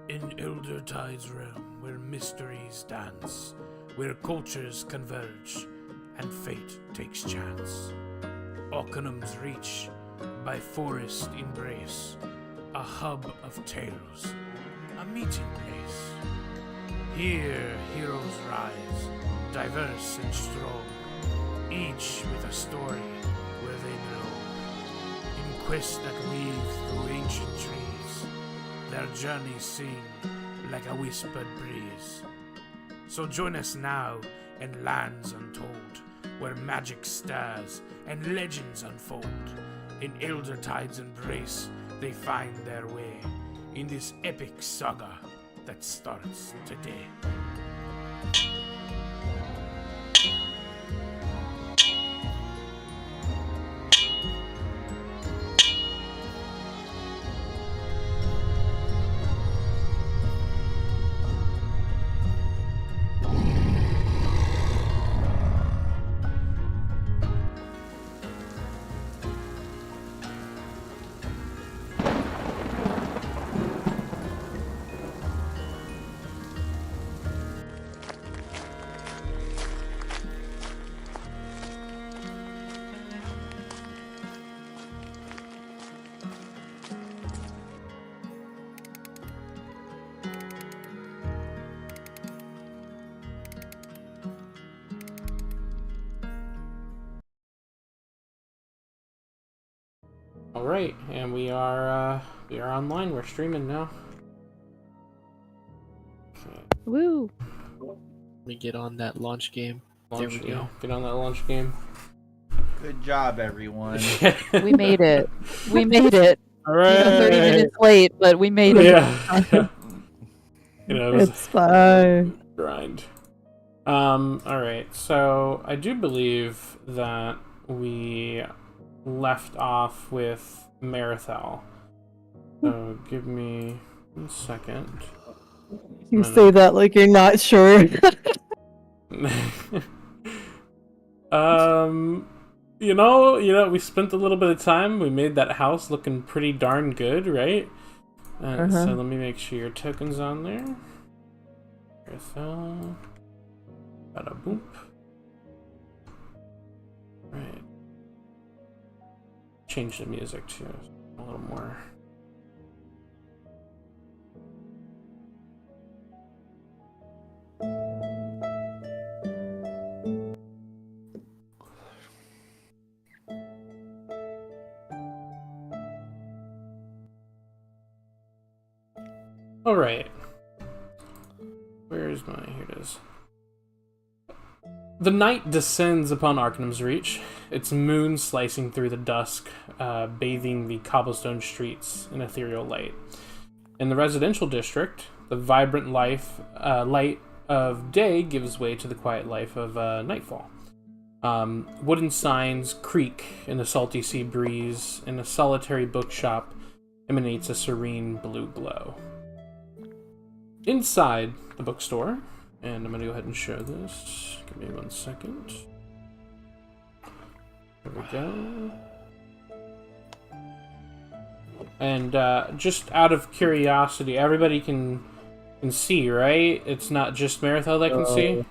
In Elder Tide's realm, where mysteries dance, where cultures converge, and fate takes chance. Arcanum's reach, by forest embrace, a hub of tales, a meeting place. Here heroes rise, diverse and strong, each with a story where they belong. In quests that weave through ancient trees, their journeys sing like a whispered breeze. So join us now in lands untold, where magic stirs and legends unfold. In Elder Tide's embrace, they find their way in this epic saga that starts today. All right, and we are online. We're streaming now. Okay. Woo! Let me get on that launch game. There we go. Get on that launch game. Good job, everyone. We made it. We made it. All right. 30 minutes late, but we made it. Yeah. You know, It's fine. grind. All right. So I do believe that we left off with Marathal. So give me 1 second. You say that like you're not sure. You know, we spent a little bit of time. We made that house looking pretty darn good, right? So let me make sure your token's on there. Marathal. Bada boop. Right. Change the music too, a little more. All right. Where's my? Here it is. The night descends upon Arcanum's Reach, its moon slicing through the dusk, bathing the cobblestone streets in ethereal light. In the residential district, the vibrant light of day gives way to the quiet life of nightfall. Wooden signs creak in the salty sea breeze, and a solitary bookshop emanates a serene blue glow. Inside the bookstore, and I'm going to go ahead and show this. Give me 1 second. There we go. And just out of curiosity, everybody can see, right? It's not just Marathel that can see?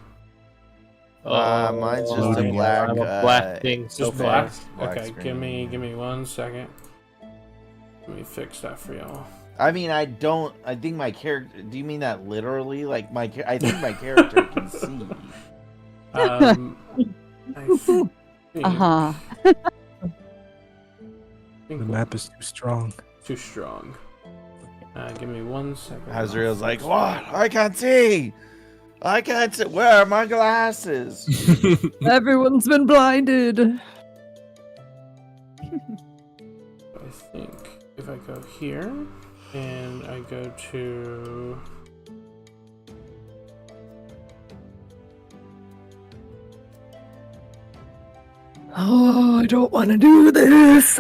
Mine's just a black. I'm a black thing so Just black? fast. black Okay, screen. give me 1 second. Let me fix that for y'all. I mean, I think my character. Do you mean that literally? Like I think my character can see. I think, Uh-huh. The map is too strong. too strong. Give me 1 second. Azrael's like, what? I can't see. I can't see. Where are my glasses? Everyone's been blinded. I think if I go here and I go to Oh, I don't want to do this.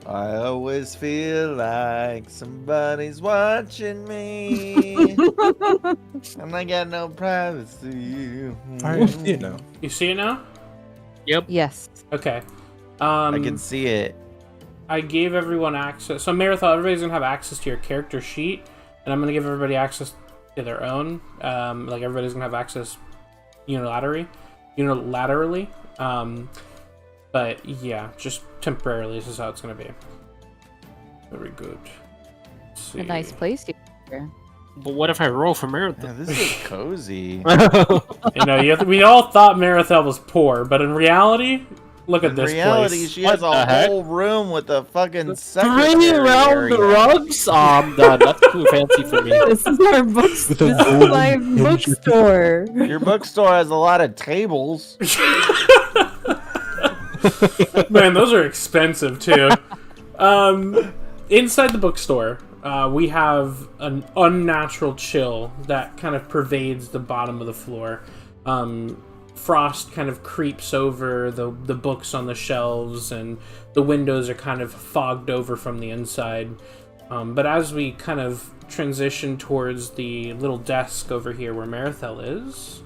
I always feel like somebody's watching me, and I got no privacy. I see it now. you see it now? Yep. Yes. Okay. I can see it. I gave everyone access. So Marathon, everybody's gonna have access to your character sheet, and I'm gonna give everybody access to their own. Like everybody's gonna have access unilaterally. But yeah, just temporarily. This is how it's gonna be. Very good. Let's see. A nice place here. But what if I roll for Yeah, Marathon? this is cozy. We all thought Marathel was poor, but in reality, look at In this reality, place. she has What a the heck? whole room with a fucking Three secretary around area. the rugs? Oh, I'm done. That's too fancy for me. This is our book. This With a is golden my hinge. bookstore. Your bookstore has a lot of tables. Man, those are expensive too. Inside the bookstore, we have an unnatural chill that kind of pervades the bottom of the floor. Frost kind of creeps over the books on the shelves, and the windows are kind of fogged over from the inside. But as we kind of transition towards the little desk over here where Marathel is,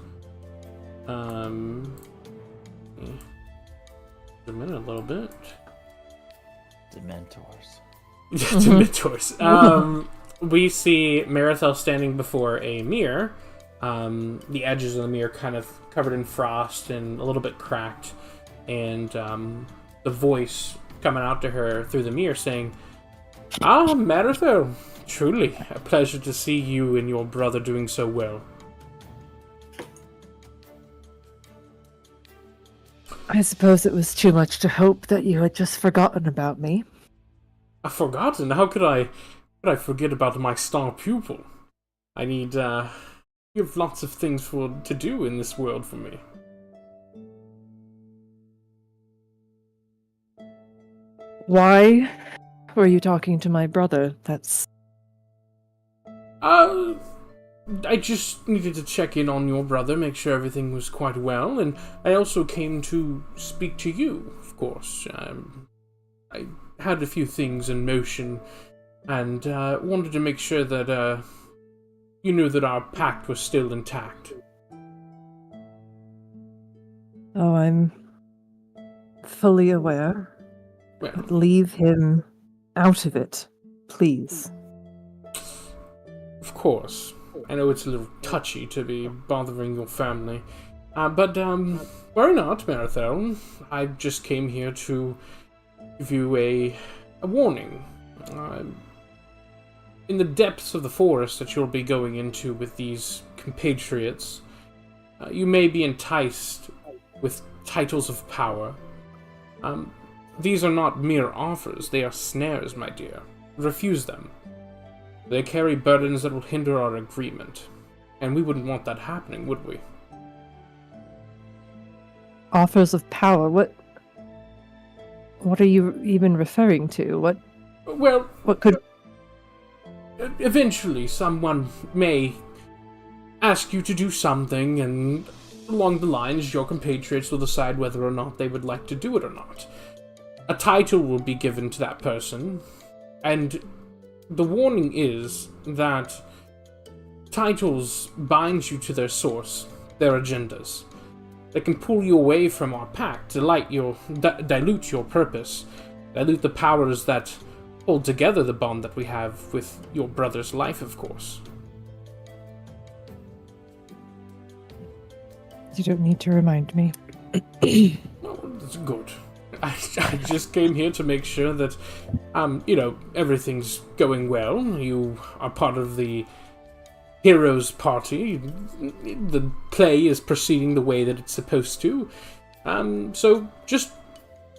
zoom in a little bit. Dementors. Dementors. We see Marathel standing before a mirror. The edges of the mirror kind of covered in frost and a little bit cracked. And the voice coming out to her through the mirror saying, "Ah, Marathel, truly a pleasure to see you and your brother doing so well." I suppose it was too much to hope that you had just forgotten about me. I've forgotten. How could I forget about my star pupil? I need, you have lots of things to do in this world for me. Why were you talking to my brother? That's... I just needed to check in on your brother, make sure everything was quite well, and I also came to speak to you, of course. I had a few things in motion, and wanted to make sure that you knew that our pact was still intact. Oh, I'm fully aware. Well, But leave him out of it, please. of course. I know it's a little touchy to be bothering your family. But worry not, Marathel. I just came here to give you a warning. In the depths of the forest that you'll be going into with these compatriots, you may be enticed with titles of power. These are not mere offers, they are snares, my dear. Refuse them. They carry burdens that will hinder our agreement, and we wouldn't want that happening, would we? Offers of power? What are you even referring to? Well, What could... eventually someone may ask you to do something, and along the lines, your compatriots will decide whether or not they would like to do it or not. A title will be given to that person, and the warning is that titles bind you to their source, their agendas. that can pull you away from our pact, dilute your purpose, dilute the powers that hold together the bond that we have with your brother's life, of course. You don't need to remind me. Oh, that's good. I just came here to make sure that, everything's going well. You are part of the heroes party. The play is proceeding the way that it's supposed to. So just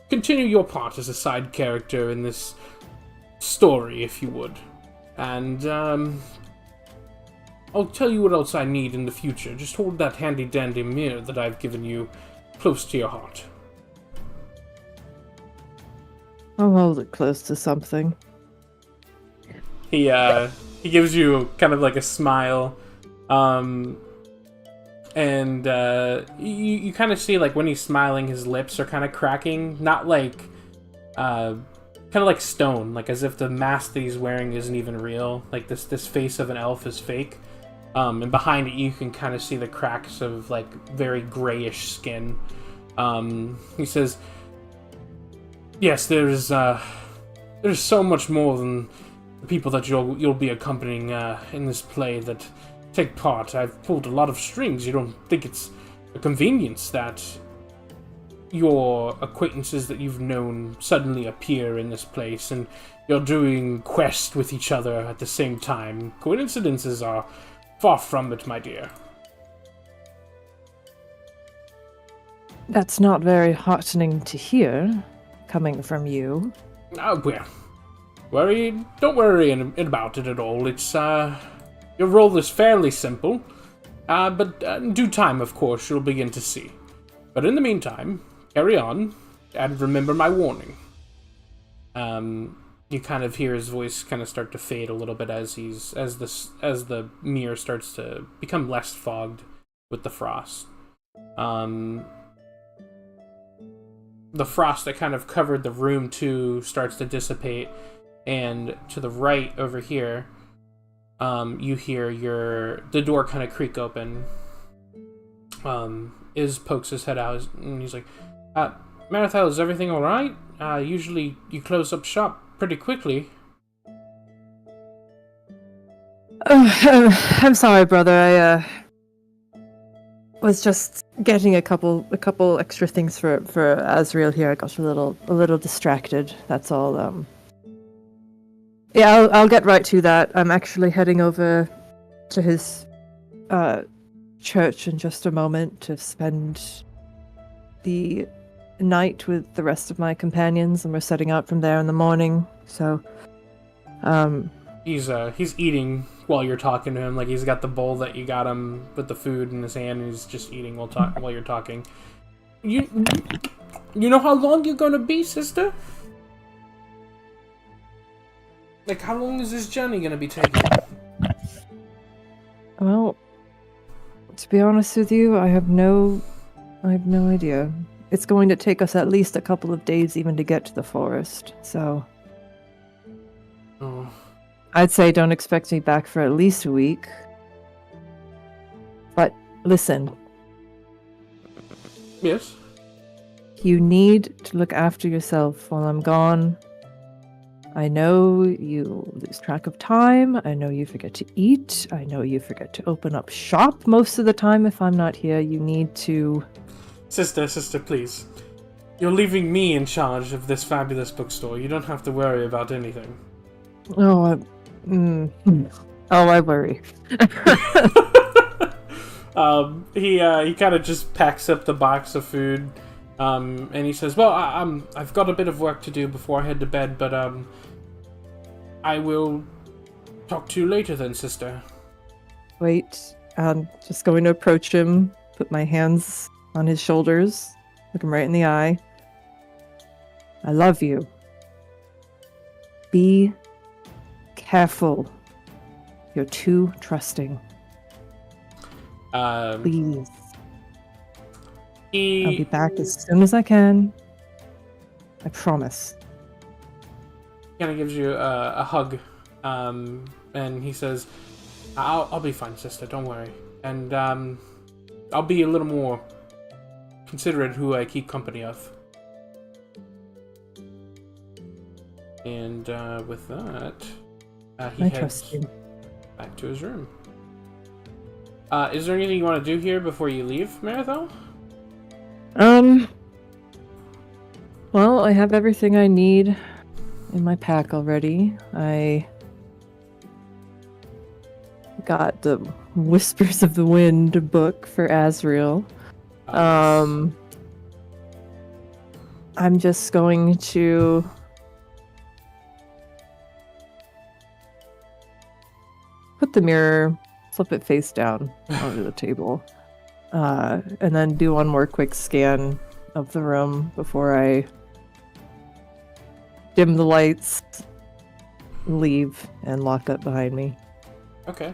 continue your part as a side character in this story, if you would. And, I'll tell you what else I need in the future. Just hold that handy-dandy mirror that I've given you close to your heart. I'll hold it close to something. He gives you kind of like a smile, and you kind of see, like, when he's smiling, his lips are kind of cracking, not like, kind of like stone, like as if the mask that he's wearing isn't even real, like this face of an elf is fake, and behind it you can kind of see the cracks of, like, very grayish skin. He says, yes, there's so much more than the people that you'll be accompanying in this play that take part. I've pulled a lot of strings. You don't think it's a convenience that your acquaintances that you've known suddenly appear in this place, and you're doing quests with each other at the same time. Coincidences are far from it, my dear. That's not very heartening to hear, coming from you. Well, don't worry about it at all. It's, your role is fairly simple, but in due time, of course, you'll begin to see. But in the meantime, carry on, and remember my warning. You kind of hear his voice kind of start to fade a little bit as the mirror starts to become less fogged with the frost. The frost that kind of covered the room too starts to dissipate, and to the right over here, you hear the door kind of creak open. Iz pokes his head out, and he's like, Marathel, is everything alright? Usually you close up shop pretty quickly. I'm sorry, brother. I was just getting a couple extra things for Azrael here. I got a little distracted. That's all. Yeah, I'll get right to that. I'm actually heading over to his church in just a moment to spend the night with the rest of my companions, and we're setting out from there in the morning. So, he's eating while you're talking to him. Like, he's got the bowl that you got him with the food in his hand, and he's just eating while you're talking. You know how long you're gonna be, sister? Like, how long is this journey gonna be taking? Well, to be honest with you, I have no idea. It's going to take us at least a couple of days even to get to the forest, so... Oh. I'd say don't expect me back for at least a week. But, listen. Yes? You need to look after yourself while I'm gone. I know you lose track of time. I know you forget to eat. I know you forget to open up shop most of the time if I'm not here. You need to... Sister, please. You're leaving me in charge of this fabulous bookstore. You don't have to worry about anything. Oh, I worry. He kind of just packs up the box of food, and he says, "Well, I've got a bit of work to do before I head to bed, but I will talk to you later then, sister." Wait, I'm just going to approach him, put my hands on his shoulders, look him right in the eye. I love you. Be careful. You're too trusting. Please. I'll be back as soon as I can. I promise. Kind of gives you a hug, and he says, "I'll be fine, sister. Don't worry, and I'll be a little more considerate who I keep company of. And with that, he I heads trust you. back to his room. Is there anything you want to do here before you leave, Marathel? Well, I have everything I need in my pack already. I got the Whispers of the Wind book for Azriel. Yes. I'm just going to put the mirror, flip it face down onto the table, and then do one more quick scan of the room before I dim the lights, leave, and lock up behind me. Okay.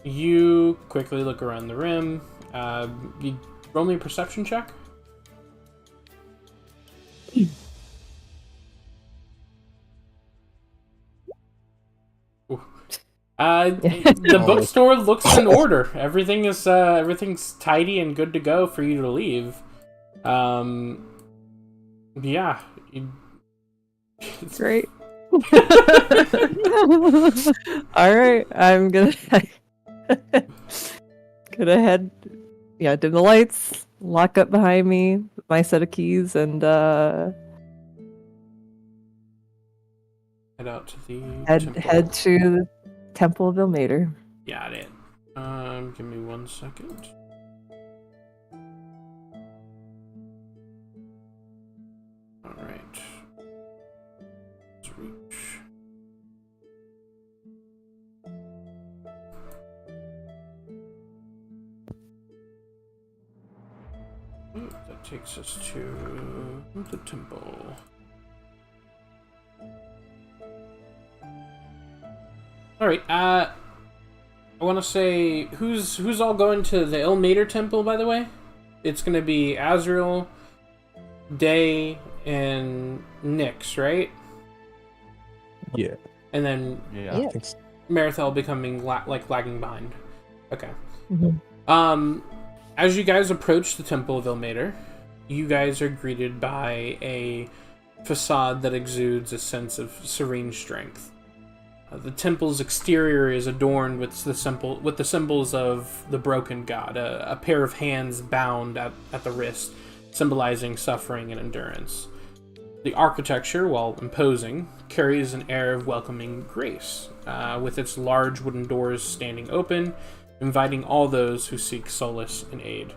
You quickly look around the room. You roll me a perception check. Ooh. The bookstore looks in order. Everything's tidy and good to go for you to leave. Yeah. Great. All right, I'm gonna head, dim the lights, lock up behind me, my set of keys, and Head out to the temple. head to the Temple of Ilmater. Got it. Give me 1 second. All right. Let's reach. That takes us to the temple. All right. I want to say who's all going to the Ilmater Temple. By the way, it's going to be Azriel, Day, and Nyx, right? Yeah. And then I think so. Marathel becoming lagging behind. Okay. Mm-hmm. As you guys approach the Temple of Ilmater, you guys are greeted by a facade that exudes a sense of serene strength. The temple's exterior is adorned with the symbols of the broken god, a pair of hands bound at the wrist, symbolizing suffering and endurance. The architecture, while imposing, carries an air of welcoming grace, with its large wooden doors standing open, inviting all those who seek solace and aid.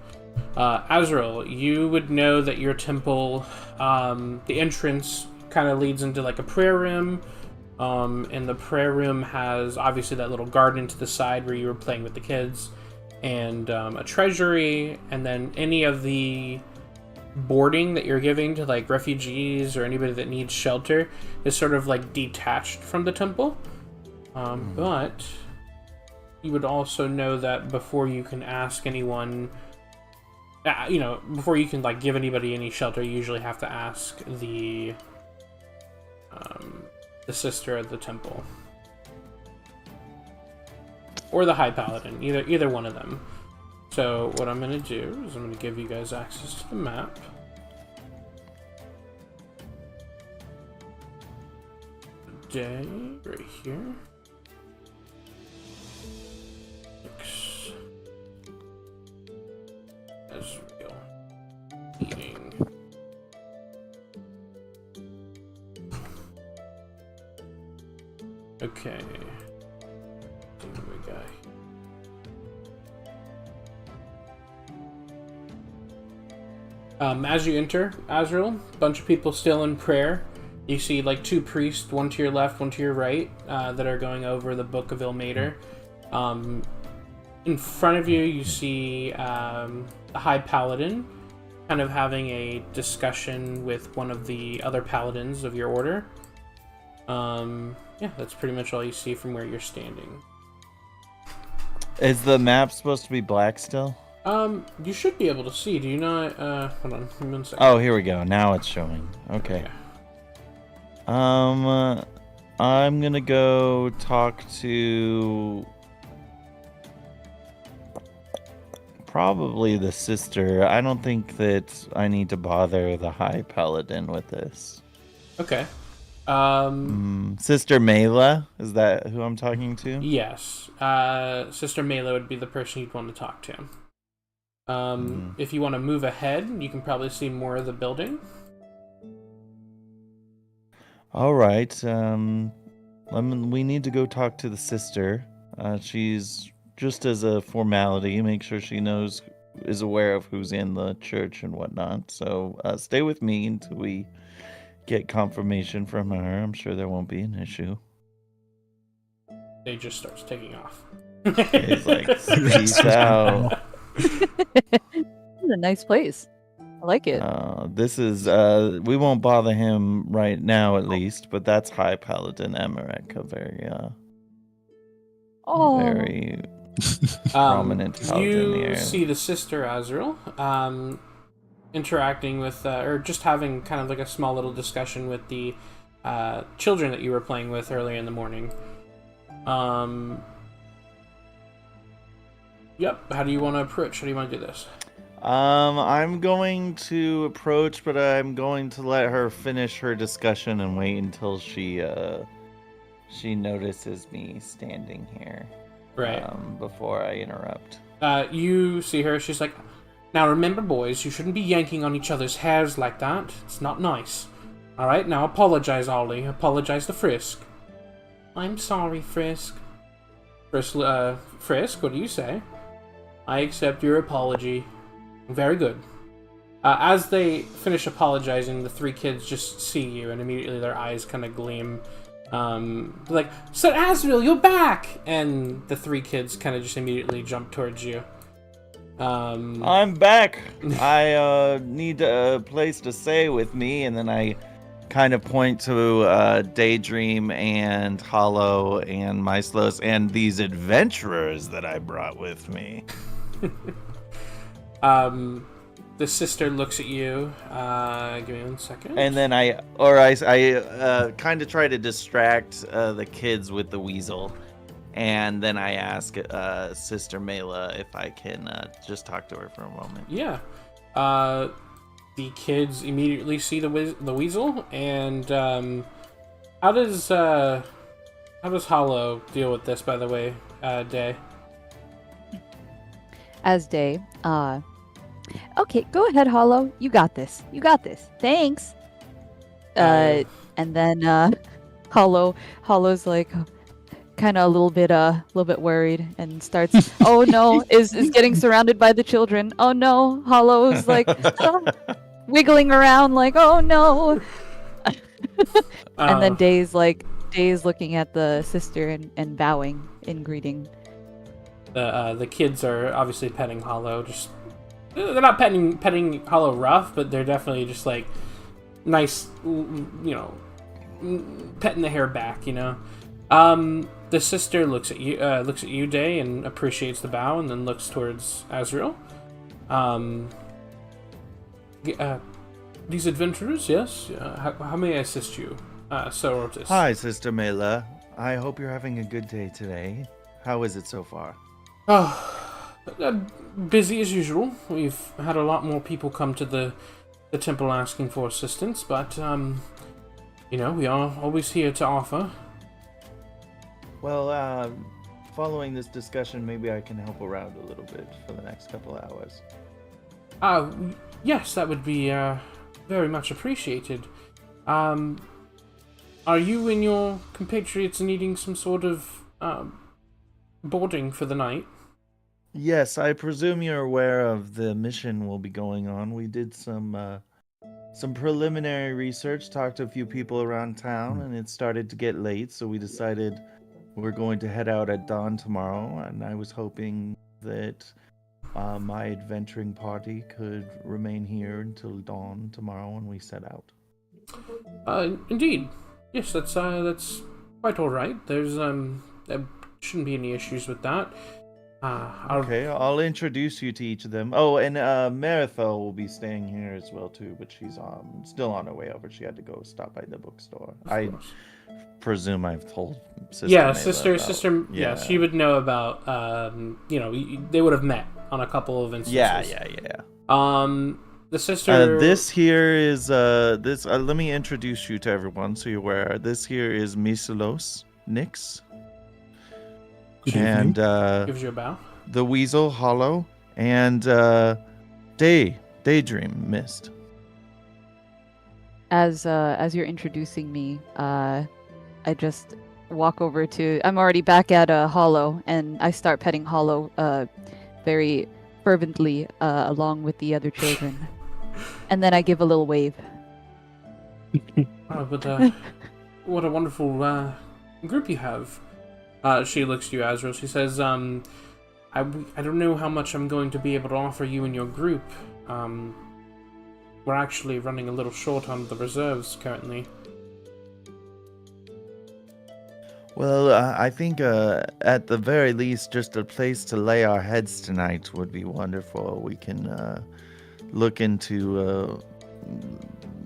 Azrael, you would know that your temple, the entrance kind of leads into like a prayer room, and the prayer room has obviously that little garden to the side where you were playing with the kids, and a treasury, and then any of the boarding that you're giving to like refugees or anybody that needs shelter is sort of like detached from the temple. But you would also know that before you can ask anyone, before you can like give anybody any shelter, you usually have to ask the sister of the temple or the high paladin, either one of them. So what I'm going to do is I'm going to give you guys access to the map. Day right here. Azrael eating. Okay. What do we got? As you enter Azrael, a bunch of people still in prayer. You see like two priests, one to your left, one to your right, that are going over the Book of Ilmater. In front of you, you see the High Paladin kind of having a discussion with one of the other paladins of your order. Yeah, that's pretty much all you see from where you're standing. Is the map supposed to be black still? You should be able to see. Do you not? Hold on, give me 1 second. Oh, here we go. Now it's showing. Okay. I'm gonna go talk to Probably the sister. I don't think that I need to bother the High Paladin with this. Okay. Sister Mela, is that who I'm talking to? Yes. Sister Mela would be the person you'd want to talk to. If you want to move ahead, you can probably see more of the building. All right. We need to go talk to the sister. She's just as a formality, make sure she is aware of who's in the church and whatnot. So stay with me until we get confirmation from her. I'm sure there won't be an issue. They just starts taking off. He's like, peace out. It's a nice place. I like it. This is we won't bother him right now at least, but that's High Paladin Emmerich, a very very prominent paladin you here. see the sister Azrael interacting with or just having kind of like a small little discussion with the children that you were playing with earlier in the morning. Yep, how do you want to approach? How do you want to do this? I'm going to approach, but I'm going to let her finish her discussion and wait until she notices me standing here. Right. Before I interrupt. You see her, she's like, now remember boys, you shouldn't be yanking on each other's hairs like that. It's not nice. Alright, now apologize, Ollie. Apologize to Frisk. I'm sorry, Frisk. Frisk, what do you say? I accept your apology. Very good. As they finish apologizing, the three kids just see you, and immediately their eyes kind of gleam. They're like, Sir Azrael, you're back! And the three kids kind of just immediately jump towards you. I'm back. I need a place to stay with me, and then I kind of point to Daydream and Hollow and Myslos and these adventurers that I brought with me. The sister looks at you. Give me 1 second. And then I kind of try to distract the kids with the weasel. And then I ask Sister Mela if I can just talk to her for a moment. Yeah. The kids immediately see the weasel, and how does Hollow deal with this? By the way, Day. As Day, okay, go ahead, Hollow. You got this. You got this. Thanks. And then Hollow's like kind of a little bit worried and starts. Oh no, is getting surrounded by the children. Oh no, Hollow's like wiggling around like oh no. And then Day's looking at the sister and bowing in greeting. The kids are obviously petting Hollow. Just they're not petting Hollow rough, but they're definitely just like nice, petting the hair back. The sister looks at you, Day, and appreciates the bow, and then looks towards Azrael. These adventurers, yes. How may I assist you, Sir Ortis? Hi, Sister Mela. I hope you're having a good day today. How is it so far? Busy as usual. We've had a lot more people come to the temple asking for assistance, but we are always here to offer. Well, following this discussion, maybe I can help around a little bit for the next couple hours. Yes, that would be very much appreciated. Are you and your compatriots needing some sort of boarding for the night? Yes, I presume you're aware of the mission we'll be going on. We did some preliminary research, talked to a few people around town, and it started to get late, so we decided we're going to head out at dawn tomorrow, and I was hoping that my adventuring party could remain here until dawn tomorrow when we set out. Indeed. Yes, that's quite all right. There's there shouldn't be any issues with that. Okay, I'll introduce you to each of them. Oh, and Marathel will be staying here as well too, but she's still on her way over. She had to go stop by the bookstore. I presume I've told Sister Yeah, Mela sister, about- sister. Yeah, she would know about. They would have met on a couple of instances. Yeah. The sister. This here is this. Let me introduce you to everyone so you're aware. This here is Miselos Nix, Good and evening. gives you a bow. the Weasel Hollow, and Daydream Mist. As you're introducing me, I just walk over to. I'm already back at Hollow, and I start petting Hollow very fervently along with the other children, and then I give a little wave. Oh, but what a wonderful group you have. She looks to you, Azrael. She says, I don't know how much I'm going to be able to offer you and your group. We're actually running a little short on the reserves currently. Well, I think at the very least, just a place to lay our heads tonight would be wonderful. We can look into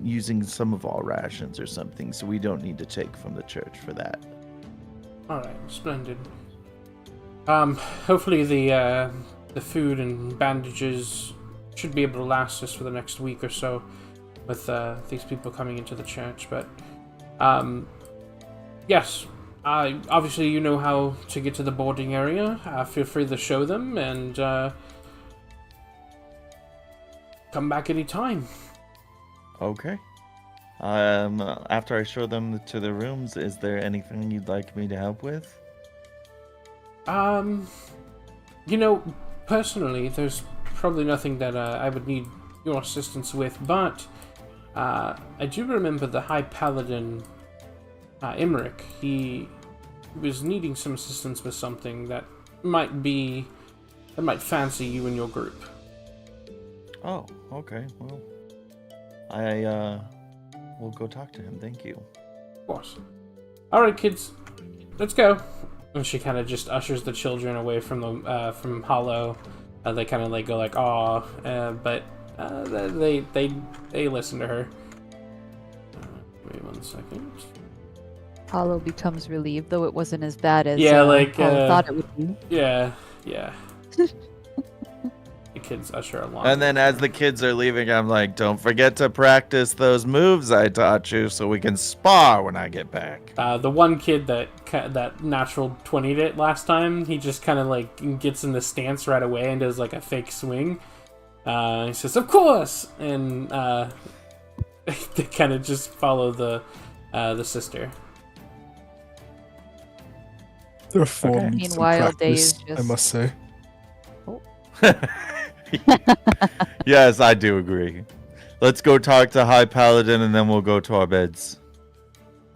using some of our rations or something, so we don't need to take from the church for that. All right, splendid. Hopefully the food and bandages should be able to last us for the next week or so, with these people coming into the church. But yes. Obviously, you know how to get to the boarding area. Feel free to show them and come back anytime. Okay. After I show them to the rooms, is there anything you'd like me to help with? Personally, there's probably nothing that I would need your assistance with, but I do remember the High Paladin, Imric. He was needing some assistance with something that might fancy you and your group. Oh, okay. Well, I will go talk to him. Thank you. Of course. All right, kids, let's go. And she kind of just ushers the children away from the from Hollow. They kind of go like, "Aw," but they listen to her. Wait 1 second. Hollow becomes relieved, though it wasn't as bad as Yeah, Hollow thought it would be. Yeah. The kids usher along. And then as the kids are leaving, I'm like, don't forget to practice those moves I taught you so we can spar when I get back. The one kid that natural 20'd it last time, he just kind of gets in the stance right away and does a fake swing. He says, "Of course!" And they kind of just follow the sister. There are four Okay. needs some Meanwhile, practice, Dave I just- must say. Yes, I do agree. Let's go talk to High Paladin and then we'll go to our beds.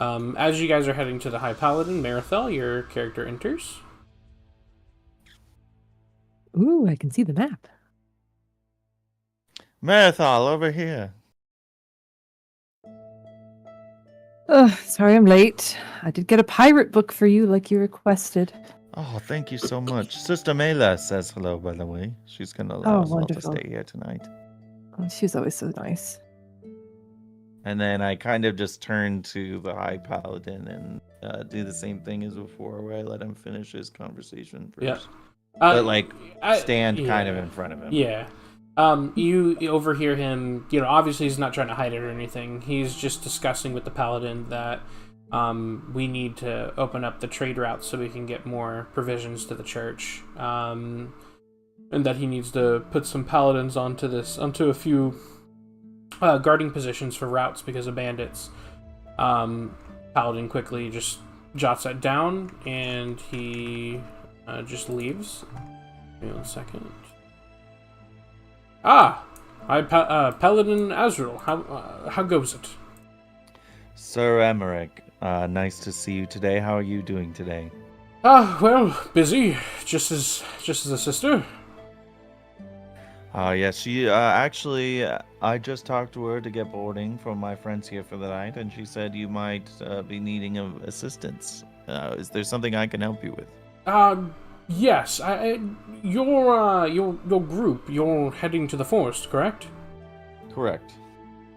As you guys are heading to the High Paladin, Marithel, your character enters. Ooh, I can see the map. Marathon, over here. Sorry I'm late. I did get a pirate book for you like you requested. Oh, thank you so much. Sister Mela says hello, by the way. She's going to allow us all to wonderful. stay here tonight. Oh, she's always so nice. And then I kind of just turn to the High Paladin and do the same thing as before, where I let him finish his conversation first. Yeah. But stand kind of in front of him. Yeah. You overhear him, obviously he's not trying to hide it or anything. He's just discussing with the paladin that we need to open up the trade routes so we can get more provisions to the church. And that he needs to put some paladins onto a few guarding positions for routes because of bandits. Paladin quickly just jots that down and he just leaves. Give me 1 second. Paladin Azrael, how goes it? Sir Emmerich, nice to see you today. How are you doing today? Well, busy, just as a sister. Yes, she actually, I just talked to her to get boarding from my friends here for the night, and she said you might be needing assistance. Is there something I can help you with? Yes. Your group, you're heading to the forest, correct? Correct.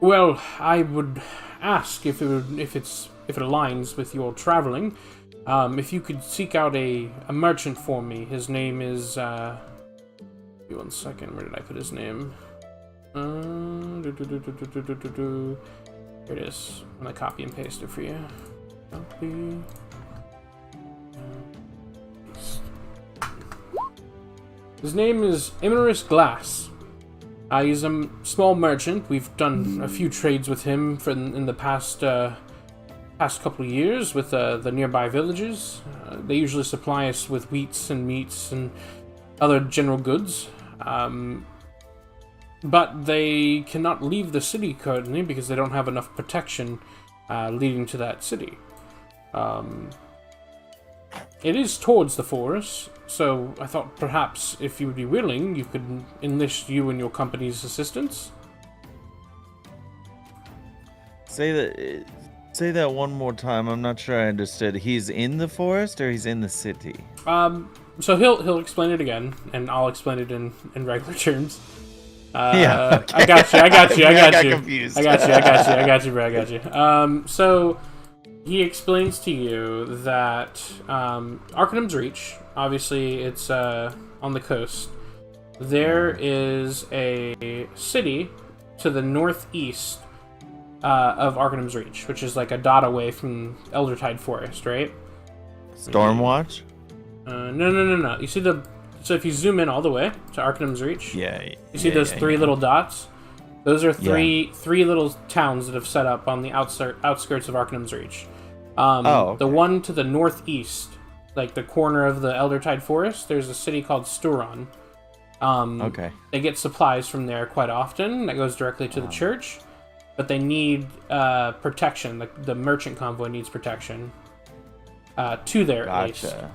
Well, I would ask if it's if it aligns with your traveling, if you could seek out a merchant for me. His name is, give me 1 second, where did I put his name? Here it is. I'm gonna copy and paste it for you. Copy. Paste. His name is Imerus Glass. He's a small merchant. We've done a few trades with him in the past couple of years with the nearby villages. They usually supply us with wheats and meats and other general goods. But they cannot leave the city currently because they don't have enough protection leading to that city. It is towards the forest, so I thought perhaps if you would be willing, you could enlist you and your company's assistance. Say that one more time. I'm not sure I understood. He's in the forest or he's in the city? So he'll explain it again, and I'll explain it in regular terms. Yeah, okay. I got you. I got confused. I got you. So he explains to you that Arcanum's Reach, obviously it's on the coast. There is a city to the northeast of Arcanum's Reach, which is like a dot away from Eldertide Forest, right? Stormwatch? No. You see so if you zoom in all the way to Arcanum's Reach, you see those three little dots? Those are three little towns that have set up on the outskirts of Arcanum's Reach. Okay. The one to the northeast, like the corner of the Eldertide Forest, there's a city called Sturon. Okay. They get supplies from there quite often. That goes directly to the church, but they need protection. The merchant convoy needs protection. To there, at least. Gotcha.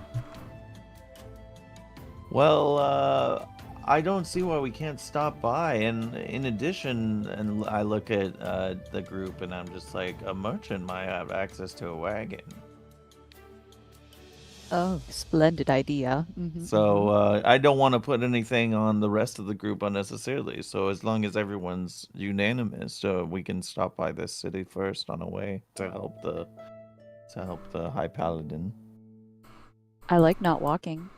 Well, I don't see why we can't stop by. And in addition, and I look at the group and I'm just like, a merchant might have access to a wagon. Oh, splendid idea. So I don't want to put anything on the rest of the group unnecessarily. So as long as everyone's unanimous, we can stop by this city first on our way to help the High Paladin. I like not walking.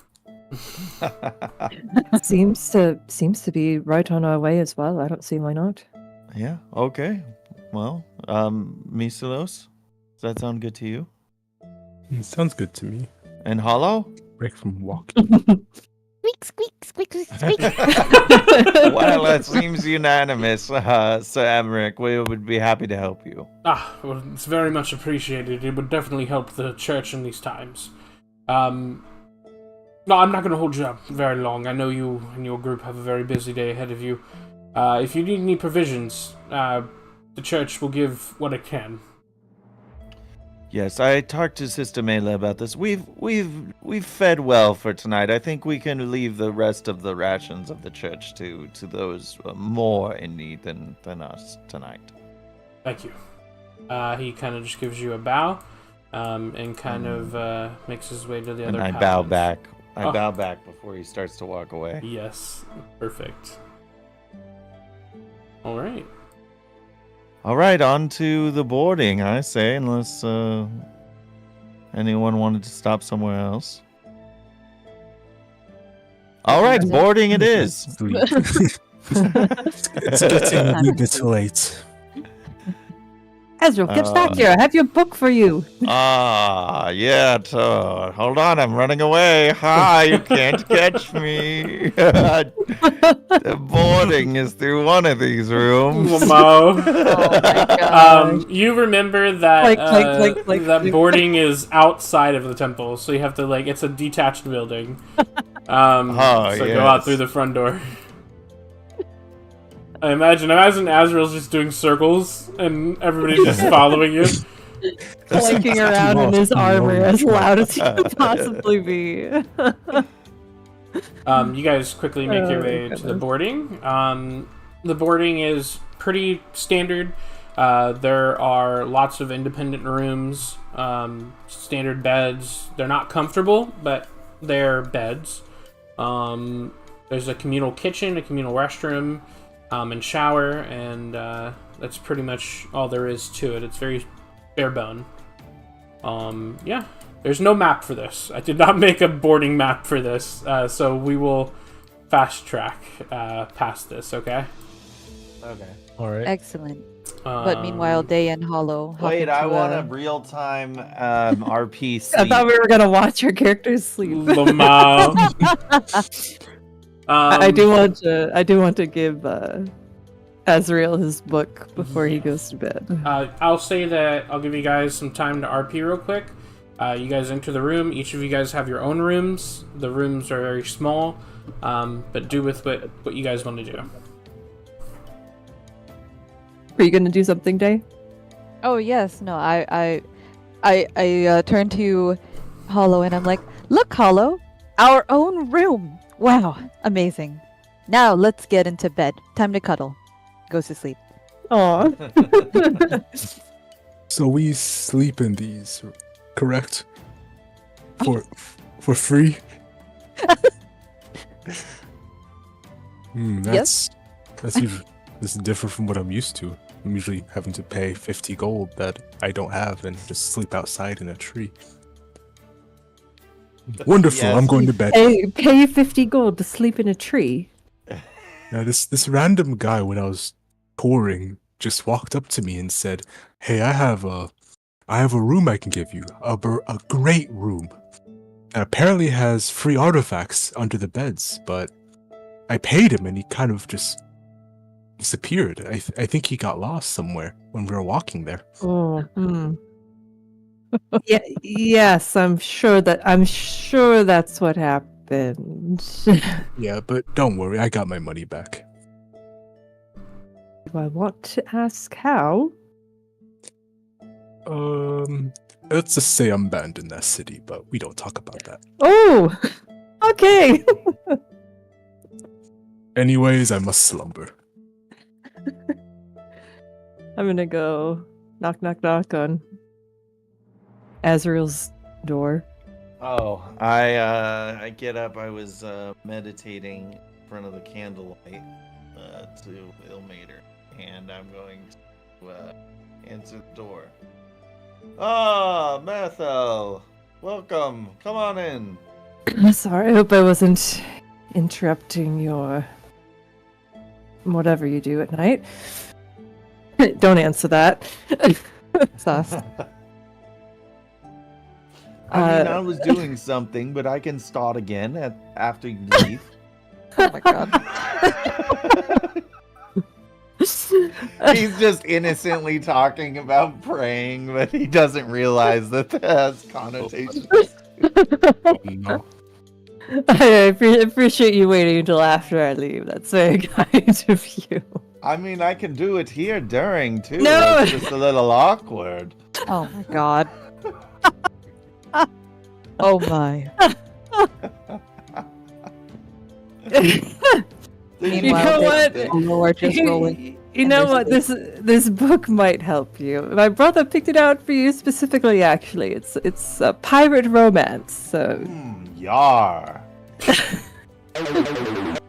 Seems to be right on our way as well. I don't see why not. Yeah. Okay. Well, Miselos, does that sound good to you? Sounds good to me. And Hollow? Break from walking. Squeak, squeak, squeak, squeak. Well, it seems unanimous, Sir Emmerich. We would be happy to help you. Well, it's very much appreciated. It would definitely help the church in these times. No, I'm not going to hold you up very long. I know you and your group have a very busy day ahead of you. If you need any provisions, the church will give what it can. Yes, I talked to Sister Mela about this. We've fed well for tonight. I think we can leave the rest of the rations of the church to those more in need than us tonight. Thank you. He kind of just gives you a bow, and kind of makes his way to the other. And I bow back. I bow back before he starts to walk away. Yes, perfect. All right. All right, on to the boarding, I say, unless anyone wanted to stop somewhere else. All right, boarding it is. Sweet. It's getting a wee bit late. Ezra, get back here. I have your book for you. Yeah, hold on, I'm running away. Ha, you can't catch me. The boarding is through one of these rooms. Mo. Oh my god. You remember that that boarding is outside of the temple, so you have to it's a detached building. Go out through the front door. I imagine Azrael's just doing circles and everybody's just following you. Clanking around in his armor as loud as he could possibly be. You guys quickly make your way to the boarding. The boarding is pretty standard. There are lots of independent rooms, standard beds. They're not comfortable, but they're beds. There's a communal kitchen, a communal restroom, and shower, and that's pretty much all there is to it. It's very bare bone. Yeah, there's no map for this. I did not make a boarding map for this, so we will fast track past this, okay? Okay. All right. Excellent. But meanwhile, Day and Hollow. hop Wait, I into want a real-time RP I sleep. thought we were gonna watch our characters sleep. Lamau. I do want to give Azrael his book before he goes to bed. I'll say that I'll give you guys some time to RP real quick. You guys enter the room. Each of you guys have your own rooms. The rooms are very small, but do with what you guys want to do. Are you gonna do something, Day? Oh yes, no, I turn to Hollow and I'm like, look, Hollow, our own room. Wow, amazing. Now let's get into bed. Time to cuddle. Goes to sleep. Aw. So we sleep in these, correct? For free? That's usually this is different from what I'm used to. I'm usually having to pay 50 gold that I don't have and just sleep outside in a tree. Wonderful. Yes. I'm going to bed. Pay 50 gold to sleep in a tree. Now this random guy when I was touring just walked up to me and said, "Hey, I have a room I can give you. A great room. That apparently has free artifacts under the beds, but I paid him and he kind of just disappeared. I think he got lost somewhere when we were walking there." Oh. Yeah. Yes, I'm sure that's what happened. Yeah, but don't worry, I got my money back. Do I want to ask how? Let's just say I'm banned in that city, but we don't talk about that. Oh, okay. Anyways, I must slumber. I'm gonna go knock, knock, knock on Azrael's door. Oh, I get up. I was meditating in front of the candlelight to Ilmater, and I'm going to answer the door. Ah, Methel, welcome. Come on in. Sorry, I hope I wasn't interrupting your whatever you do at night. Don't answer that. Sus. I was doing something, but I can start again after you leave. Oh my god. He's just innocently talking about praying, but he doesn't realize that has connotations. No. I appreciate you waiting until after I leave. That's very kind of you. I mean, I can do it here during, too. No! It's just a little awkward. Oh my god. Oh my. know Meanwhile, what? Hollow are just rolling. You And know there's what? This book might help you. My brother picked it out for you specifically. Actually, it's a pirate romance. So Yar.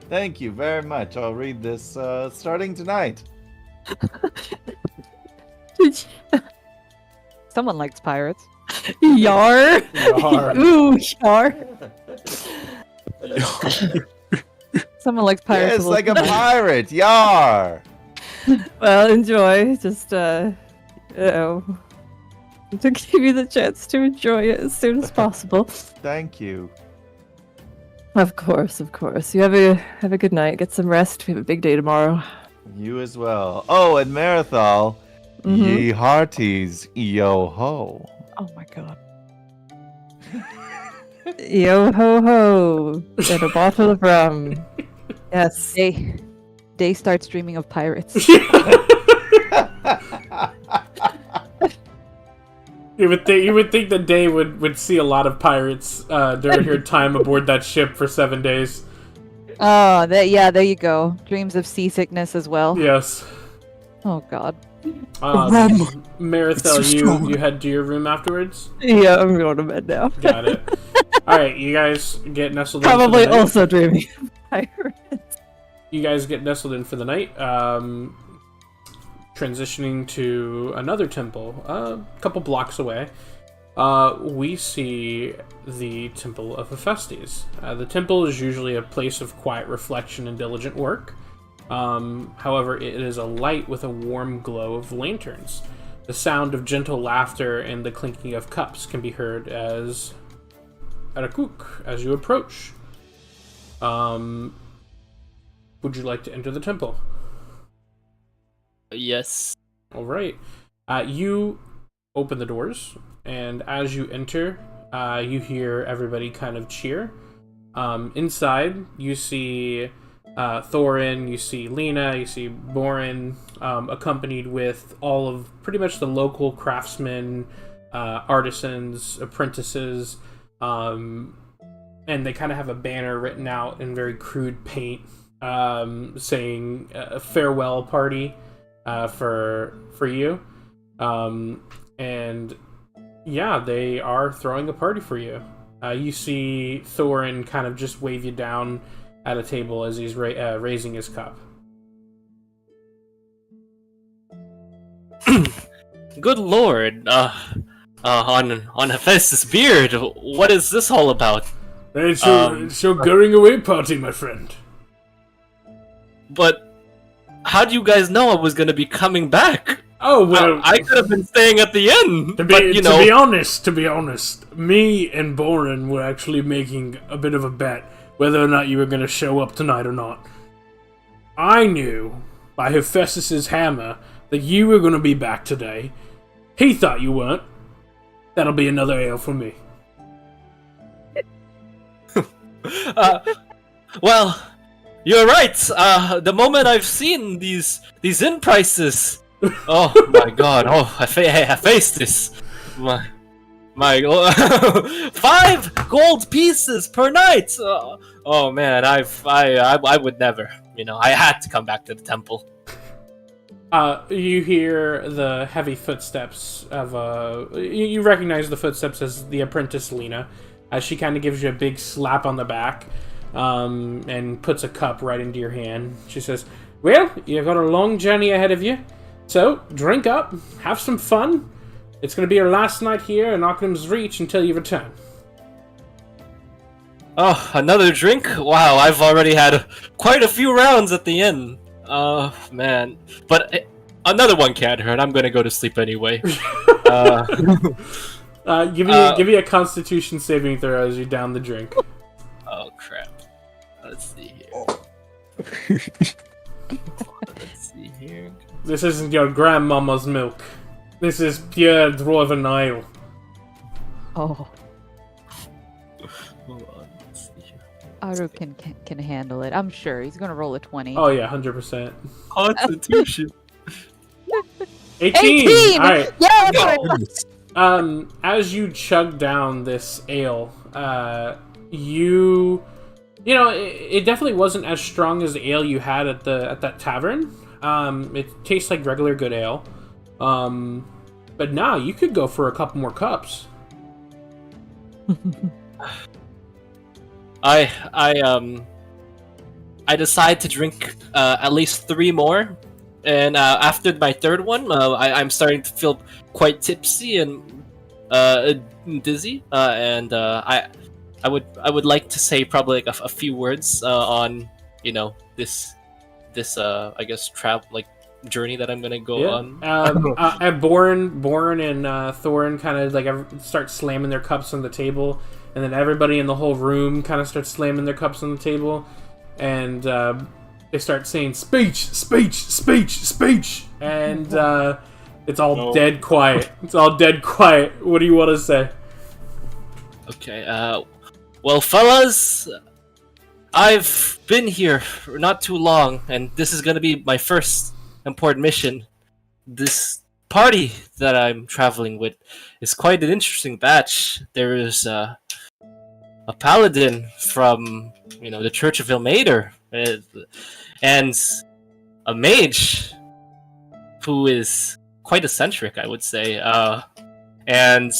Thank you very much. I'll read this starting tonight. Someone likes pirates. Yar. Yar. Ooh, yar. Someone likes pirates. Yes, a like a little- pirate. Yar. Well, enjoy. Just to give you the chance to enjoy it as soon as possible. Thank you. Of course, of course. You have a good night. Get some rest. We have a big day tomorrow. You as well. Oh, and Marathol, ye hearties, yo ho. Oh my god. Yo ho ho! And a bottle of rum. Yes. Day starts dreaming of pirates. You would think that Day would see a lot of pirates during her time aboard that ship for 7 days. Oh, there you go. Dreams of seasickness as well. Yes. Oh god. Marathel, It's so strong. you head to your room afterwards? Yeah, I'm going to bed now. Got it. Alright, you guys get nestled in for Probably the night. also dreaming of pirates. You guys get nestled in for the night. Transitioning to another temple, a couple blocks away. we see the Temple of Hephaestus. The temple is usually a place of quiet reflection and diligent work. However, it is alight with a warm glow of lanterns. The sound of gentle laughter and the clinking of cups can be heard as Arakuk as you approach. Would you like to enter the temple? Yes. All right. You open the doors, and as you enter, you hear everybody kind of cheer. Inside, you see Thorin, you see Lena, you see Borin, accompanied with all of pretty much the local craftsmen, artisans, apprentices, and they kind of have a banner written out in very crude paint, saying a farewell party for you. And yeah, they are throwing a party for you. You see Thorin kind of just wave you down at a table as he's raising his cup. Good lord, on Hephaestus' beard, what is this all about? It's your going away party, my friend. But how do you guys know I was gonna be coming back? Oh, well... I could have been staying at the inn, To but, be honest, me and Borin were actually making a bit of a bet whether or not you were going to show up tonight or not. I knew, by Hephaestus' hammer, that you were going to be back today. He thought you weren't. That'll be another ale for me. Well, you're right. The moment I've seen these inn prices, oh my god! Oh, I faced this. My 5 gold pieces per night. Oh man, I would never. I had to come back to the temple. You hear the heavy footsteps of you recognize the footsteps as the apprentice Lena, as she kind of gives you a big slap on the back, and puts a cup right into your hand. She says, "Well, you've got a long journey ahead of you, so drink up, have some fun. It's going to be your last night here in Arcanum's Reach until you return." Oh, another drink? Wow, I've already had quite a few rounds at the inn. Oh, man. But another one can't hurt. I'm gonna go to sleep anyway. Give me a Constitution saving throw as you down the drink. Oh, crap. Let's see here. Let's see here. This isn't your grandmama's milk. This is pure Dwarven ale. Oh, Hold on. Let's see here. Aru can handle it. I'm sure he's gonna roll a 20. Oh yeah, 100%. Constitution. 18! Alright. Yeah. Goodness. As you chug down this ale, it definitely wasn't as strong as the ale you had at that tavern. It tastes like regular good ale. But now you could go for a couple more cups. I decide to drink at least 3 more, and after my third one, I'm starting to feel quite tipsy and dizzy, and I would like to say probably like a few words on this I guess journey that I'm gonna go on. And Borin and Thorin kind of start slamming their cups on the table, and then everybody in the whole room kind of starts slamming their cups on the table, and they start saying speech, speech, speech, speech, and it's all dead quiet. It's all dead quiet. What do you want to say? Okay. Well, fellas, I've been here for not too long, and this is gonna be my first important mission. This party that I'm traveling with is quite an interesting batch. There is a paladin from the Church of Ilmater, and a mage who is quite eccentric, I would say. And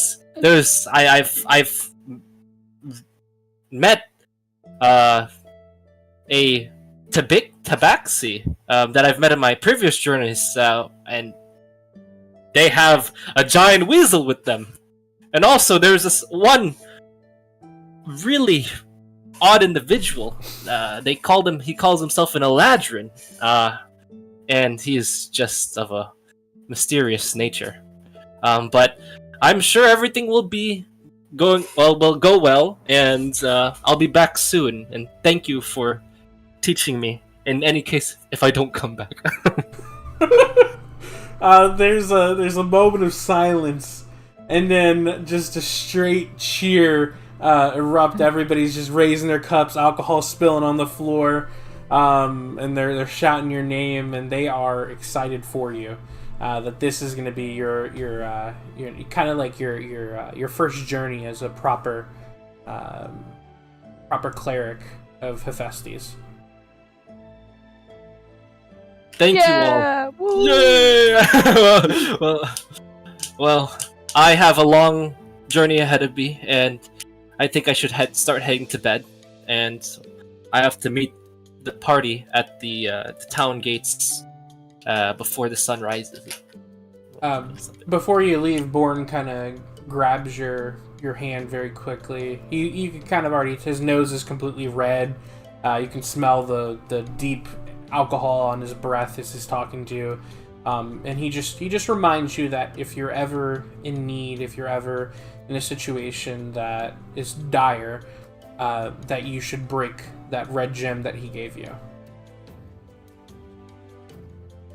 I've met a tabaxi that I've met in my previous journeys, and they have a giant weasel with them. And also, there's this one really odd individual. He calls himself an Eladrin, and he is just of a mysterious nature. But I'm sure everything will be will go well, and I'll be back soon. And thank you for teaching me. In any case, if I don't come back. There's a moment of silence, and then just a straight cheer erupt. Everybody's just raising their cups, alcohol spilling on the floor, and they're shouting your name, and they are excited for you. That this is going to be your kind of like your first journey as a proper cleric of Hephaestus. Thank you all. Woo! Yeah! well, I have a long journey ahead of me, and I think I should start heading to bed. And I have to meet the party at the town gates before the sun rises. Before you leave, Born kind of grabs your hand very quickly. You can kind of already, his nose is completely red. You can smell the deep alcohol on his breath as he's talking to you. And he just reminds you that if you're ever in need, if you're ever in a situation that is dire, that you should break that red gem that he gave you.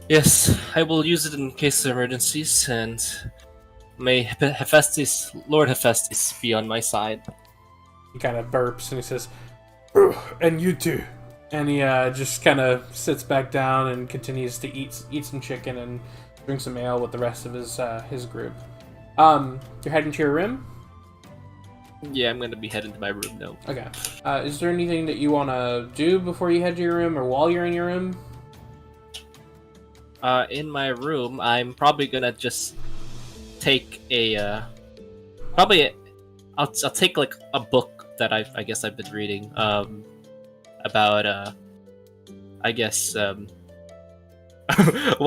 Yes, I will use it in case of emergencies, and may Hephaestus, Lord Hephaestus, be on my side. He kind of burps and he says, "And you too." And he just kind of sits back down and continues to eat some chicken and drink some ale with the rest of his group. You're heading to your room? Yeah, I'm gonna be heading to my room now. Okay. Is there anything that you want to do before you head to your room or while you're in your room? In my room, I'm probably gonna just take I'll take like a book that I guess I've been reading about I guess well,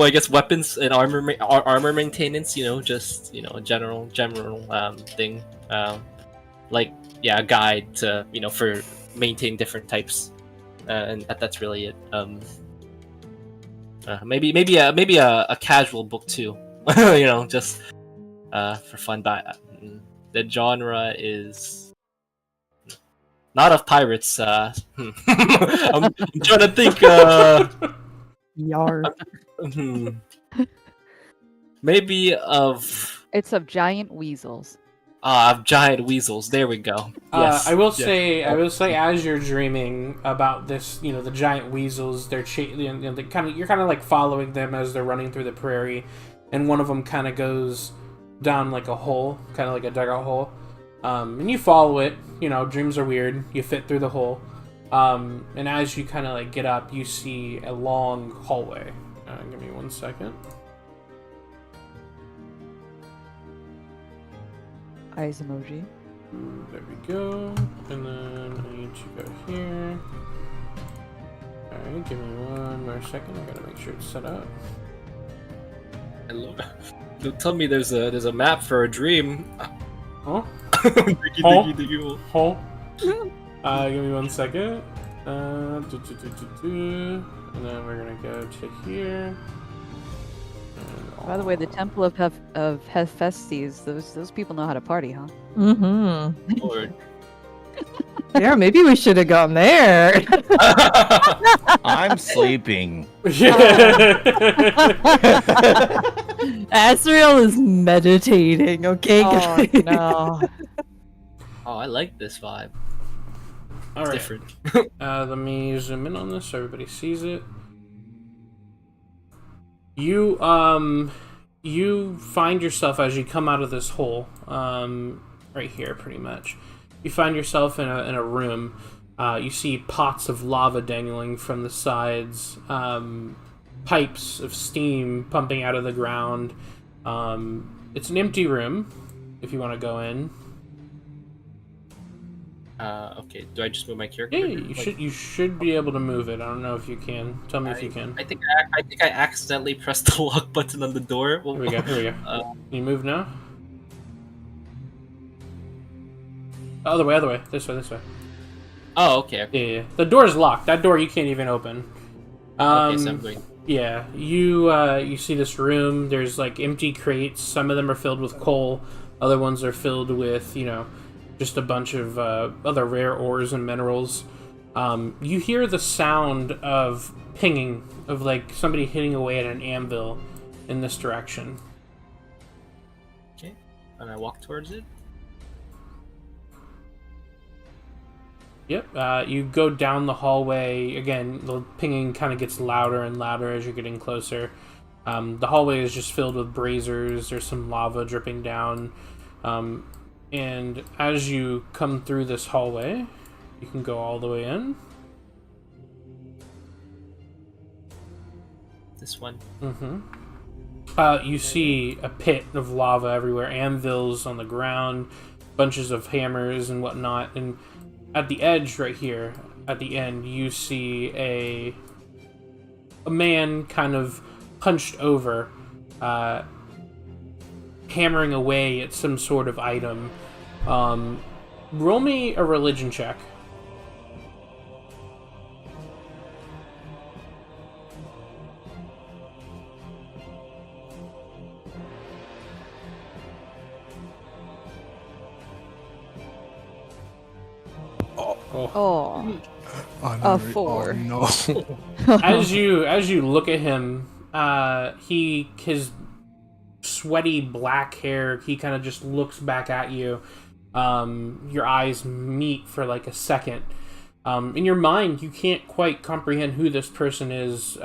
I guess weapons and armor maintenance, just a general thing, like a guide to for maintain different types, and that's really it. Maybe a casual book too, just for fun. But the genre is not of pirates. I'm trying to think. Yar. Maybe of. It's of giant weasels. Of giant weasels. There we go. Yes. I will say, as you're dreaming about this, the giant weasels, they're you're kind of like following them as they're running through the prairie, and one of them kind of goes down like a hole, kind of like a dugout hole, and you follow it. Dreams are weird. You fit through the hole, and as you kind of like get up, you see a long hallway. Give me 1 second. Eyes emoji. There we go. And then I need to go here. Alright, give me 1 more second. I gotta make sure it's set up. Hello. Don't tell me there's a map for a dream. Huh? Diggy. Huh? Give me 1 second. And then we're gonna go to here. By the way, the Temple of Hephaestus, those people know how to party, huh? Mm-hmm. Lord. Yeah, maybe we should have gone there. I'm sleeping. Asriel is meditating, okay, Oh, guys? no. Oh, I like this vibe. All right. Different. Let me zoom in on this so everybody sees it. You find yourself as you come out of this hole, right here, pretty much. You find yourself in a room. You see pots of lava dangling from the sides, pipes of steam pumping out of the ground. It's an empty room. If you want to go in. Okay. Do I just move my character? Yeah, you should be able to move it. I don't know if you can. Tell me if you can. I think I accidentally pressed the lock button on the door. Here we go. Can you move now? Other way. This way. Oh, okay. Yeah. The door's locked. That door you can't even open. Okay, so I'm going. Yeah, you see this room. There's like empty crates. Some of them are filled with coal. Other ones are filled with, just a bunch of other rare ores and minerals. You hear the sound of pinging, of like somebody hitting away at an anvil in this direction. Okay, and I walk towards it. Yep, you go down the hallway. Again, the pinging kind of gets louder and louder as you're getting closer. The hallway is just filled with braziers. There's some lava dripping down. And as you come through this hallway, you can go all the way in. This one. You see a pit of lava everywhere, anvils on the ground, bunches of hammers and whatnot, and at the edge right here, at the end, you see a man kind of hunched over, hammering away at some sort of item. Roll me a religion check. Oh, Oh, A 4. Oh, no. As you look at him, his sweaty black hair, he kind of just looks back at you. Your eyes meet for like a second. In your mind, you can't quite comprehend who this person is.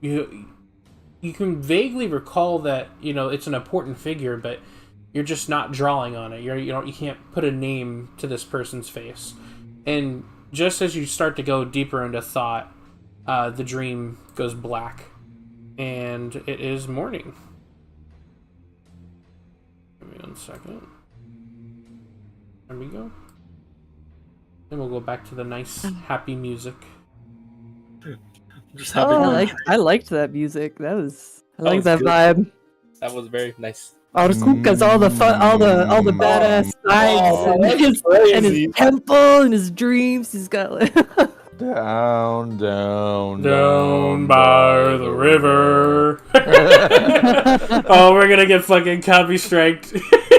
You can vaguely recall that it's an important figure, but you're just not drawing on it. You can't put a name to this person's face. And just as you start to go deeper into thought, the dream goes black, and it is morning. Give me 1 second. There we go. Then we'll go back to the nice, happy music. Just happy. I liked that music. I like was that good. vibe. That was very nice. All the kukas, all the fun, all the badass vibes, and his temple and his dreams. He's got like Down by the river. Oh, we're gonna get fucking copy striked.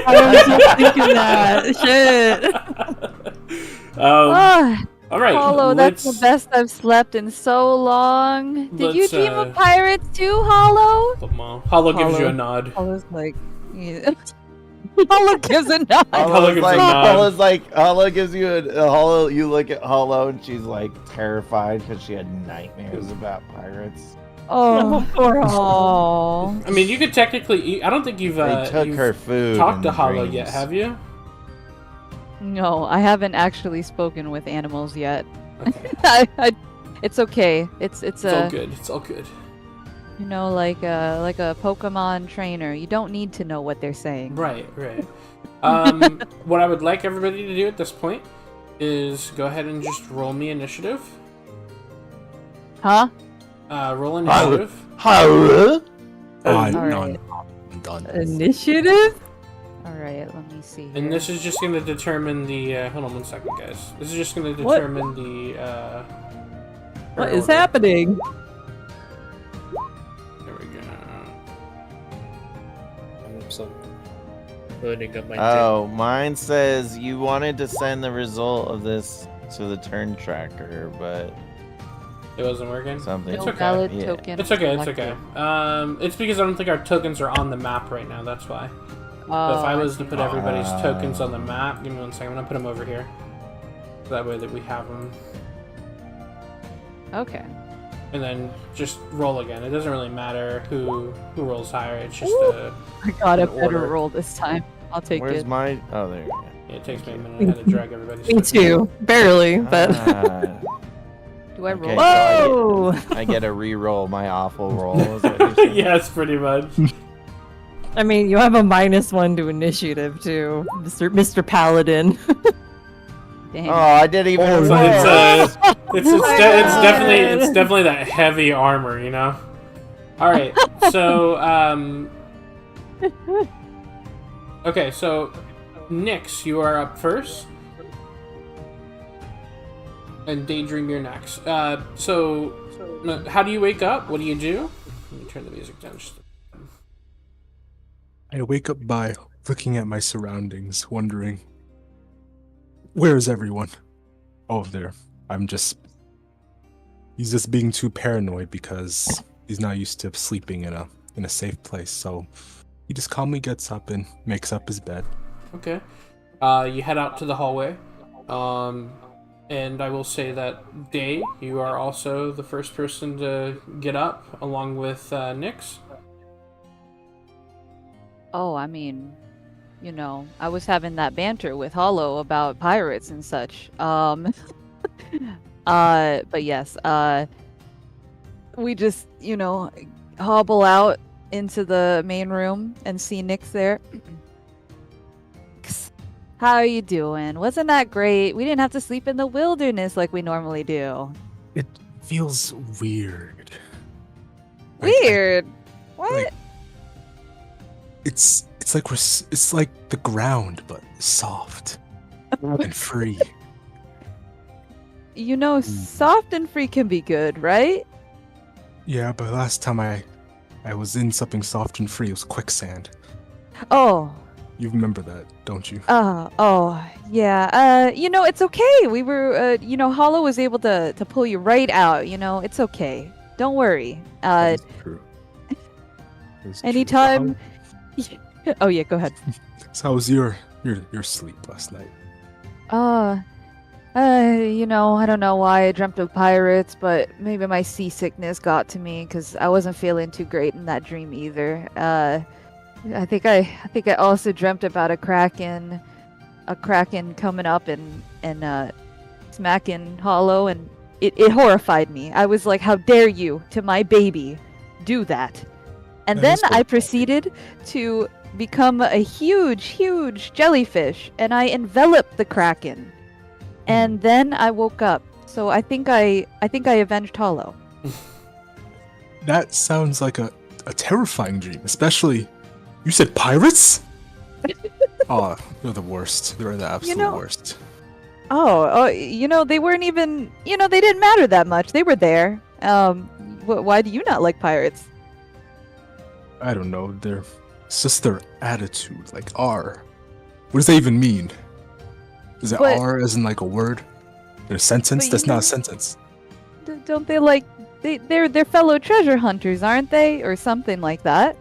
I was just thinking that shit. All right. Hollow, that's the best I've slept in so long. Did you let's, dream of pirates too, Hollow? Hollow gives you a nod. Hollow's like, yeah. Hollow gives a nod. Hollow gives a nod. Hollow gives you a Hollow. You look at Hollow and she's like terrified because she had nightmares about pirates. Oh, poor Hollow. I mean, you could technically. I don't think you've. They took you've her food. talked to in Hollow dreams. yet, have you? No, I haven't actually spoken with animals yet. Okay. It's okay. It's all good. It's all good. Like a Pokemon trainer. You don't need to know what they're saying. Right. What I would like everybody to do at this point is go ahead and just roll me initiative. Huh? Roll initiative. Huh? Alright. I'm done. Initiative? Alright, let me see. And this is just going to determine the. Hold on 1 second, guys. This is just going to determine the. What is happening? There we go. I'm so loading up my Oh, mine says you wanted to send the result of this to the turn tracker, but It wasn't working. something. It's No okay. valid Yeah. token. It's okay. It's selected. okay. It's because I don't think our tokens are on the map right now. That's why. Oh, So if I was to see. put everybody's tokens on the map, give me 1 second. I'm gonna put them over here. That way that we have them. Okay. And then just roll again. It doesn't really matter who rolls higher. It's just I got a an better order. roll this time. I'll take Where's it. my? Oh, there you go. it takes me a minute. I had to drag everybody's. Me tokens. too. Barely, but. Ah, Do I okay, roll? so Whoa! I get a re-roll my awful roll. Is what you're saying? Yes, pretty much. I mean, you have a -1 to initiative too, Mr. Paladin. Dang. Oh, I did even So worse. it's definitely that heavy armor, you know. All right, so okay, so Nyx, you are up first. And Daydream, you're next. So, how do you wake up? What do you do? Let me turn the music down. I wake up by looking at my surroundings, wondering, where is everyone? Oh, there. He's just being too paranoid because he's not used to sleeping in a safe place. So he just calmly gets up and makes up his bed. Okay. You head out to the hallway. And I will say that, Day, you are also the first person to get up, along with Nyx. Oh, I mean, I was having that banter with Hollow about pirates and such. But yes, we just, hobble out into the main room and see Nyx there. How are you doing? Wasn't that great? We didn't have to sleep in the wilderness like we normally do. It feels weird. Weird? What? Like, it's like the ground, but soft and free. Soft and free can be good, right? Yeah, but last time I was in something soft and free, it was quicksand. Oh. You remember that, don't you? Yeah. It's okay. We were, Hollow was able to pull you right out. It's okay. Don't worry. That is true. Anytime. Oh yeah, go ahead. So how was your sleep last night? I don't know why I dreamt of pirates, but maybe my seasickness got to me because I wasn't feeling too great in that dream either. I think I also dreamt about a kraken coming up and smacking Hollow, and it horrified me. I was like, how dare you to my baby do that? And then I proceeded to become a huge jellyfish, and I enveloped the kraken. And then I woke up. So I think I avenged Hollow. That sounds like a terrifying dream, especially. You said pirates? Oh, they're the worst. They're the absolute worst. They weren't even, they didn't matter that much. They were there. Why do you not like pirates? I don't know. It's just their attitude, like R. What does that even mean? Is it R as in like a word? In a sentence? That's not a sentence. Don't they they're fellow treasure hunters, aren't they? Or something like that.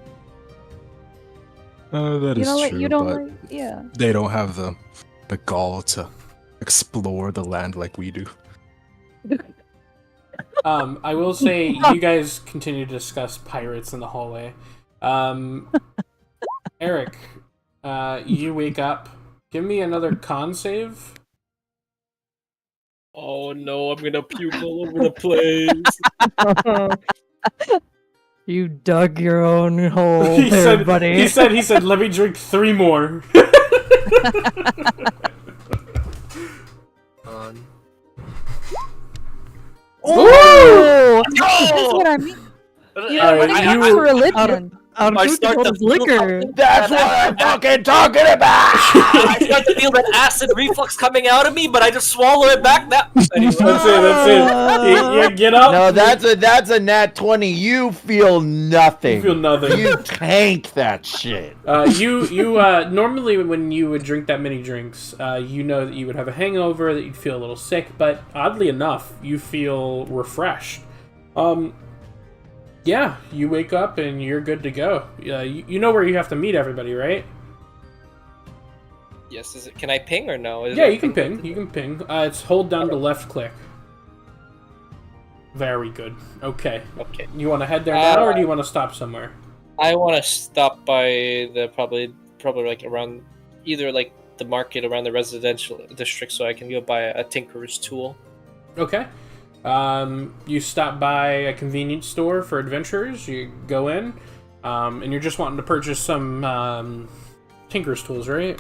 That is true, but yeah. They don't have the gall to explore the land like we do. I will say, you guys continue to discuss pirates in the hallway. Eric, you wake up. Give me another con save. Oh no, I'm gonna puke all over the place. You dug your own hole, He buddy. said, let me drink 3 more. Oh! That's what I mean. What is your religion? I start to liquor. That's what I'm fucking talking about! I start to feel that acid reflux coming out of me, but I just swallow it back. Anyway. That's it. You get up. No, that's a nat 20. You feel nothing. You feel nothing. You tank that shit. You normally when you would drink that many drinks, you know that you would have a hangover, that you'd feel a little sick, but oddly enough, you feel refreshed. Yeah, you wake up and you're good to go. You know where you have to meet everybody, right? Yes. Can I ping or no? Yeah, you can ping. You can ping. It's hold down to left click. Very good. Okay. You want to head there now, or do you want to stop somewhere? I want to stop by the probably like around either like the market around the residential district, so I can go buy a tinkerer's tool. Okay. You stop by a convenience store for adventurers. You go in, and you're just wanting to purchase some tinker's tools, right?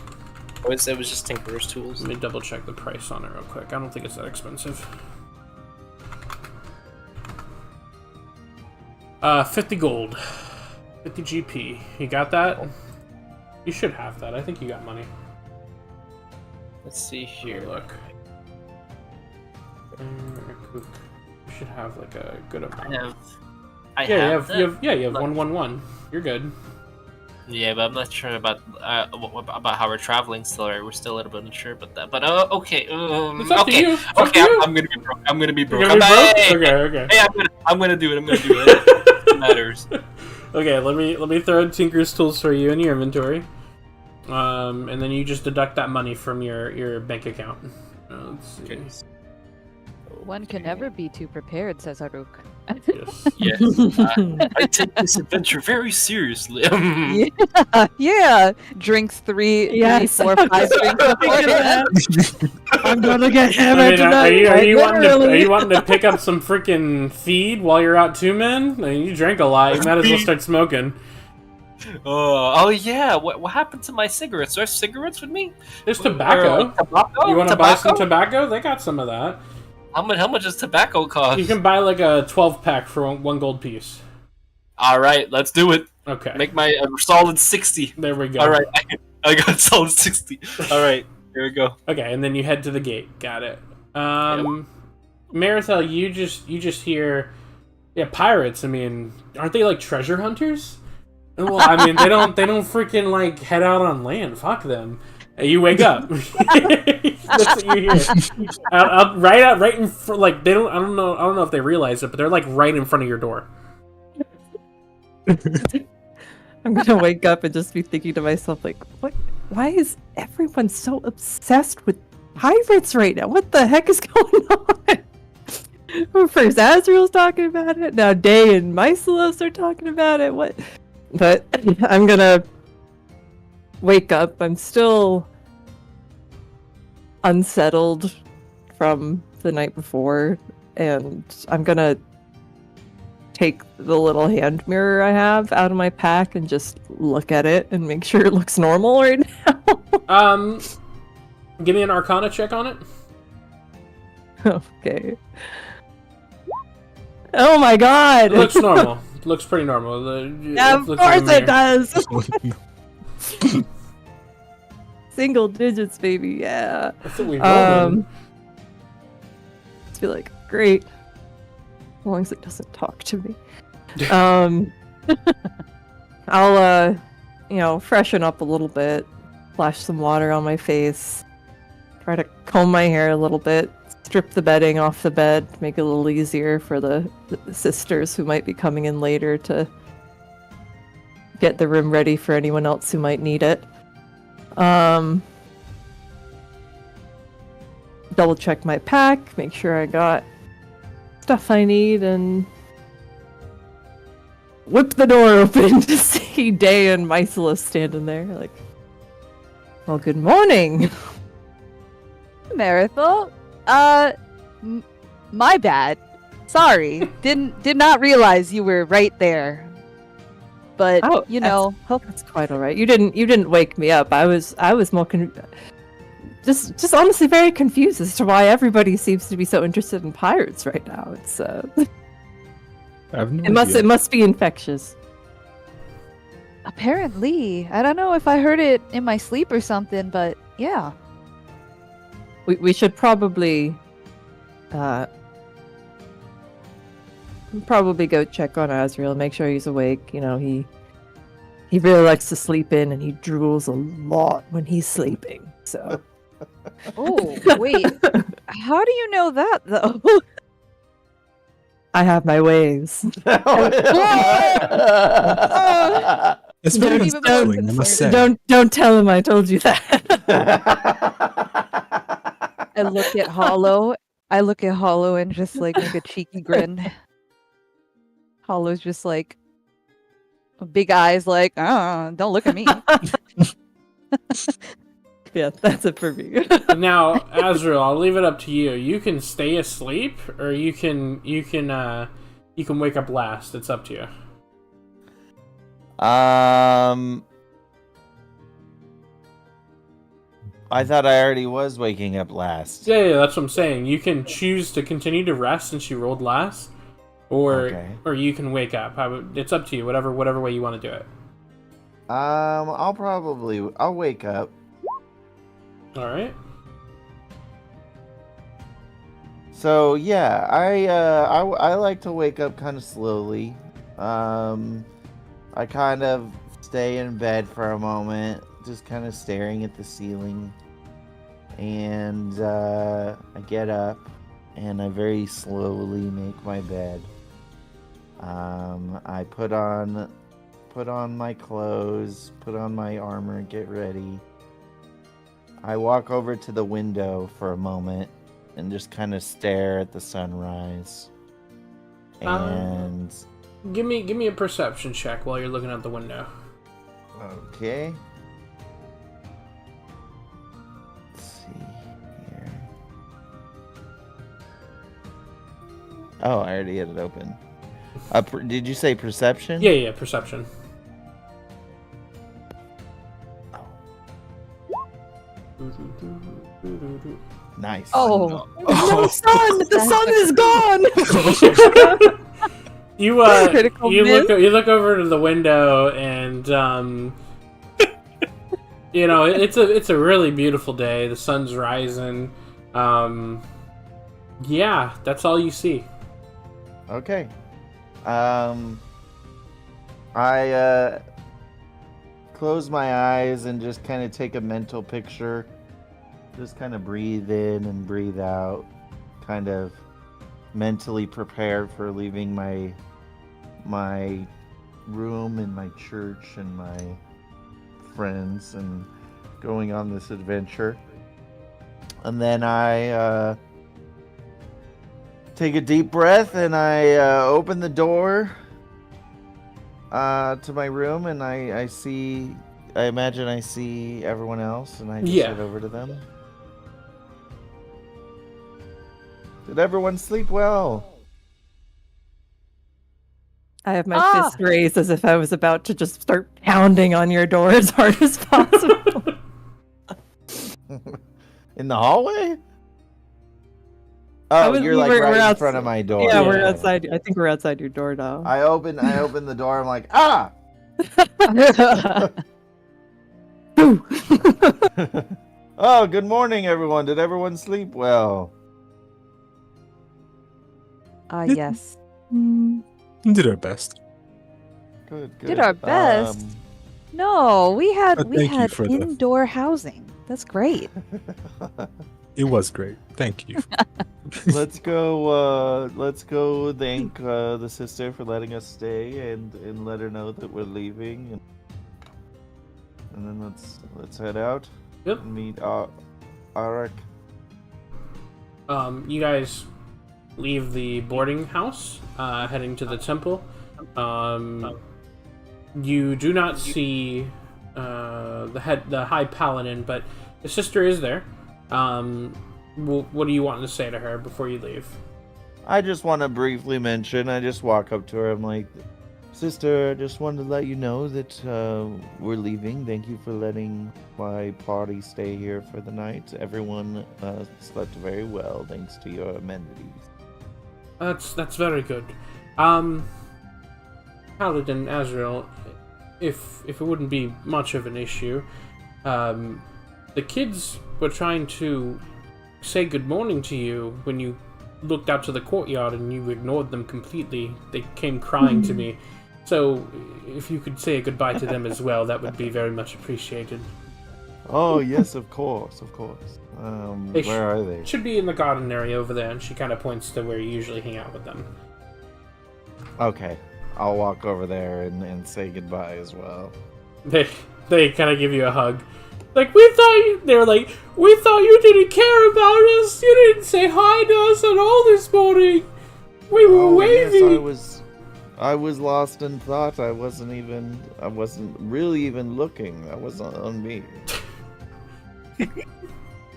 It was just tinkerer's tools. Let me double check the price on it real quick. I don't think it's that expensive. 50 gold. 50 GP. You got that? You should have that. I think you got money. Let's see here. Look. You should have like a good amount. You have You have 111. You're good. Yeah, but I'm not sure about how we're traveling still. Right? We're still a little bit unsure about that. But okay, It's up to okay, you. It's up okay. to you. I'm gonna be broke. I'm gonna be broke. You're gonna be broke? Hey, Okay. hey, I'm gonna do it. I'm gonna do it. It matters. Okay, let me throw in Tinker's tools for you in your inventory. And then you just deduct that money from your bank account. Let's see. Okay. One can never be too prepared, says Haruk. Yes. Yes, I take this adventure very seriously. Yeah. Drinks three, Yes. 4, 5 drinks beforehand. I'm gonna get I hammered mean, tonight. are Literally. you wanting to pick up some freaking feed while you're out too, man? I mean, you drank a lot. You might as well start smoking. Oh yeah. What happened to my cigarettes? There's cigarettes with me. There's tobacco. Tobacco? You want to buy some tobacco? They got some of that. How much does tobacco cost? You can buy like a 12-pack for 1 gold piece. All right, let's do it. Okay. Make my solid 60. There we go. All right, I got solid 60. All right, here we go. Okay, and then you head to the gate. Got it. Marathel, you just hear, pirates. I mean, aren't they like treasure hunters? Well, I mean, they don't freaking like head out on land. Fuck them. You wake up. That's what you hear. Right in front. Like they don't. I don't know if they realize it, but they're like right in front of your door. I'm gonna wake up and just be thinking to myself, like, what? Why is everyone so obsessed with pirates right now? What the heck is going on? First, Azrael's talking about it. Now, Day and Mycelos are talking about it. What? But I'm gonna wake up. I'm still unsettled from the night before, and I'm gonna take the little hand mirror I have out of my pack and just look at it and make sure it looks normal right now. Give me an Arcana check on it. Okay. Oh my god! It looks normal. It looks pretty normal. Yeah, of course it does! Single digits, baby, yeah. That's what we rolled. Just be like, great. As long as it doesn't talk to me. I'll freshen up a little bit, splash some water on my face, try to comb my hair a little bit, strip the bedding off the bed, make it a little easier for the sisters who might be coming in later to get the room ready for anyone else who might need it. Double check my pack, make sure I got stuff I need, and whip the door open to see Day and Mycelos standing there, like, well, good morning. Marathel? My bad. Sorry. Did not realize you were right there. But That's quite all right. You didn't wake me up. I was more just honestly very confused as to why everybody seems to be so interested in pirates right now. It's I have no idea. it must be infectious. apparently. I don't know if I heard it in my sleep or something, but yeah. We should probably go check on Azrael, make sure he's awake. You know, he really likes to sleep in, and he drools a lot when he's sleeping. So. Oh, wait. How do you know that, though? I have my ways. That's very Don't even unsettling, I must say. Don't tell him I told you that. I look at Hollow. And just like make a cheeky grin. Hollow's just like big eyes, like, don't look at me. Yeah, that's it for me. Now, Azrael, I'll leave it up to you. You can stay asleep, or you can wake up last. It's up to you. I thought I already was waking up last. Yeah, that's what I'm saying. You can choose to continue to rest since you rolled last, or you can wake up. It's up to you. Whatever way you want to do it. I'll wake up. All right. So yeah, I like to wake up kind of slowly. I kind of stay in bed for a moment, just kind of staring at the ceiling, and I get up and I very slowly make my bed. I put on my clothes, put on my armor, get ready. I walk over to the window for a moment and just kind of stare at the sunrise. And give me a perception check while you're looking out the window. okay. Let's see here. Oh, I already had it open. Did you say perception? Yeah, perception. Nice. Oh, no sun! The sun is gone. You Critical you miss. look over to the window and you know it's a really beautiful day. The sun's rising. Yeah, that's all you see. Okay. I close my eyes and just kind of take a mental picture. Just kind of breathe in and breathe out. Kind of mentally prepared for leaving my room and my church and my friends and going on this adventure. And then I take a deep breath and I open the door to my room and I imagine I see everyone else and I just head over to them. Did everyone sleep well? I have my fist raised as if I was about to just start pounding on your door as hard as possible. In the hallway? Oh, you're like right in front of my door. Yeah, we're outside. I think we're outside your door now. I open the door. I'm like, ah! Oh, good morning, everyone. Did everyone sleep well? Yes. Did our best. Good. Did our best? No, we had thank you for the- indoor housing. That's great. It was great. Thank you. Let's go thank the sister for letting us stay and let her know that we're leaving and then let's head out. Yep. And meet Arak. You guys leave the boarding house, heading to the temple. You do not see the High Paladin, but the sister is there. What do you want to say to her before you leave? I just want to briefly mention, I just walk up to her, I'm like, sister, I just wanted to let you know that we're leaving. Thank you for letting my party stay here for the night. Everyone slept very well thanks to your amenities. That's very good. Paladin Azrael, if it wouldn't be much of an issue, the kids were trying to say good morning to you when you looked out to the courtyard and you ignored them completely. They came crying to me. So if you could say a goodbye to them as well, that would be very much appreciated. Oh, yes, of course. Where are they? Should be in the garden area over there, and she kind of points to where you usually hang out with them. Okay. I'll walk over there and say goodbye as well. They kind of give you a hug. Like, we thought you didn't care about us. You didn't say hi to us at all this morning. We were waving. Yes, I was lost in thought. I wasn't really even looking. That wasn't on me.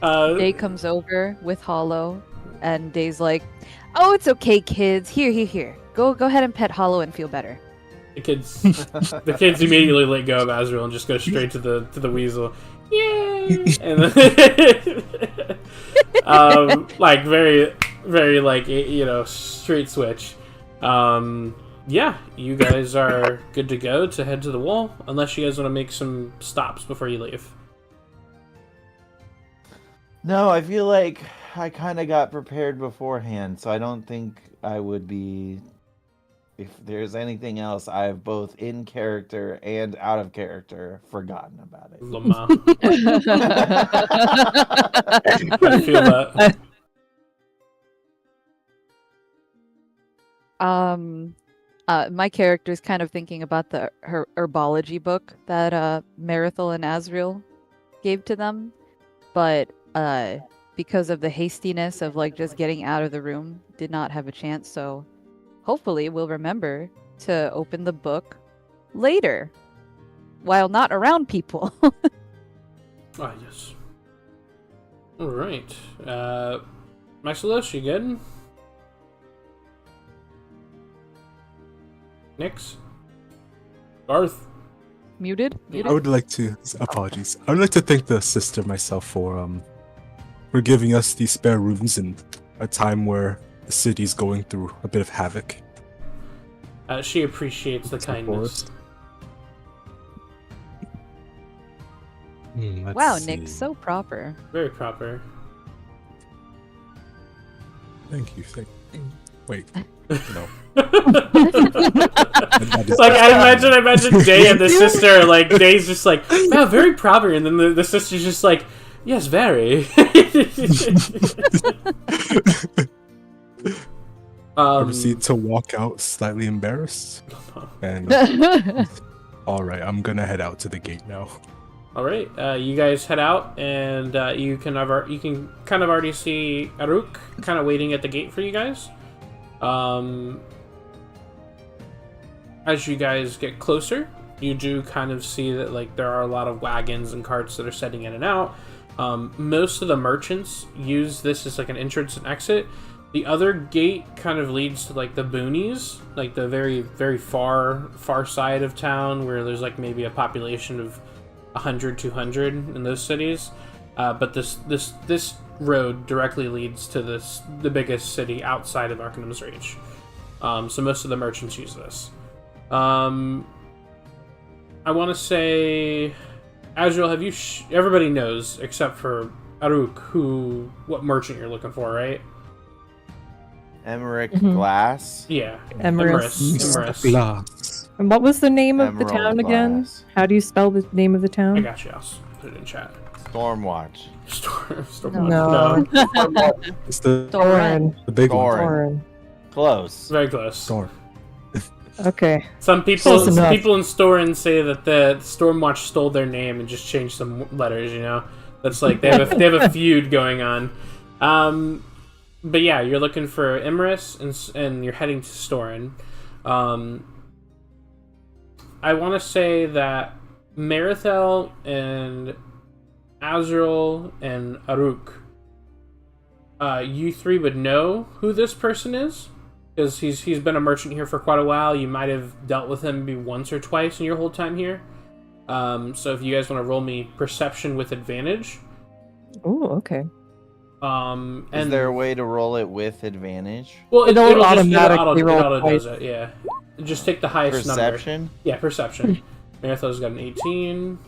Day comes over with Hollow, and Day's like, "Oh, it's okay, kids. Here. Go ahead and pet Hollow and feel better." The kids immediately let go of Azrael and just go straight to the weasel. Yay! And then, like very, very like straight switch. Yeah, you guys are good to go to head to the wall, unless you guys want to make some stops before you leave. No, I feel like I kind of got prepared beforehand, so I don't think I would be. If there's anything else, I have both in character and out of character forgotten about it. Lama. I feel that. My character is kind of thinking about her herbology book that Marithel and Azriel gave to them, but because of the hastiness of like just getting out of the room, did not have a chance. So hopefully we'll remember to open the book later, while not around people. Ah, yes. All right. Maxilos, you good? Nix? Garth? Muted? I would like to apologies. I would like to thank the sister myself for giving us these spare rooms in a time where the city's going through a bit of havoc. She appreciates the kindness. Wow, Nick, so proper. Very proper. Thank you. Wait. No. Like I imagine Day and the sister, like Day's just like, wow, very proper, and then the sister's just like, yes, very. I proceed to walk out slightly embarrassed. And alright, I'm gonna head out to the gate now. All right, you guys head out, and you can kind of already see Aruk kind of waiting at the gate for you guys. As you guys get closer, you do kind of see that like there are a lot of wagons and carts that are setting in and out. Most of the merchants use this as like an entrance and exit. The other gate kind of leads to like the boonies, like the very, very far side of town where there's like maybe a population of 100, 200 in those cities. But this road directly leads to the biggest city outside of Arcanum's reach. So most of the merchants use this. I want to say, Azrael, have you? Everybody knows except for Aruk what merchant you're looking for, right? Emmerich Glass. Yeah, Emerus. Glass. And what was the name of the Emerald town again? Glass. How do you spell the name of the town? I got you. I'll put it in chat. Stormwatch. No. It's the Thorin. big one. Thorin. Close. Very close. Thor. Okay. Some Close enough. people in Storin say that the Stormwatch stole their name and just changed some letters. You know, that's like they have a feud going on. But yeah, you're looking for Imris and you're heading to Storin. I want to say that Marithel and Azrael and Aruk, you three would know who this person is, because he's been a merchant here for quite a while. You might have dealt with him maybe once or twice in your whole time here. So if you guys want to roll me perception with advantage. Oh, okay. And Is there a way to roll it with advantage? Well, It'll automatically roll auto does twice. it. Yeah, just take the highest number. Perception? Yeah, perception. Marithel's got an 18.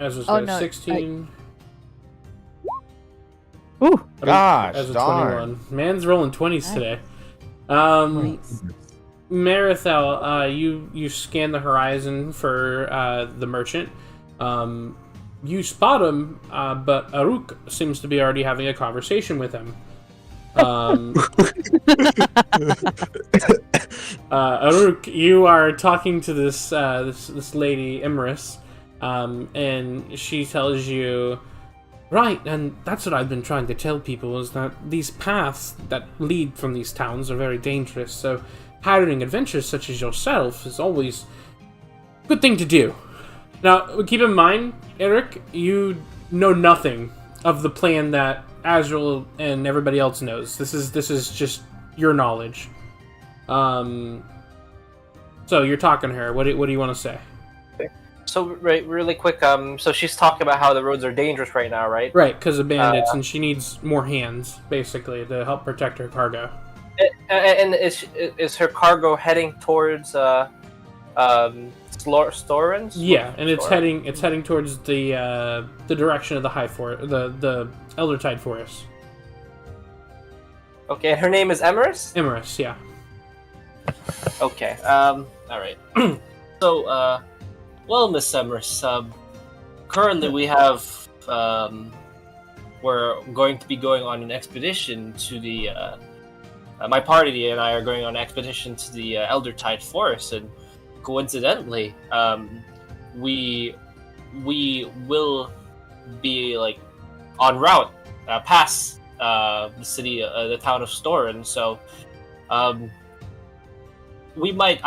Ezra's got a 16. Ooh. Gosh, As a darn. 21. Man's rolling 20s today. Nice. Marithel, you scan the horizon for the merchant. You spot him, but Aruk seems to be already having a conversation with him. Aruk, you are talking to this lady, Imris, and she tells you, right, and that's what I've been trying to tell people, is that these paths that lead from these towns are very dangerous, so hiring adventurers such as yourself is always a good thing to do. Now, keep in mind, Eric, you know nothing of the plan that Azrael and everybody else knows. This is just your knowledge. So you're talking to her. What do you want to say? So, right, really quick. So she's talking about how the roads are dangerous right now, right? Right, because of bandits, and she needs more hands, basically, to help protect her cargo. And is her cargo heading towards Storins? Yeah, and it's Storin? heading towards the direction of the high forest, the Eldertide Forest. Okay, her name is Emerus? Emerus, yeah. Okay, alright. So, well, Miss Emerus, currently we have, we're going to be going on an expedition to the, my party and I are going on an expedition to the Eldertide Forest, and coincidentally, we will be, like, en route, past the city, the town of Storin, so, I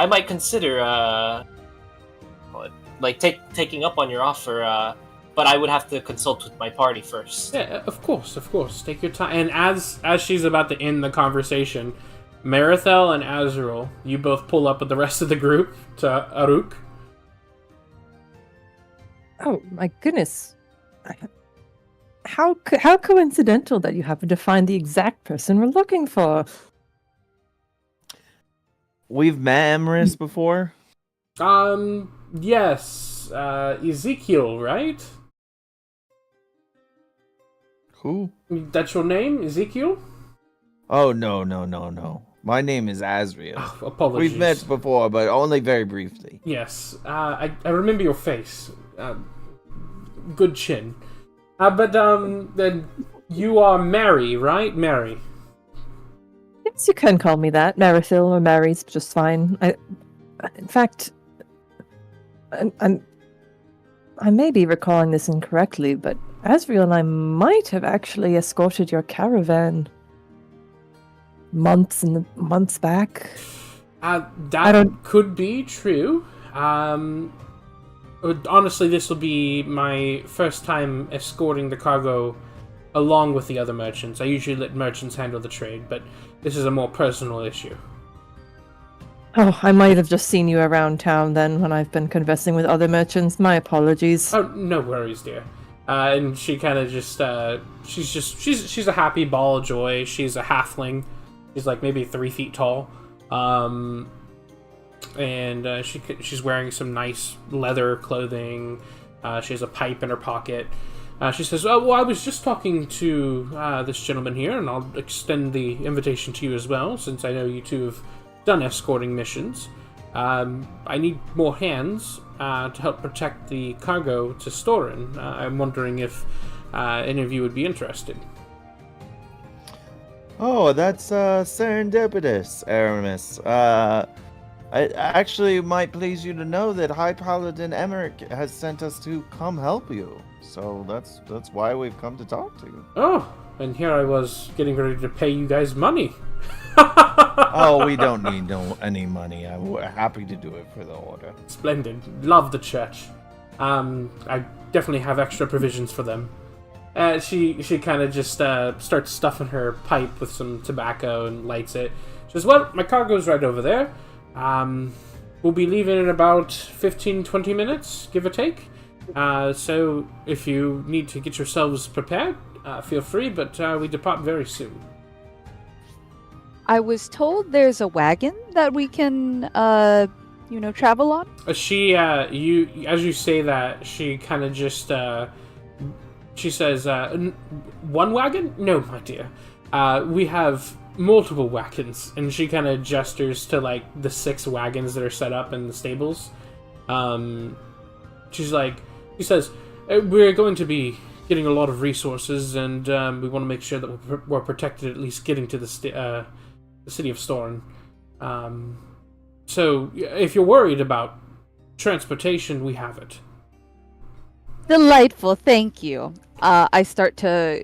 might consider, like, taking up on your offer, but I would have to consult with my party first. Yeah, of course. Take your time. And as she's about to end the conversation, Marithel and Azrael, you both pull up with the rest of the group to Aruk. Oh my goodness! How coincidental that you happen to find the exact person we're looking for. We've met Emerus before. Yes, Ezekiel, right? Who? That's your name, Ezekiel? Oh, no. My name is Azrael. Oh, apologies. We've met before, but only very briefly. Yes, I remember your face. Good chin. But then you are Mary, right? Mary. Yes, you can call me that. Marithil or Mary's just fine. In fact, I may be recalling this incorrectly, but Azrael and I might have actually escorted your caravan months back. That could be true. Honestly, this will be my first time escorting the cargo along with the other merchants. I usually let merchants handle the trade, but this is a more personal issue. Oh, I might have just seen you around town then when I've been conversing with other merchants. My apologies. Oh, no worries, dear. And she kind of just, she's a happy ball of joy. She's a halfling. She's like maybe 3 feet tall. And she's wearing some nice leather clothing. She has a pipe in her pocket. She says, "Oh, well, I was just talking to this gentleman here, and I'll extend the invitation to you as well, since I know you two have done escorting missions. I need more hands to help protect the cargo to Storin. I'm wondering if any of you would be interested." Oh, that's serendipitous, Aramis. I actually might please you to know that High Paladin Emmerich has sent us to come help you. So that's why we've come to talk to you. Oh, and here I was getting ready to pay you guys money. Oh, we don't need any money. I'm happy to do it for the order. Splendid. Love the church. I definitely have extra provisions for them. She kind of just starts stuffing her pipe with some tobacco and lights it. She says, "Well, my cargo's right over there. We'll be leaving in about 15-20 minutes, give or take. So if you need to get yourselves prepared, feel free, but we depart very soon." I was told there's a wagon that we can, travel on. She, as you say that, she kind of just, she says, "One wagon? No, my dear. We have multiple wagons." And she kind of gestures to, like, the 6 wagons that are set up in the stables. She says, "We're going to be getting a lot of resources, and we want to make sure that we're protected, at least getting to the city of Storn. So, if you're worried about transportation, we have it." Delightful, thank you. I start to,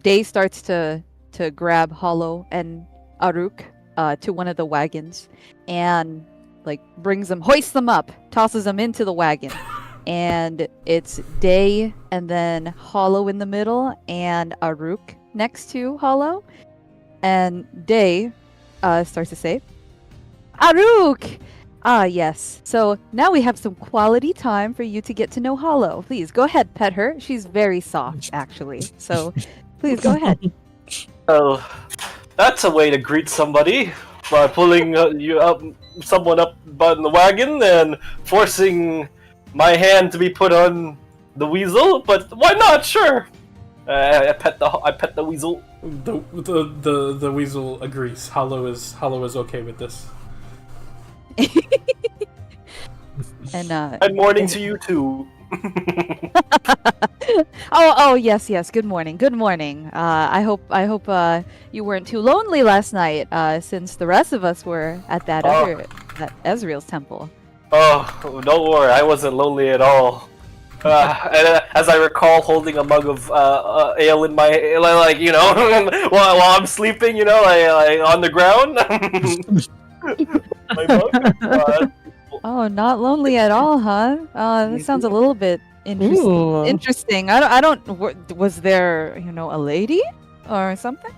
Day starts to grab Hollow and Aruk to one of the wagons, and brings them, hoists them up, tosses them into the wagon. And it's Day, and then Hollow in the middle, and Aruk next to Hollow. And Day starts to say, "Aruk! Ah, yes. So now we have some quality time for you to get to know Hollow. Please, go ahead, pet her. She's very soft, actually. So, please, go ahead." Oh, that's a way to greet somebody. by pulling someone up on the wagon and forcing my hand to be put on the weasel. But why not? Sure. I pet the weasel. The weasel agrees. Hollow is okay with this. And morning to you too. oh yes. Good morning. I hope you weren't too lonely last night, since the rest of us were at that Ezreal's temple. Oh, don't worry, I wasn't lonely at all. And as I recall, holding a mug of ale in my while I'm sleeping, like on the ground. My mug. Oh, not lonely at all, huh? That sounds a little bit interesting. I don't. Was there, a lady or something?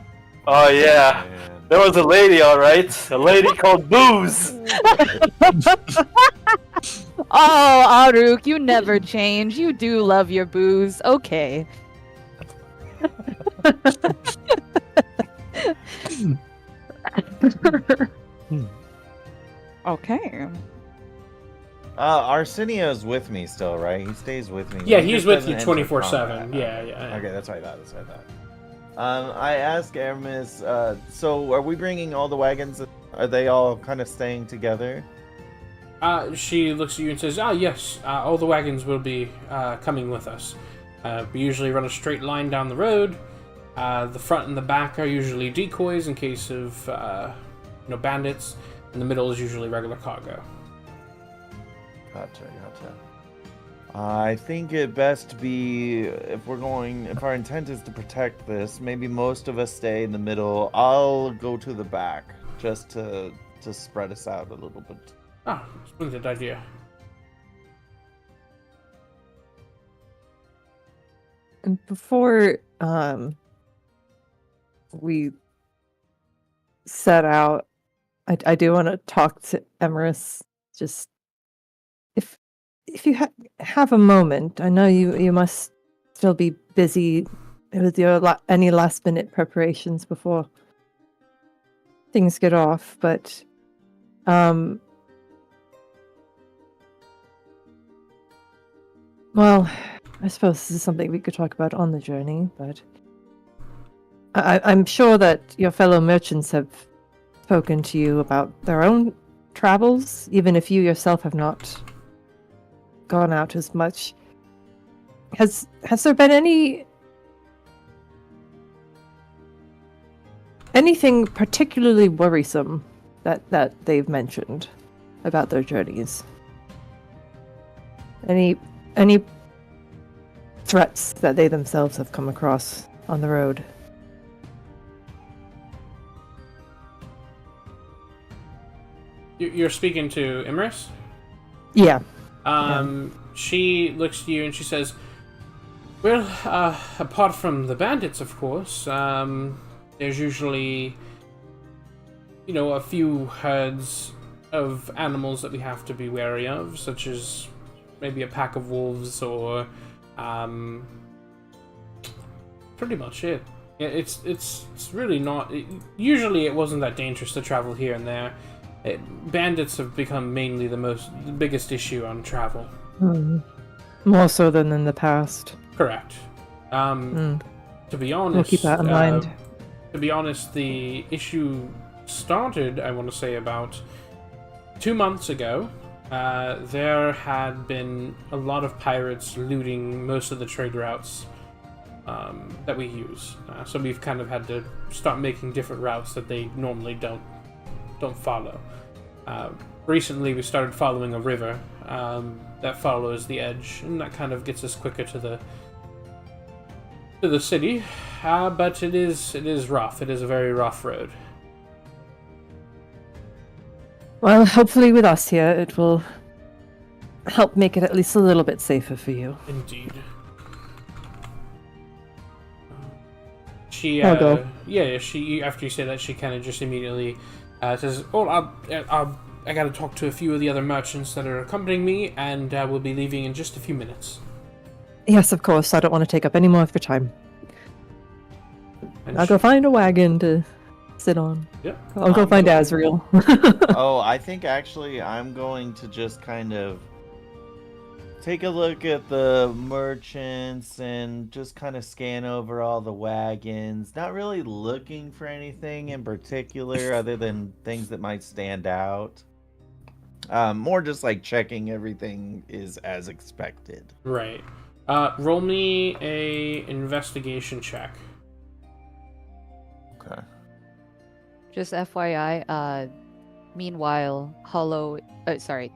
Oh yeah, there was a lady, all right. A lady called Booze. Oh, Aruk, you never change. You do love your booze. Okay. Okay. Arsenio's with me still, right? He stays with me. Yeah, He he's just with doesn't you enter 24/7. combat. Yeah. Okay, that's what I thought. I asked Aramis, so are we bringing all the wagons? Are they all kind of staying together? She looks at you and says, yes, all the wagons will be coming with us. We usually run a straight line down the road. The front and the back are usually decoys in case of bandits, and the middle is usually regular cargo. Gotcha. I think it best be, if our intent is to protect this, maybe most of us stay in the middle. I'll go to the back, just to spread us out a little bit. Splendid idea. And before we set out, I do want to talk to Emerus. Just if you have a moment, I know you must still be busy with your any last minute preparations before things get off, but well, I suppose this is something we could talk about on the journey, but I'm sure that your fellow merchants have spoken to you about their own travels, even if you yourself have not gone out as much. Has there been anything particularly worrisome that they've mentioned about their journeys? Any threats that they themselves have come across on the road? You're speaking to Imris? Yeah. She looks at you and she says, well, apart from the bandits, of course, there's usually, a few herds of animals that we have to be wary of, such as maybe a pack of wolves or, pretty much it. It's really not. Usually, it wasn't that dangerous to travel here and there. Bandits have become mainly the biggest issue on travel. More so than in the past. Correct. To be honest, we'll keep that in mind. To be honest, the issue started, I want to say, about 2 months ago. There had been a lot of pirates looting most of the trade routes that we use. So we've kind of had to start making different routes that they normally don't follow. Recently, we started following a river that follows the edge, and that kind of gets us quicker to the city. But it is rough. It is a very rough road. Well, hopefully with us here, it will help make it at least a little bit safer for you. Indeed. She, I'll go. She, after you say that, she kind of just immediately says, "Oh, I gotta talk to a few of the other merchants that are accompanying me, and we'll be leaving in just a few minutes." Yes, of course. I don't want to take up any more of your time. I'll go find a wagon to sit on. Yep. I'll go find Azriel. Oh, I think actually I'm going to just kind of take a look at the merchants and just kind of scan over all the wagons. Not really looking for anything in particular other than things that might stand out. More just like checking everything is as expected. Right. Roll me a investigation check. Okay. Just FYI, meanwhile,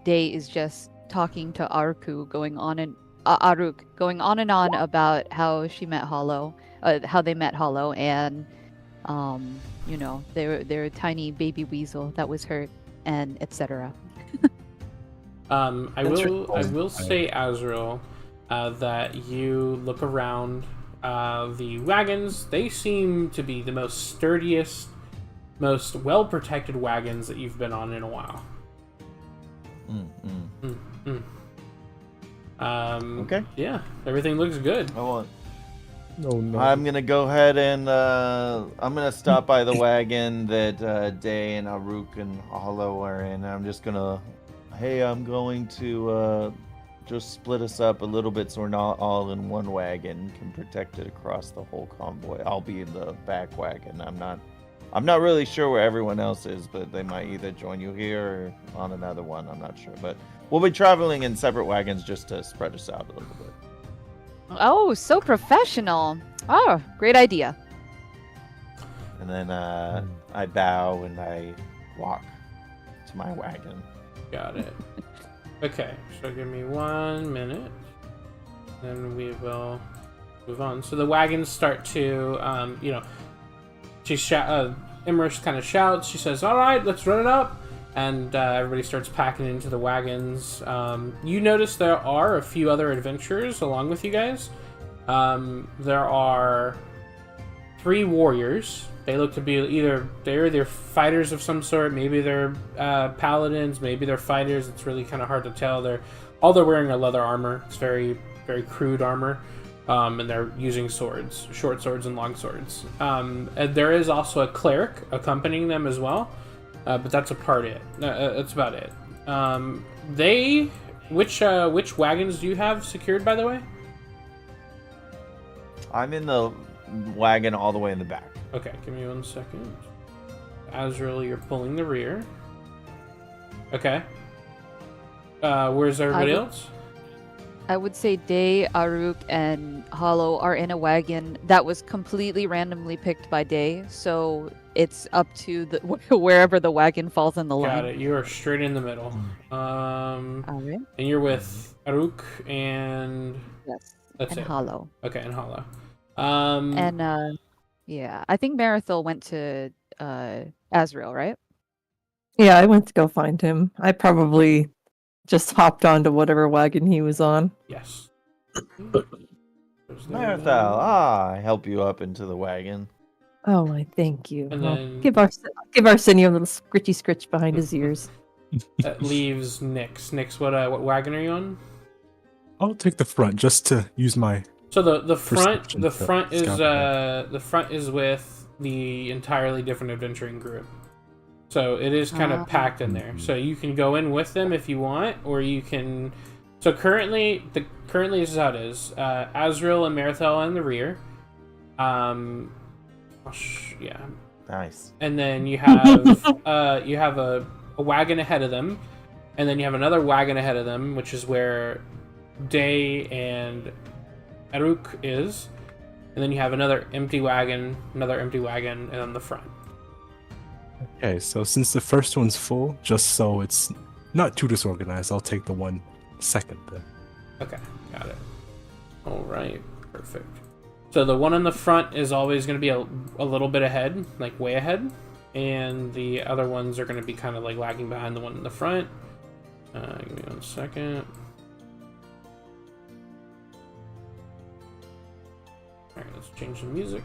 Day is just talking to Aruk, going on and on about how she met Hollow, how they met Hollow, and their tiny baby weasel that was hurt, and etc. I will say, Azrael, that you look around the wagons. They seem to be the most sturdiest, most well-protected wagons that you've been on in a while. Okay. Yeah, everything looks good. Oh no. I'm gonna go ahead and I'm gonna stop by the wagon that Day and Aruk and Hollow are in. I'm just gonna, hey, I'm going to just split us up a little bit so we're not all in one wagon, can protect it across the whole convoy. I'll be in the back wagon. I'm not really sure where everyone else is, but they might either join you here or on another one. I'm not sure, but we'll be traveling in separate wagons just to spread us out a little bit. Oh, so professional. Oh, great idea. And then I bow and I walk to my wagon. Got it. Okay, so give me 1 minute, then we will move on. So the wagons start to, Imrish kind of shouts. She says, "All right, let's run it up," and everybody starts packing into the wagons. You notice there are a few other adventurers along with you guys. There are 3 warriors. They look to be they're fighters of some sort. Maybe they're paladins. Maybe they're fighters. It's really kind of hard to tell. They're wearing a leather armor. It's very, very crude armor. And they're using swords, short swords and long swords. And there is also a cleric accompanying them as well, but that's about it. Which wagons do you have secured, by the way? I'm in the wagon all the way in the back. Okay, give me 1 second. Azrael, you're pulling the rear. Okay. Where's everybody else? I would say Day, Aruk, and Hollow are in a wagon that was completely randomly picked by Day, so it's up to wherever the wagon falls in the line. Got it. You are straight in the middle. Alright. And you're with Aruk and Yes. that's and it. Hollow. Okay, and Hollow. Yeah, I think Marithil went to Azrael, right? Yeah, I went to go find him. I probably just hopped onto whatever wagon he was on. Yes. Marithal, I help you up into the wagon. Oh, I thank you. And Well, then- give Arsenio a little scritchy scritch behind his ears. That leaves Nyx. Nyx, what wagon are you on? I'll take the front just to use my. So the front Perception the check. front is Scout the front is with the entirely different adventuring group. So it is kind of packed in there. So you can go in with them if you want, or you can. So currently this is how it is. Azrael and Marithel in the rear. Yeah. Nice. And then you have a wagon ahead of them, and then you have another wagon ahead of them, which is where Day and Aruk is, and then you have another empty wagon, and on the front. Okay, so since the first one's full, just so it's not too disorganized, I'll take the one second then. Okay, got it. All right, perfect. So the one on the front is always going to be a little bit ahead, like way ahead, and the other ones are going to be kind of like lagging behind the one in the front. Give me 1 second. All right, let's change the music.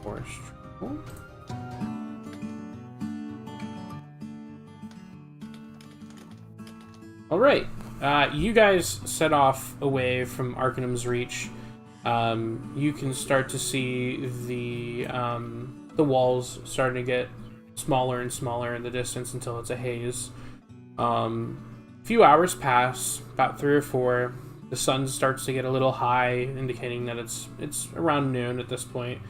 Forest. Cool. All right. You guys set off away from Arcanum's reach. You can start to see the walls starting to get smaller and smaller in the distance until it's a haze. A few hours pass, about 3 or 4. The sun starts to get a little high, indicating that it's around noon at this point.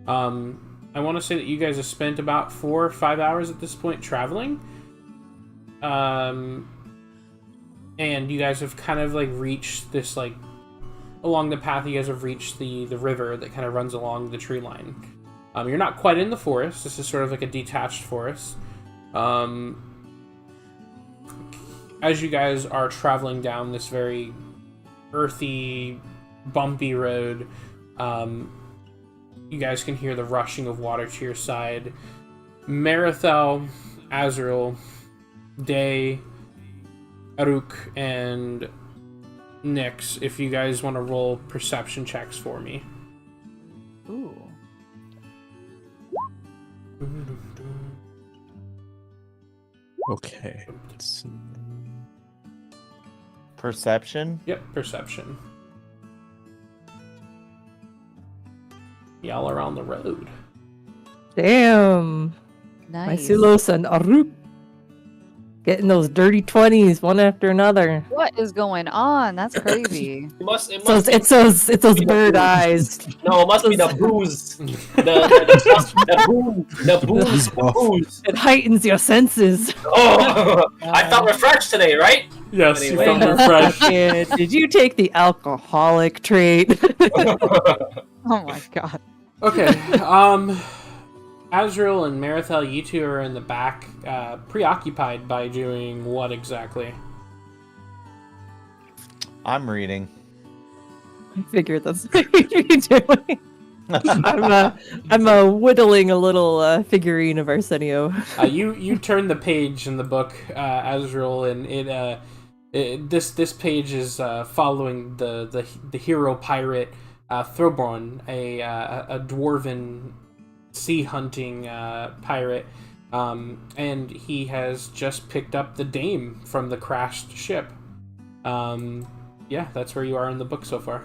I want to say that you guys have spent about 4 or 5 hours at this point traveling. And you guys have kind of like reached this, like, along the path you guys have reached the river that kind of runs along the tree line. You're not quite in the forest. This is sort of like a detached forest. As you guys are traveling down this very earthy, bumpy road, you guys can hear the rushing of water to your side. Marithel, Azrael, Day, Aruk, and Nyx, if you guys want to roll perception checks for me. Ooh. Okay. Let's see. Perception? Yep, perception. Y'all are on the road. Damn. My Nice. Sulos and Aruk. Getting those dirty 20s one after another. What is going on? That's crazy. It must So be it's those bird eyes. no, it must be the booze. The booze. It heightens your senses. Oh, I felt refreshed today, right? Yes, Anyway. you felt refreshed. Yeah, did you take the alcoholic trait? Oh my god. Okay, Azrael and Marithel, you two are in the back, preoccupied by doing what exactly? I'm reading. I figured that's what you're doing. I'm whittling a little figurine of Arsenio. You turn the page in the book, Azrael, and this page is following the hero pirate Throborn, a dwarven sea hunting pirate, and he has just picked up the dame from the crashed ship. Yeah, that's where you are in the book so far.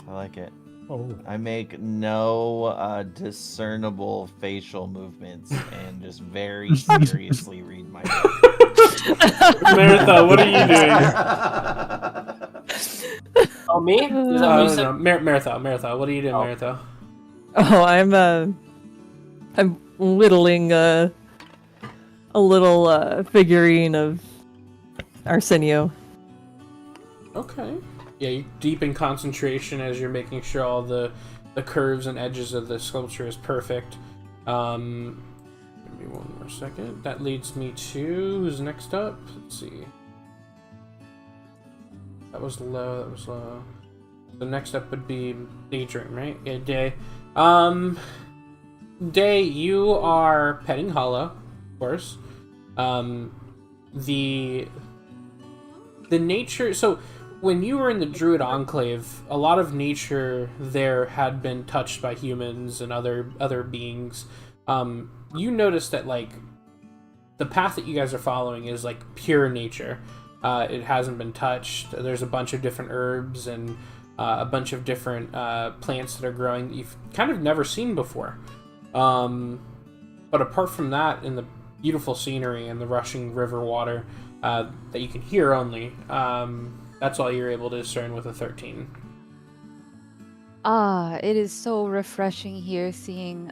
I like it. Oh. I make no discernible facial movements and just very seriously read my book. Marithel, what are you doing? Oh, me? Is that what you No, said? no, Marithel, what are you doing, Marithel? Oh, I'm whittling a little figurine of Arsenio. Okay. Yeah, you're deep in concentration as you're making sure all the curves and edges of the sculpture is perfect. Give me one more second. That leads me to who's next up? Let's see. That was low. The next up would be Daydream, right? Yeah, Day. Day, you are petting Hollow, of course. The nature. So when you were in the Druid Enclave, a lot of nature there had been touched by humans and other beings. You noticed that, like, the path that you guys are following is like pure nature. It hasn't been touched. There's a bunch of different herbs and a bunch of different plants that are growing that you've kind of never seen before. But apart from that, in the beautiful scenery and the rushing river water that you can hear only, that's all you're able to discern with a 13. Ah, it is so refreshing here seeing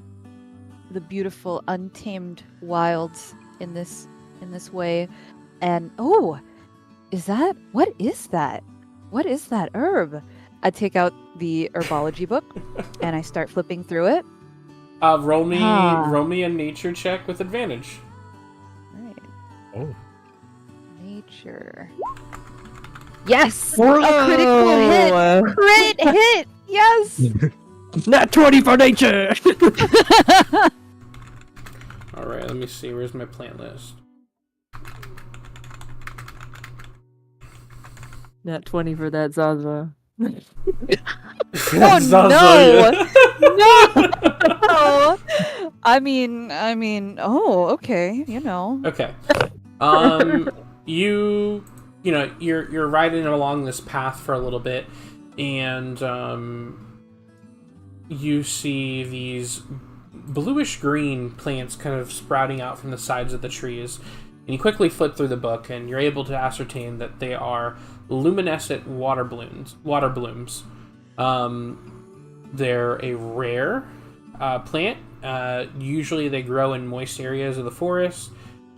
the beautiful untamed wilds in this way. And oh, what is that herb? I take out the herbology book and I start flipping through it. Roll me a nature check with advantage. Right. Oh. Nature. Yes! A critical hit! Crit hit! Yes! Not 20 for nature! Alright, let me see. Where's my plant list? Not 20 for that Zaza. Oh no! No! I mean, oh, okay, you know. Okay. You you're riding along this path for a little bit, and you see these bluish green plants kind of sprouting out from the sides of the trees, and you quickly flip through the book, and you're able to ascertain that they are luminescent water blooms. They're a rare plant. Usually they grow in moist areas of the forest,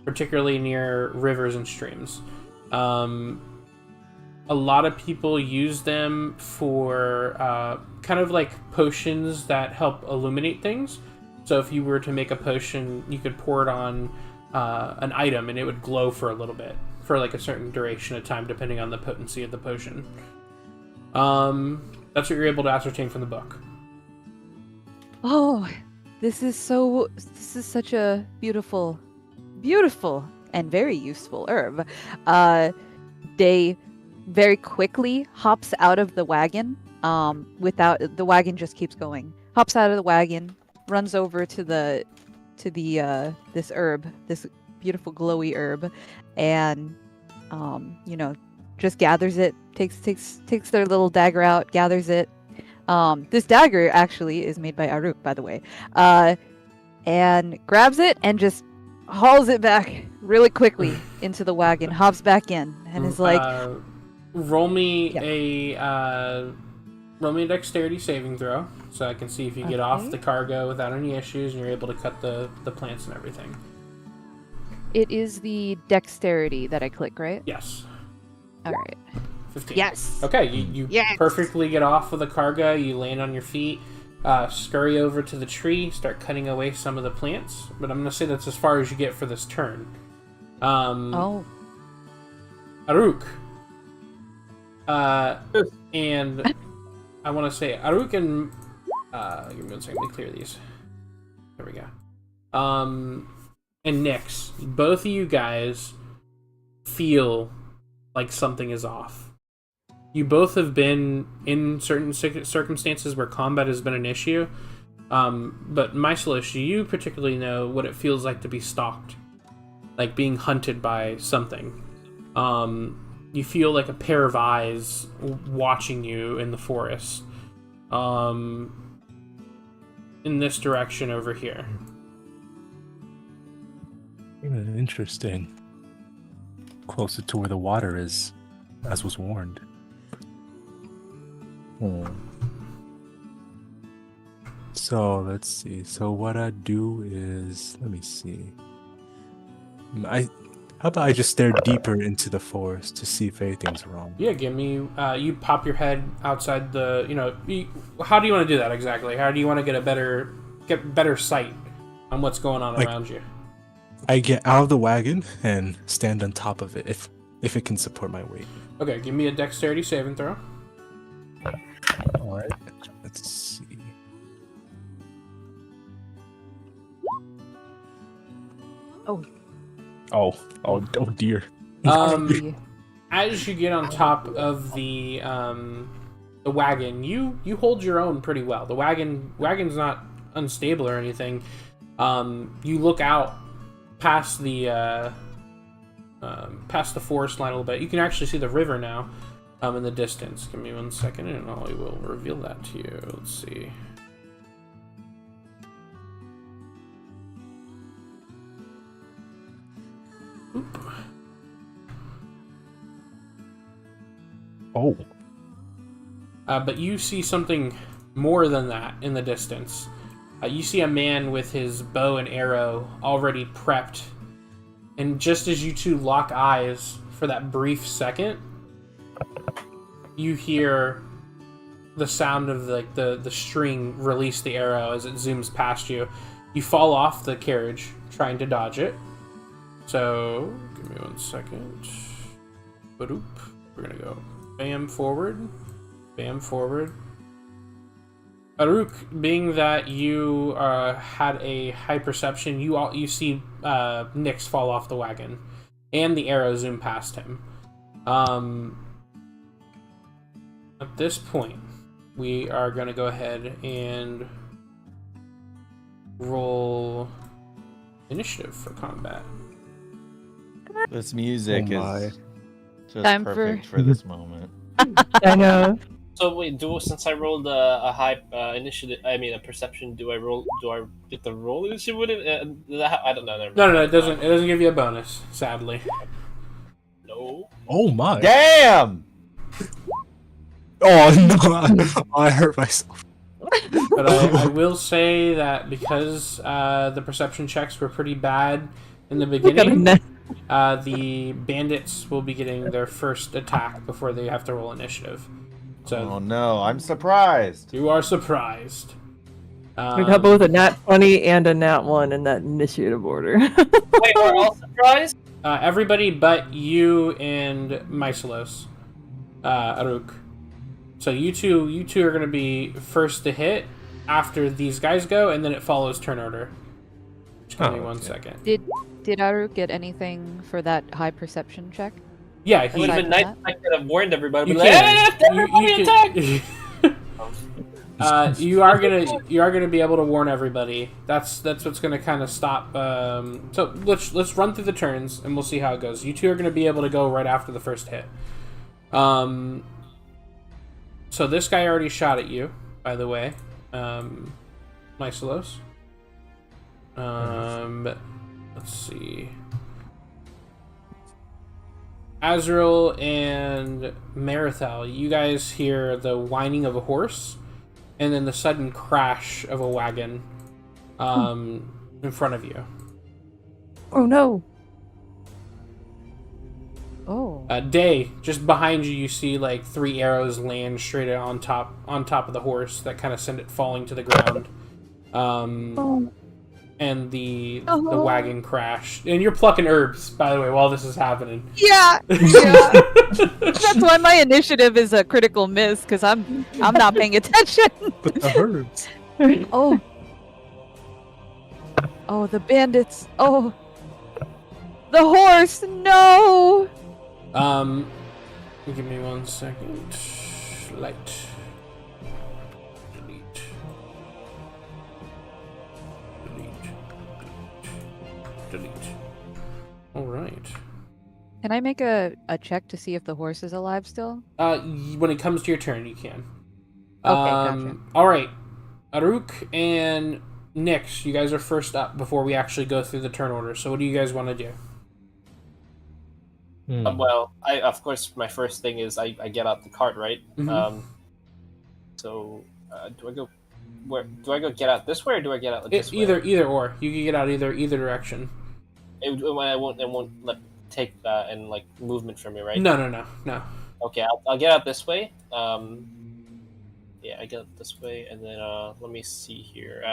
particularly near rivers and streams. A lot of people use them for kind of like potions that help illuminate things. So if you were to make a potion, you could pour it on an item and it would glow for a little bit, for like a certain duration of time, depending on the potency of the potion. That's what you're able to ascertain from the book. Oh, this is such a beautiful and very useful herb. Day very quickly hops out of the wagon. Without the wagon just keeps going. Hops out of the wagon, runs over to the this herb, this beautiful glowy herb, and just gathers it. Takes their little dagger out, gathers it. This dagger actually is made by Aruk, by the way. And grabs it and just hauls it back really quickly into the wagon, hops back in, and is like, roll me a dexterity saving throw, so I can see if you get off the cargo without any issues, and you're able to cut the plants and everything. It is the dexterity that I click, right? Yes. All right. 15. Yes. Okay, you perfectly get off of the cargo, you land on your feet, scurry over to the tree, start cutting away some of the plants, but I'm going to say that's as far as you get for this turn. Aruk. And I want to say Aruk and... give me 1 second, let me clear these. There we go. And Nyx, both of you guys feel like something is off. You both have been in certain circumstances where combat has been an issue, but Mycelish, you particularly know what it feels like to be stalked, like being hunted by something. You feel like a pair of eyes watching you in the forest, in this direction over here. Interesting. Closer to where the water is, as was warned. So let's see. So what I do is, let me see. How about I just stare deeper into the forest to see if anything's wrong? Yeah, give me. You pop your head outside the. How do you want to do that exactly? How do you want to get better sight on what's going on around you? I get out of the wagon and stand on top of it if it can support my weight. Okay, give me a dexterity saving throw. All right. Let's see. Oh dear. As you get on top of the wagon, you hold your own pretty well. The wagon's not unstable or anything. You look out past the forest line a little bit. You can actually see the river now in the distance. Give me 1 second and I will reveal that to you. Let's see. Oop. Oh. But you see something more than that in the distance. You see a man with his bow and arrow already prepped. And just as you two lock eyes for that brief second, you hear the sound of the string release the arrow as it zooms past you. You fall off the carriage trying to dodge it. So, give me 1 second. Ba-doop. We're gonna go bam forward, bam forward. Aruk, being that you had a high perception, you see Nyx fall off the wagon, and the arrow zoom past him. At this point, we are going to go ahead and roll initiative for combat. This music Oh my. is Just Time perfect for this moment. I know. So wait, since I rolled a high initiative, I mean a perception, do I get the roll initiative with it? I don't know. Never No, mind. no, no. It doesn't give you a bonus. Sadly. No. Oh my! Damn! Oh no! I hurt myself. But I will say that because the perception checks were pretty bad in the beginning, the bandits will be getting their first attack before they have to roll initiative. So Oh no, I'm surprised. you are surprised. We got both a nat 20 and a nat 1 in that initiative order. Wait, we're all surprised. Everybody but you and Mycelos, Aruk. So you two are going to be first to hit after these guys go, and then it follows turn order. Just give me 1 second. Did Aruk get anything for that high perception check? Yeah, It would have been nice if I could have warned everybody. You Be like, can. "Hey, everybody attack!" You are gonna be able to warn everybody. That's what's gonna kind of stop. So let's run through the turns and we'll see how it goes. You two are gonna be able to go right after the first hit. So this guy already shot at you, by the way, Mycelos. Let's see. Azrael and Marithal, you guys hear the whining of a horse and then the sudden crash of a wagon in front of you. Oh no. Oh. Day, just behind you, you see like 3 arrows land straight on top of the horse that kind of send it falling to the ground. And the wagon crashed. And you're plucking herbs, by the way, while this is happening. Yeah. That's why my initiative is a critical miss because I'm not paying attention. But the herbs. Oh. Oh, the bandits. Oh. The horse. No. Give me 1 second. Light. Delete. Delete. All right. Can I make a check to see if the horse is alive still? When it comes to your turn, you can. Okay, gotcha. All right. Aruk and Nyx, you guys are first up before we actually go through the turn order. So what do you guys want to do? Well, of course my first thing is I get out the cart, right? Mhm. So do I go? Where do I go? Get out this way, or do I get out this way? Either or. You can get out either direction. I won't let take and like movement from me, right? No. Okay, I'll get out this way. Yeah, I get out this way, and then let me see here.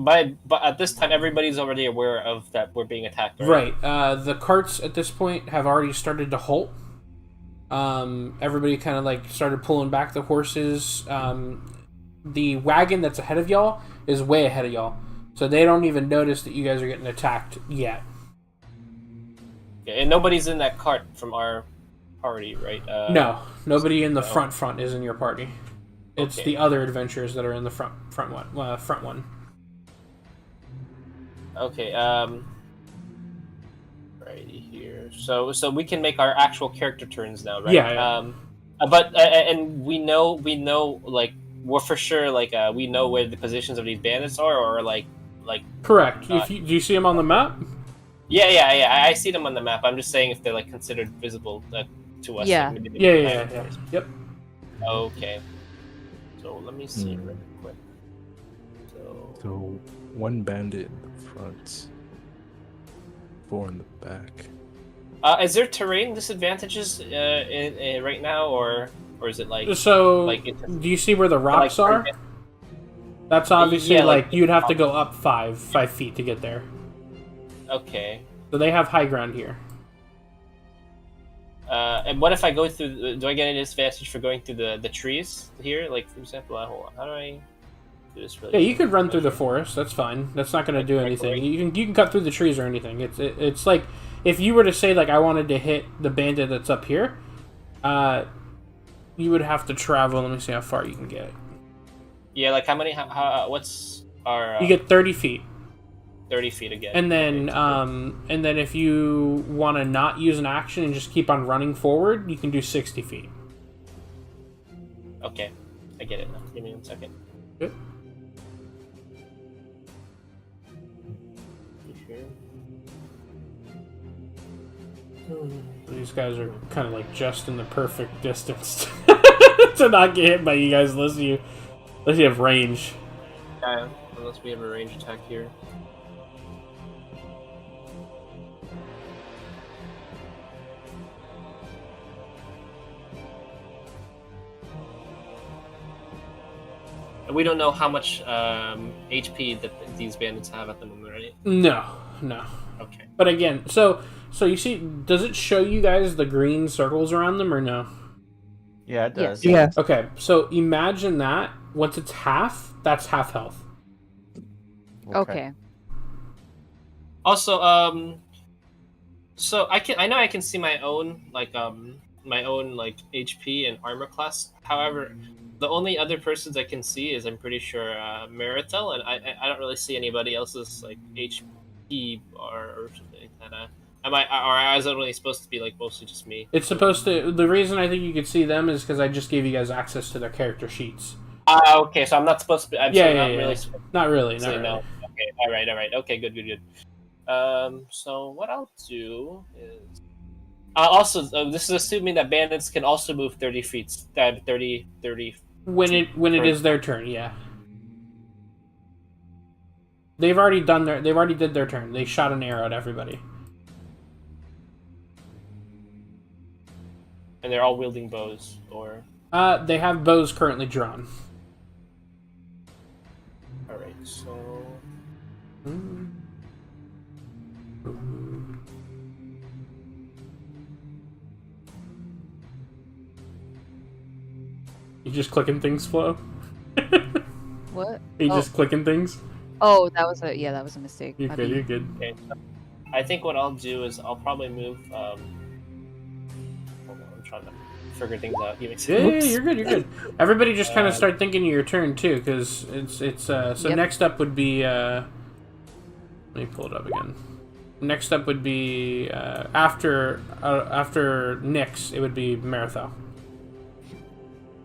But at this time, everybody's already aware of that we're being attacked, right? Right. The carts at this point have already started to halt. Everybody kind of like started pulling back the horses. The wagon that's ahead of y'all is way ahead of y'all, so they don't even notice that you guys are getting attacked yet. Okay, and nobody's in that cart from our party, right? No, nobody in the front is in your party. It's Okay. the other adventurers that are in the front one. Okay. Righty here. So we can make our actual character turns now, right? Yeah. But and we know like we're for sure like we know where the positions of these bandits are, or like. Correct. Do you see them on the map? Yeah. I see them on the map. I'm just saying if they're like considered visible to us. Yeah. Like, maybe Yeah. Yep. Okay. So let me see Hmm. real quick. So 1 bandit in the front, 4 in the back. Is there terrain disadvantages in right now, or is it like So, like do you see where the rocks like, are? That's obviously yeah, like like- you'd have to go up 5 feet to get there. Okay. So they have high ground here. And what if I go through? Do I get any disadvantage for going through the trees here? Like for example, hold on. How do I do this? Really Yeah, you could run through the forest. That's fine. That's not going to do anything. You can cut through the trees or anything. It's like if you were to say like I wanted to hit the bandit that's up here, you would have to travel. Let me see how far you can get. Yeah, like how many? How what's our? You get 30 feet. 30 feet again. And then, Okay, and then if you want to not use an action and just keep on running forward, you can do 60 feet. okay, I get it now. Give me 1 second. Good. These guys are kind of like just in the perfect distance to not get hit by you guys unless you have range. Yeah, unless we have a range attack here. We don't know how much HP that these bandits have at the moment, right? No. Okay. But again, so you see, does it show you guys the green circles around them or no? Yeah, it does. Yeah. Okay, so imagine that once it's half, that's half health. Okay. Also, so I know I can see my own HP and armor class. However, the only other persons I can see is I'm pretty sure Maritel, and I don't really see anybody else's like HP or something like that. Is it only supposed to be like mostly just me? It's supposed to. The reason I think you could see them is because I just gave you guys access to their character sheets. Okay, so I'm not supposed to be. I'm Yeah, not yeah. really. Not really. So no. Okay, all right. Okay, good. So what I'll do is also this is assuming that bandits can also move 30 feet. 30. When it is their turn, yeah. They've already did their turn. They shot an arrow at everybody. And they're all wielding bows, or They have bows currently drawn. all right. So You just clicking things, Flo? What? You just clicking things? Oh, that was a mistake. You're My good. bad. You're good. okay, so I think what I'll do is I'll probably move. Hold on, I'm trying to figure things out. Give me a second. Yeah, you're good. You're good. Everybody just kind of start thinking of your turn too, because it's so Yep. next up would be let me pull it up again. Next up would be after Nyx, it would be Marathon.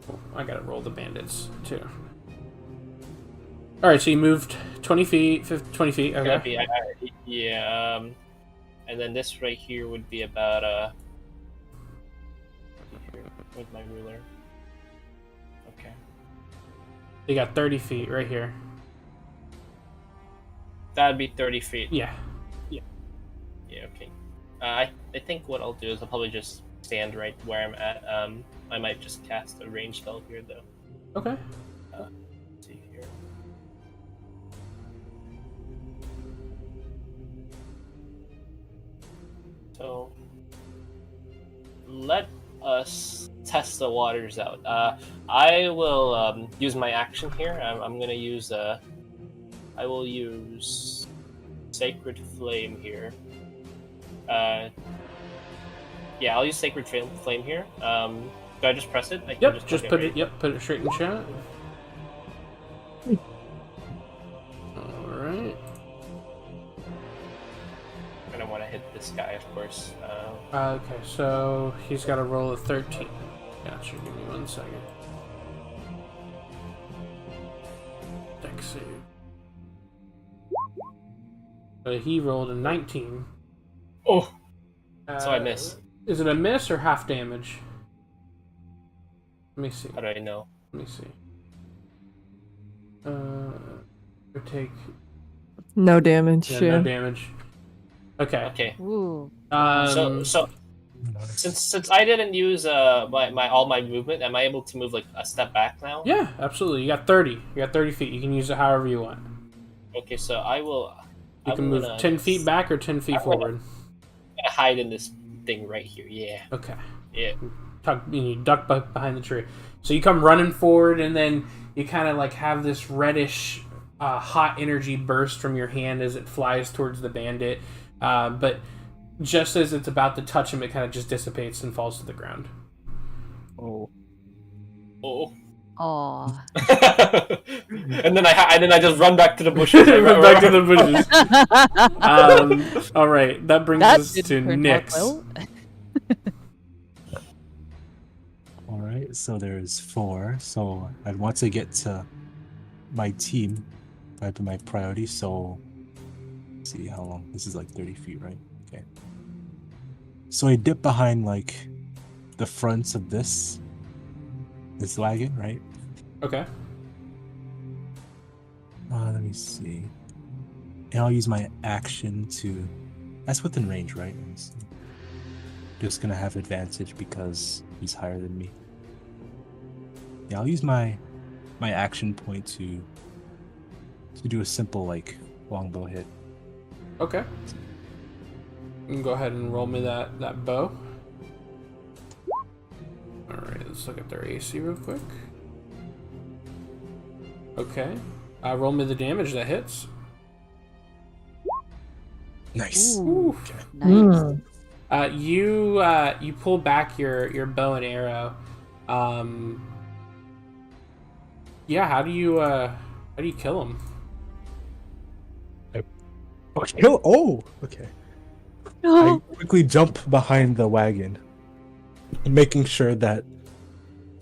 Oh, I gotta roll the bandits too. All right, so you moved 20 feet, 20 feet. Okay. Yeah. And then this right here would be about with my ruler. Okay. You got 30 feet right here. That'd be 30 feet. Yeah. Yeah. Okay. I think what I'll do is I'll probably just stand right where I'm at. I might just cast a range spell here though. Okay. Let's see here. So let us test the waters out. I will use my action here. I'm gonna use I will use Sacred Flame here. Yeah, I'll use Sacred Flame here. Do I just press it? I can Yep. Just click put right? it. Yep. Put it straight in chat. All right. And I want to hit this guy, of course. Okay, so he's got to roll a 13. Gotcha. Give me 1 second. Dex save. He rolled a 19. Oh, so I miss. Is it a miss or half damage? Let me see. How do I know? Let me see. Take No damage. no Yeah. damage. Okay. Okay. Ooh. So since I didn't use my all my movement, am I able to move like a step back now? Yeah, absolutely. You got 30. You got 30 feet. You can use it however you want. Okay, so I will. You can move 10 feet back or 10 feet forward. I'm gonna hide in this thing right here. Yeah. Okay. Yeah. You duck behind the tree. So you come running forward, and then you kind of like have this reddish, hot energy burst from your hand as it flies towards the bandit. But just as it's about to touch him, it kind of just dissipates and falls to the ground. Oh. Oh. Aw. and then I just run back to the bushes. Run back to the bushes. All right, that brings That us didn't to turn out Nyx. well. All right, so there's 4. So I'd want to get to my team. That'd be my priority. So let's see how long. This is like 30 feet, right? Okay. So I dip behind like the fronts of this wagon, right? Okay. Let me see. And I'll use my action to. That's within range, right? Just gonna have advantage because he's higher than me. Yeah, I'll use my action point to do a simple like longbow hit. Okay. You can go ahead and roll me that bow. Alright, let's look at their AC real quick. Okay. Roll me the damage that hits. Nice. Ooh. Nice. You pull back your bow and arrow. Yeah, how do you kill him? Oh, okay. I quickly jump behind the wagon, making sure that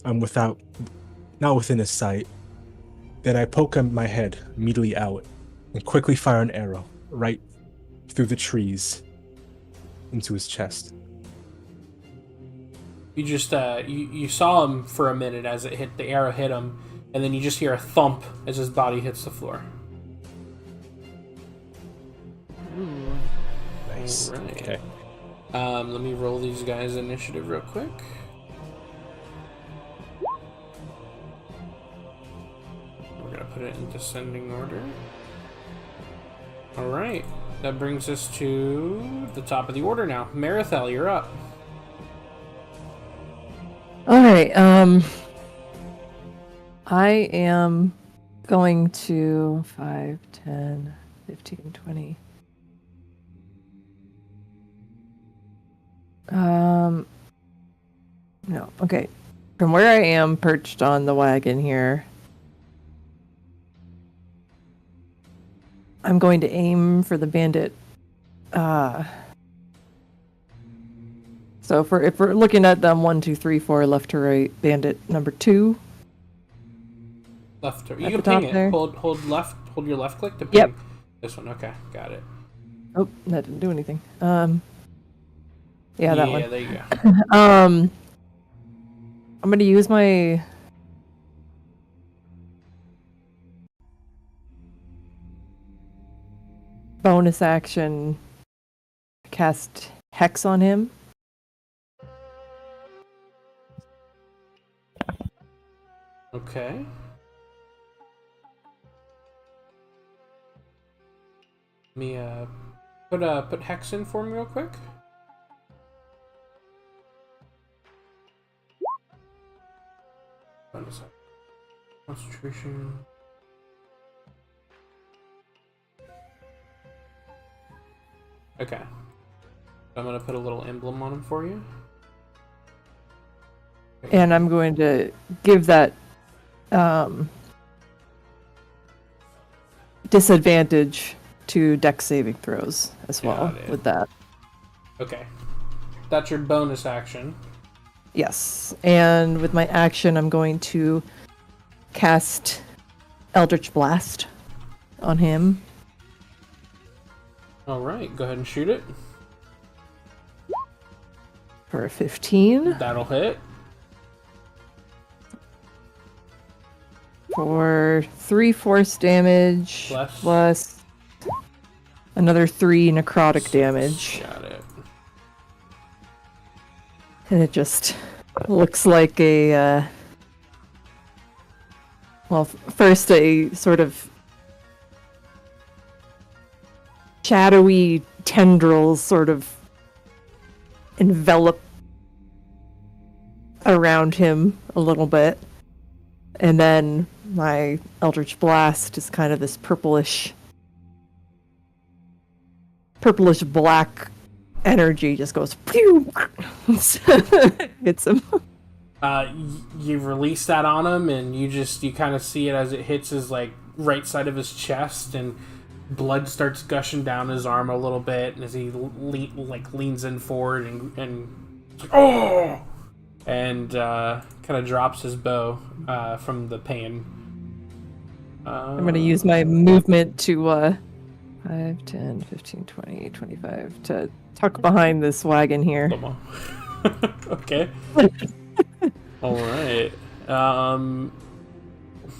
I'm not within his sight. Then I poke him my head immediately out and quickly fire an arrow right through the trees into his chest. You just you saw him for a minute as the arrow hit him, and then you just hear a thump as his body hits the floor. Ooh. Nice. Alright. Okay. Let me roll these guys' initiative real quick. We're gonna put it in descending order. Alright. That brings us to the top of the order now. Marithel, you're up. Alright, I am going to 5, 10, 15, 20. No, okay. From where I am perched on the wagon here, I'm going to aim for the bandit. So if we're looking at them 1, 2, 3, 4, left to right, bandit number 2. Left. You At can the top ping it. there. Hold left. Hold your left click to ping. Yep. This one. Okay, got it. Oh, that didn't do anything. Yeah, that one. Yeah, there you go. I'm gonna use my bonus action to cast Hex on him. Okay. Let me put Hex in for me real quick. Bonus action. Concentration. Okay. I'm gonna put a little emblem on him for you. And I'm going to give that disadvantage to dex saving throws as well Got it. with that. Okay. That's your bonus action. Yes. And with my action, I'm going to cast Eldritch Blast on him. Alright, go ahead and shoot it. For a 15. That'll hit. For 3 force damage Plus another 3 necrotic damage. Got it. And it just looks like a first a sort of shadowy tendrils sort of envelop around him a little bit. And then my Eldritch Blast is kind of this purplish black energy just goes pew. Hits him. You release that on him, and you kind of see it as it hits his like right side of his chest, and blood starts gushing down his arm a little bit, and as he leans in forward and it's like, oh, and kind of drops his bow from the pain. I'm going to use my movement to 5, 10, 15, 20, 25 to tuck behind this wagon here. Okay. All right.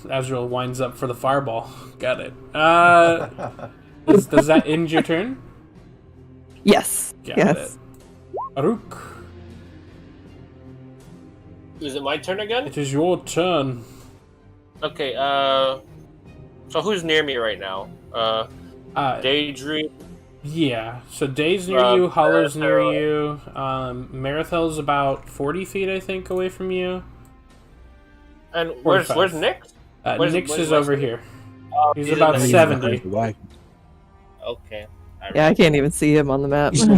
Azrael winds up for the fireball. Got it. Does that end your turn? Yes. Got yes. it. Aruk, Is it my turn again? it is your turn. Okay, so who's near me right now? Daydream. Yeah. So Day's near you. Hollow's near you. Marathel's about 40 feet, I think, away from you. And where's 45. Nick? Nix is over here. He's he's about in the- 70. Okay. Yeah, I can't even see him on the map. In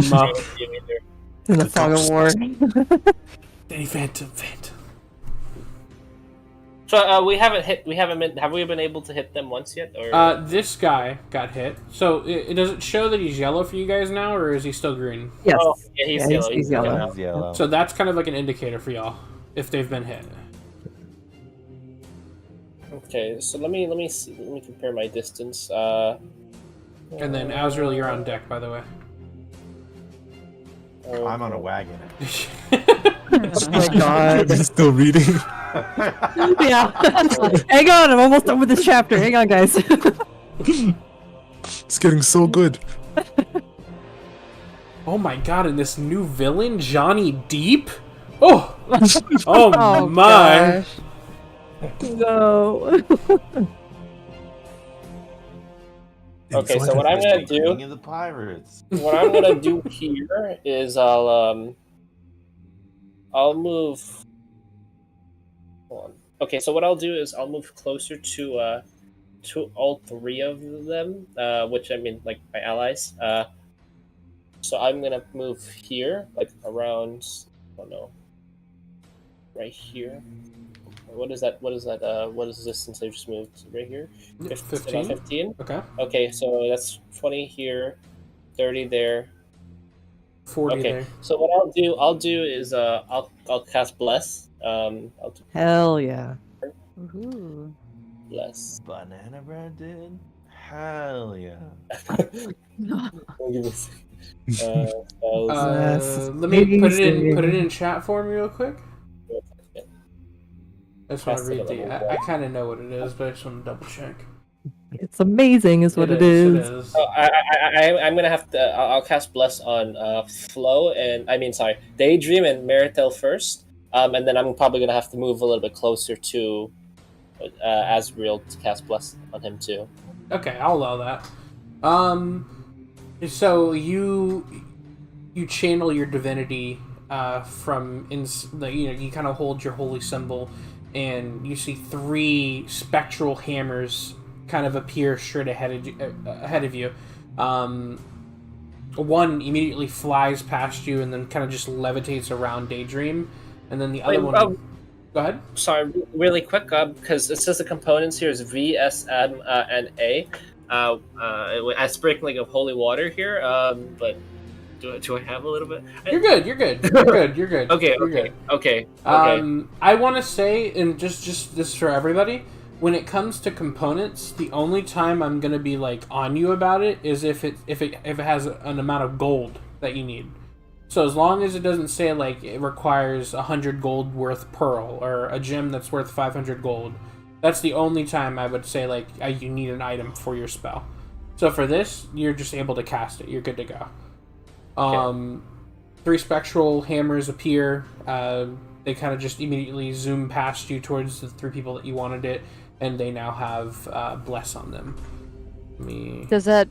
the fog of war. Phantom. So we have we been able to hit them once yet? Or This guy got hit. So does it show that he's yellow for you guys now, or is he still green? Yes. Oh, yeah, he's yellow. He's yellow. He's yellow. So that's kind of like an indicator for y'all if they've been hit. Okay, so let me see. Let me compare my distance. And then Azrael, you're on deck, by the way. I'm on a wagon. Oh my god. He's still reading. Yeah. Hang on, I'm almost done with this chapter. Hang on, guys. It's getting so good. Oh my god, and this new villain, Johnny Deep? Oh! Oh, my! Gosh. No. Okay, so what I'm gonna do? King of the pirates. What I'm gonna do here is I'll move. Hold on. Okay, so what I'll do is I'll move closer to all three of them, which I mean like my allies. So I'm gonna move here, like around. I don't know. Right here. What is that? What is the distance I just moved? Right here? 15? 15? Okay. Okay, so that's 20 here, 30 there. 40 Okay, there. so what I'll do is I'll cast Bless. I'll do Hell yeah. Ooh. Bless. Banana bread, dude. Hell yeah. Let me put it in chat for me real quick. I just want to read I kind of know what it is, but I just want to double check. It's amazing, is what it is. It is. So I'm gonna have to. I'll cast Bless on Flo and Daydream and Maritel first, and then I'm probably gonna have to move a little bit closer to Azrael to cast Bless on him too. Okay, I'll allow that. So you channel your divinity from you kind of hold your holy symbol, and you see 3 spectral hammers kind of appear straight ahead of you. One immediately flies past you and then kind of just levitates around Daydream, and then the other one. Go ahead. Sorry, really quick, because it says the components here is V, S, M, and A. I sprinkling of holy water here, but do I have a little bit? You're good. You're good. Okay. I want to say, and just this for everybody, when it comes to components, the only time I'm gonna be like on you about it is if it has an amount of gold that you need. So as long as it doesn't say like it requires 100 gold worth pearl or a gem that's worth 500 gold, that's the only time I would say like you need an item for your spell. So for this, you're just able to cast it. You're good to go. 3 spectral hammers appear. They kind of just immediately zoom past you towards the 3 people that you wanted it, and they now have Bless on them. Does that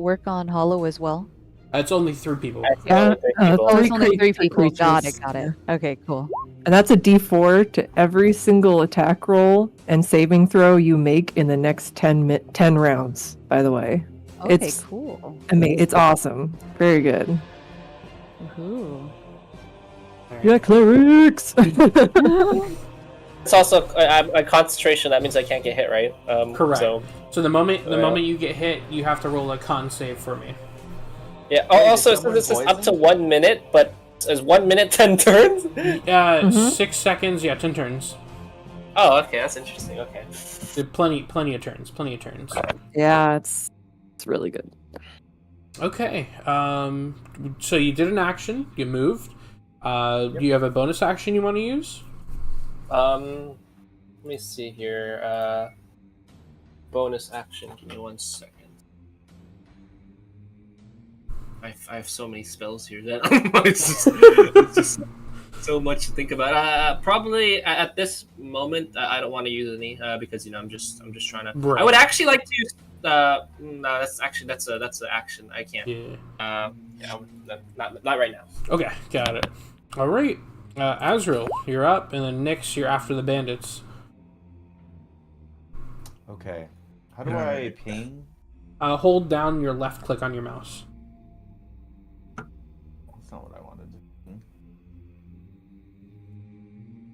work on Hollow as well? It's only 3 people. Yeah. Oh, it's only 3 people. creatures. Got it. Okay, cool. And that's a D4 to every single attack roll and saving throw you make in the next 10 rounds, by the way. Okay, It's cool. It's awesome. Very good. Ooh. Yeah, clerics. It's also my concentration. That means I can't get hit, right? Correct. So the moment Yeah. you get hit, you have to roll a con save for me. Yeah. Wait, did Also, someone this is up to poison? 1 minute, but is 1 minute 10 turns? 6 seconds. Yeah, 10 turns. Oh, okay, that's interesting. Okay. Plenty of turns. Plenty of turns. Yeah, it's really good. Okay. So you did an action. You moved. Do you have a bonus action you want to use? Let me see here. Bonus action. Give me 1 second. I have so many spells here that it's just so much to think about. Probably at this moment, I don't want to use any because I'm just trying to. Right. I would actually like to use. No, that's an action. I can't. Yeah. Not right now. Okay, got it. All right. Azrael, you're up, and then Nyx, you're after the bandits. Okay. How do I ping? Hold down your left click on your mouse. That's not what I wanted to do.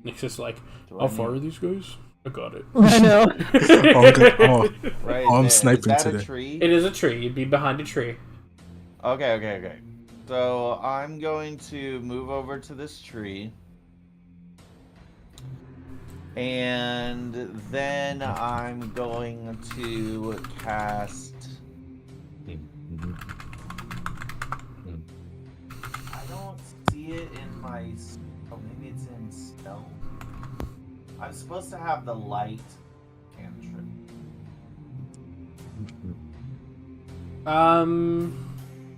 Nyx is like, Do how I far need- are these guys? I got it. I know. Right I'm there. sniping Is that today. a tree? It is a tree. You'd be behind a tree. Okay. So I'm going to move over to this tree. And then I'm going to cast. I don't see it in my. Oh, maybe it's in spell. I'm supposed to have the light cantrip.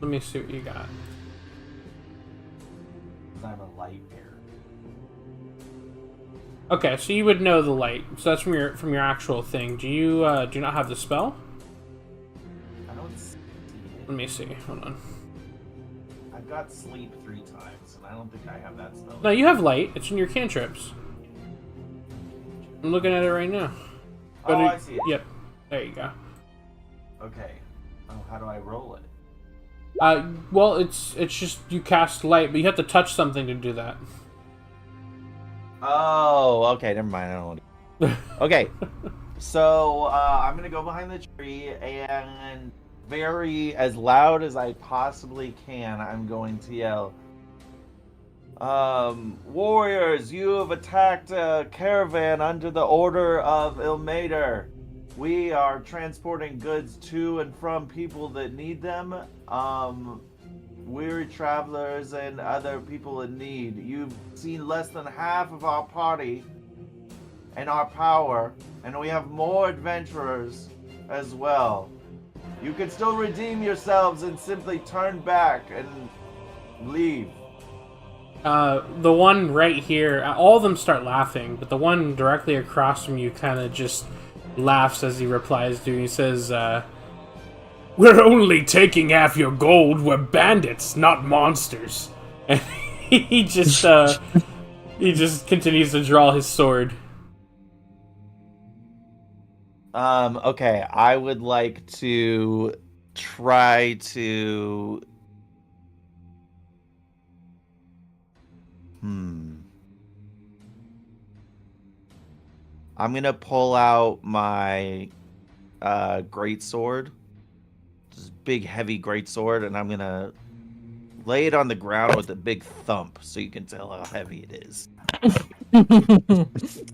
Let me see what you got. Because I'm a light bearer. Okay, so you would know the light. So that's from your actual thing. Do you do not have the spell? I don't see it. Let me see. Hold on. I've got sleep 3 times, and I don't think I have that spell. No, you have light. It's in your cantrips. I'm looking at it right now. Oh, I see it. Yep. There you go. Okay. Oh, how do I roll it? Well, it's just you cast light, but you have to touch something to do that. Oh, okay. Never mind. I don't want to. Okay. So I'm gonna go behind the tree and very as loud as I possibly can. I'm going to yell. Warriors, you have attacked a caravan under the order of Ilmater. We are transporting goods to and from people that need them. Weary travelers and other people in need. You've seen less than half of our party and our power, and we have more adventurers as well. You can still redeem yourselves and simply turn back and leave. The one right here, all of them start laughing, but the one directly across from you kind of just laughs as he replies to you. He says, "We're only taking half your gold. We're bandits, not monsters." And he just continues to draw his sword. Okay, I would like to try to... I'm gonna pull out my great sword, this big heavy great sword, and I'm gonna lay it on the ground with a big thump so you can tell how heavy it is.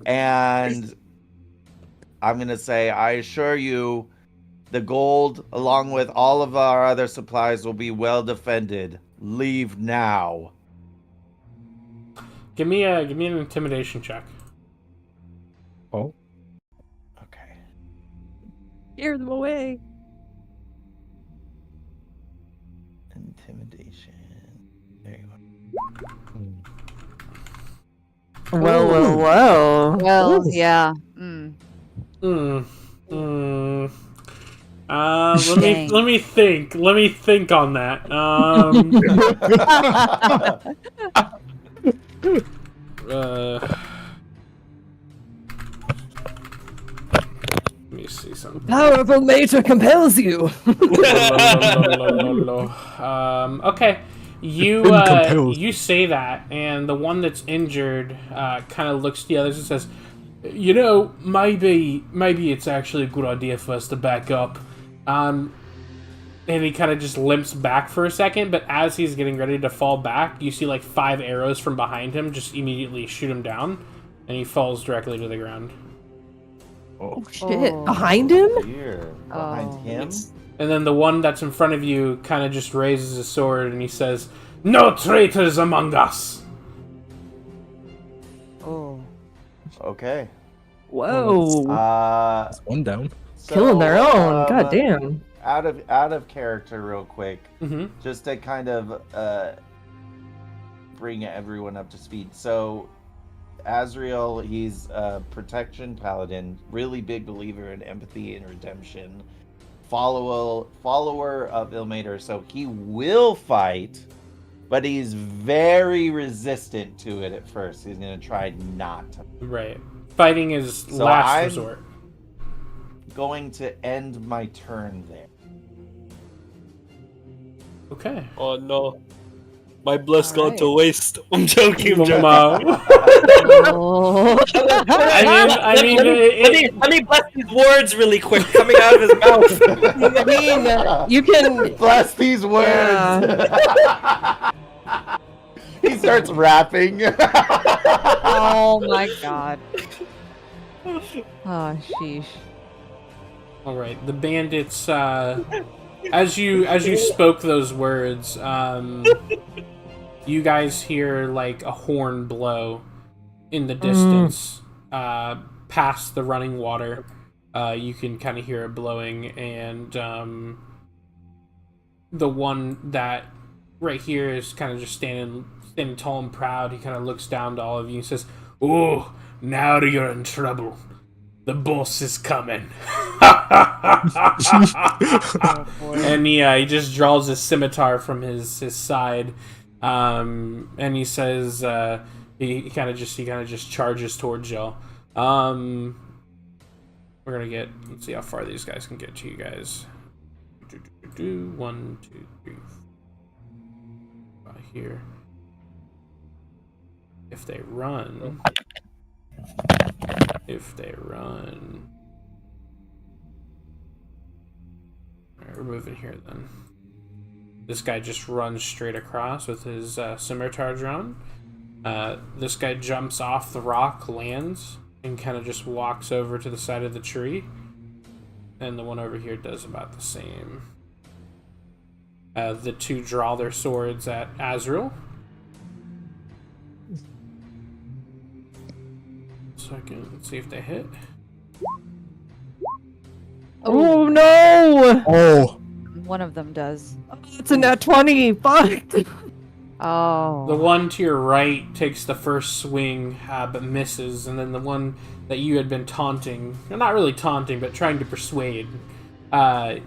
And I'm gonna say, I assure you, the gold, along with all of our other supplies, will be well defended. Leave now. Give me an intimidation check. Oh. Okay. Scare them away. Intimidation. There you Well. Well, Ooh. yeah. Let me think. Let me think on that. Let me see something. Powerful mater compels you. Okay. You In comparison. you say that, and the one that's injured kind of looks to the others and says, "You know, maybe it's actually a good idea for us to back up." And he kind of just limps back for a second, but as he's getting ready to fall back, you see like 5 arrows from behind him just immediately shoot him down, and he falls directly to the ground. Oh, Shit, Oh. behind him? dear. Behind Oh. him? And then the one that's in front of you kind of just raises his sword and he says, "No traitors among us!" Oh. Okay. Whoa. One down. So, Killing their own. God damn. Out of character, real quick, Mm-hmm. just to kind of bring everyone up to speed. So, Azrael, he's a protection paladin, really big believer in empathy and redemption, follower of Ilmater, so he will fight, but he's very resistant to it at first. He's gonna try not to. Right. Fighting is So last I'm- resort. Going to end my turn there. Okay. Oh no. My blood's All gone to waste. I'm joking. I'm joking. Oh. I mean, let me bless these words really quick coming out of his mouth. I mean, you can. Bless these words. He starts rapping. Oh my god. Oh, sheesh. all right. The bandits. As you spoke those words, you guys hear like a horn blow in the distance, past the running water. You can kind of hear it blowing, and the one that right here is kind of just standing tall and proud. He kind of looks down to all of you and says, "Oh, now you're in trouble. The boss is coming." And he just draws his scimitar from his side, and he says, he kind of just charges towards y'all. We're gonna let's see how far these guys can get to you guys. 1, 2, 3, 4. Here. If they run. Alright, we're moving here then. This guy just runs straight across with his scimitar drawn. This guy jumps off the rock, lands, and kind of just walks over to the side of the tree. And the one over here does about the same. The two draw their swords at Azrael. Second, let's see if they hit. Oh no! Oh, One of them does. It's a nat 20. Fuck. Oh. The one to your right takes the first swing, but misses, and then the one that you had been taunting, not really taunting, but trying to persuade, kind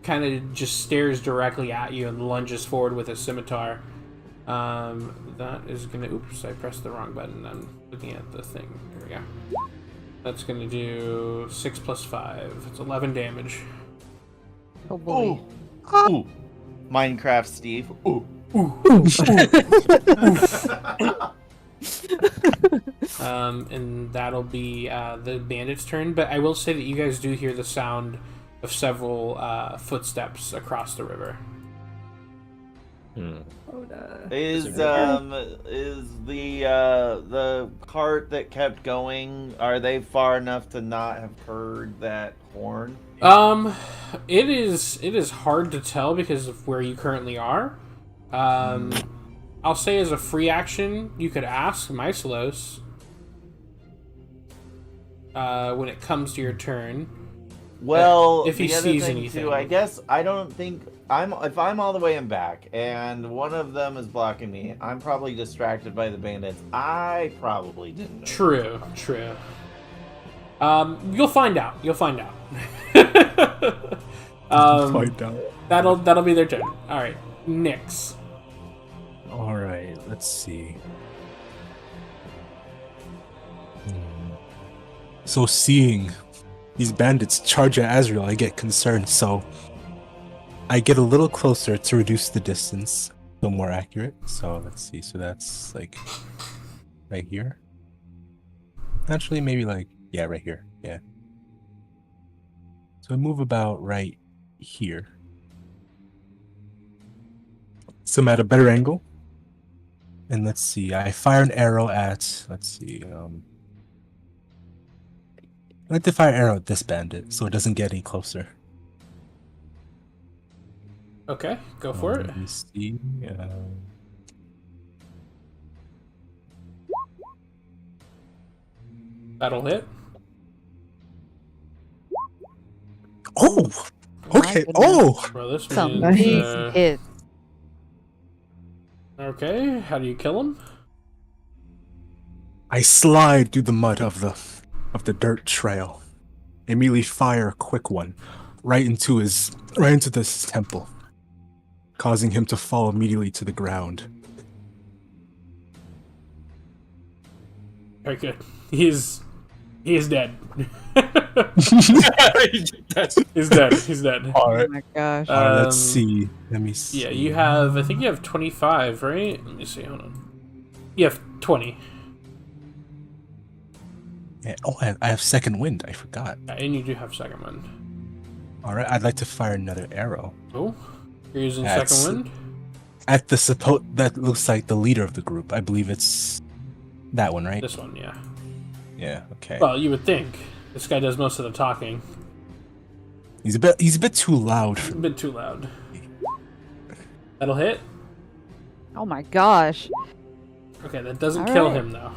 of just stares directly at you and lunges forward with a scimitar. That is gonna. Oops, I pressed the wrong button. I'm looking at the thing. Here we go. That's gonna do 6 + 5. It's 11 damage. Oh boy. Ooh. Minecraft Steve. Ooh. And that'll be the bandit's turn. But I will say that you guys do hear the sound of several footsteps across the river. Is the cart that kept going? Are they far enough to not have heard that horn? It is hard to tell because of where you currently are. I'll say as a free action, you could ask Mycelos when it comes to your turn. Well, if he the other sees thing anything. too, I guess I don't think if I'm all the way in back and one of them is blocking me, I'm probably distracted by the bandits. I probably didn't know. True. You'll find out. find out. That'll be their turn. All right, Nyx. All right, let's see. So seeing these bandits charge at Azrael, I get concerned. So I get a little closer to reduce the distance, little more accurate. So let's see. So that's like right here. Actually, maybe like yeah, right here. Yeah. So I move about right here. So I'm at a better angle. And let's see. I fire an arrow at. Let's see. I like to fire an arrow at this bandit, so it doesn't get any closer. Okay, go for it. Let me see. That'll hit. Oh, My okay. goodness. Oh, Well, this Some means, big hits. okay, how do you kill him? I slide through the mud of the dirt trail. Immediately fire a quick one right into this temple, causing him to fall immediately to the ground. Very good. He is dead. He's dead. He's dead. All Oh right. my gosh. Let's Um, see. Let me see. Yeah, I think you have 25, right? Let me see, hold on. You have 20. Yeah, oh, I have second wind. I forgot. Yeah, and you do have second wind. All right. I'd like to fire another arrow Oh, you're using That's- second wind? at the that looks like the leader of the group. I believe it's that one, right? This one, yeah. Yeah. Okay. Well, you would think. This guy does most of the talking. He's a bit too loud. A bit too loud. That'll hit. Oh my gosh. Okay, that doesn't All kill right. him, though.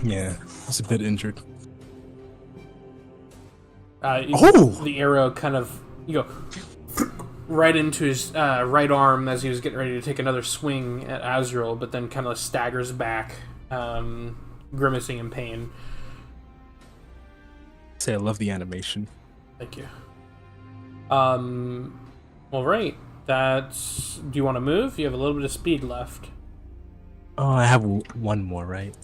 Yeah. He's a bit injured. The arrow kind of, you go right into his right arm as he was getting ready to take another swing at Azrael, but then kind of staggers back, grimacing in pain. Say I love the animation. Thank you. All right. That's. Do you want to move? You have a little bit of speed left. Oh, I have one more, right?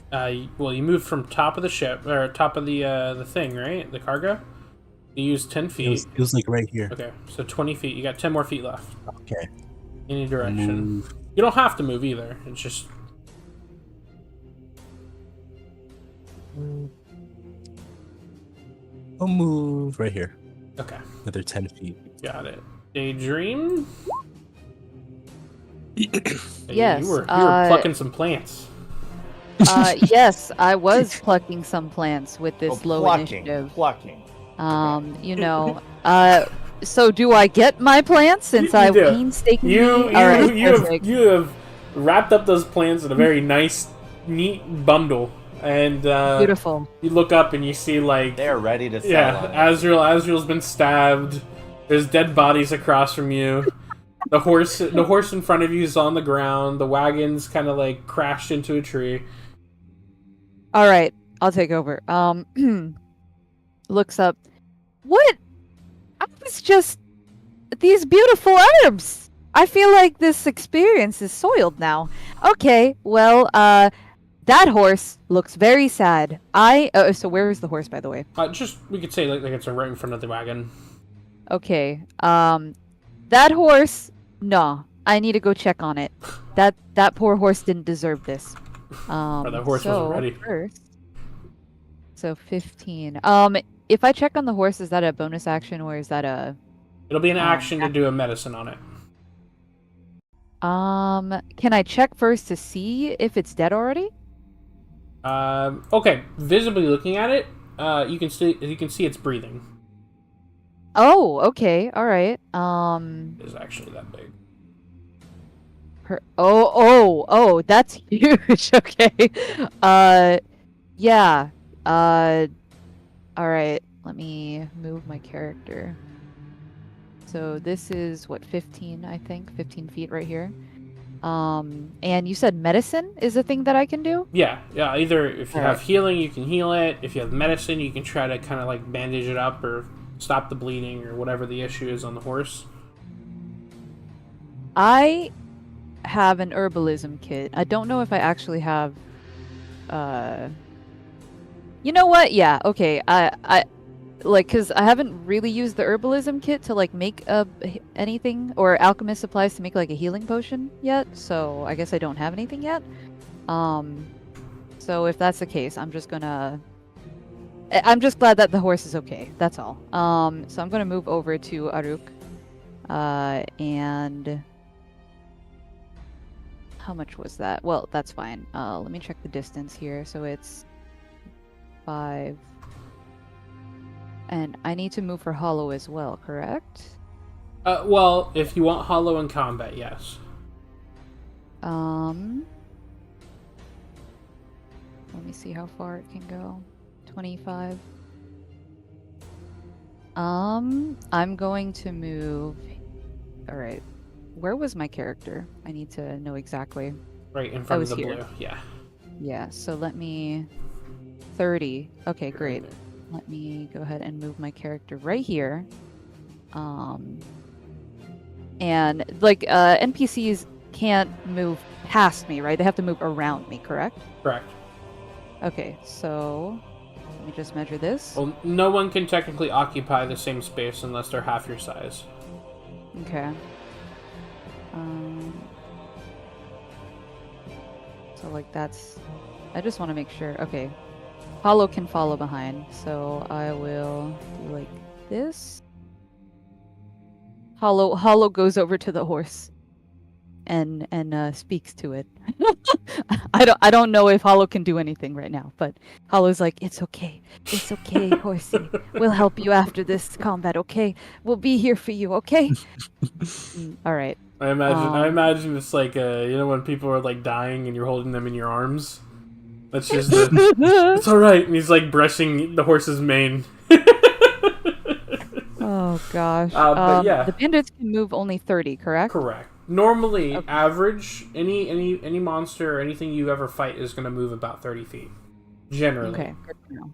Well, you moved from top of the ship or top of the thing, right? The cargo. You used 10 feet. It was like right here. Okay, so 20 feet. You got 10 more feet left. Okay. Any direction. Move. You don't have to move either. It's just. I'll move right here. Okay, Another 10 feet. got it. Daydream. Yes, You were plucking some plants. Yes, I was plucking some plants with this Oh, low plucking, initiative. plucking. You know, so do I get my plants since You I do. painstakingly? You Alright, perfect. you have wrapped up those plants in a very nice, neat bundle, and Beautiful. you look up and you see like They're ready to sell. yeah, on it. Azrael's been stabbed. There's dead bodies across from you. The horse in front of you is on the ground. The wagon's kind of like crashed into a tree. All right, I'll take over. Looks up. What? I was just these beautiful herbs. I feel like this experience is soiled now. Okay, well, that horse looks very sad. So where is the horse, by the way? Just we could say like it's right in front of the wagon. Okay. That horse. No, I need to go check on it. That poor horse didn't deserve this. That horse so wasn't ready. First, so 15. If I check on the horse, is that a bonus action or is that a? It'll be an action to do a medicine on it. Can I check first to see if it's dead already? Okay. Visibly looking at it, you can see it's breathing. Oh, okay, all right. It's actually that big. Oh, that's huge. Okay. Yeah. All right. Let me move my character. So this is what 15, I think, 15 feet right here. And you said medicine is a thing that I can do? Yeah. Either if you All have right. healing, you can heal it. If you have medicine, you can try to kind of like bandage it up or stop the bleeding or whatever the issue is on the horse. I have an herbalism kit. I don't know if I actually have you know what? Yeah, okay. like, because I haven't really used the herbalism kit to like make anything or alchemist supplies to make like a healing potion yet. So I guess I don't have anything yet. So if that's the case, I'm just glad that the horse is okay. That's all. So I'm gonna move over to Aruk. And how much was that? Well, that's fine. Let me check the distance here. So it's 5. And I need to move for Hollow as well, correct? Well, if you want Hollow in combat, yes. Let me see how far it can go. 25. I'm going to move. All right. Where was my character? I need to know exactly. Right in front of the here. blue. Yeah. Yeah. So let me. 30. Okay, great. Let me go ahead and move my character right here. And like NPCs can't move past me, right? They have to move around me, correct? Correct. Okay, so let me just measure this. Well, no one can technically occupy the same space unless they're half your size. Okay. So like that's. I just want to make sure. Okay. Hollow can follow behind, so I will do like this. Hollow goes over to the horse and speaks to it. I don't know if Hollow can do anything right now, but Hollow's like, it's okay, horsey. We'll help you after this combat, okay? We'll be here for you, okay? All right. I imagine it's like when people are like dying and you're holding them in your arms. That's just it's all right. And he's like brushing the horse's mane. Oh gosh. But yeah, the bandits can move only 30, correct? Correct. Normally, average any monster or anything you ever fight is going to move about 30 feet. Generally. Okay. Good to know.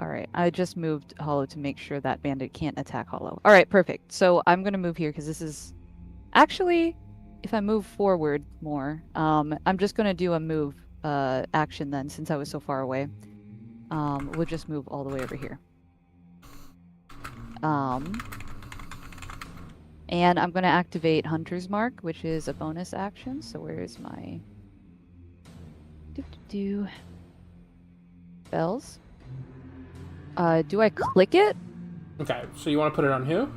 All right. I just moved Hollow to make sure that bandit can't attack Hollow. All right. Perfect. So I'm going to move here because this is actually, if I move forward more, I'm just going to do a move action then, since I was so far away. We'll just move all the way over here. And I'm going to activate Hunter's Mark, which is a bonus action. So where is my bells? Do I click it? Okay, so you want to put it on who?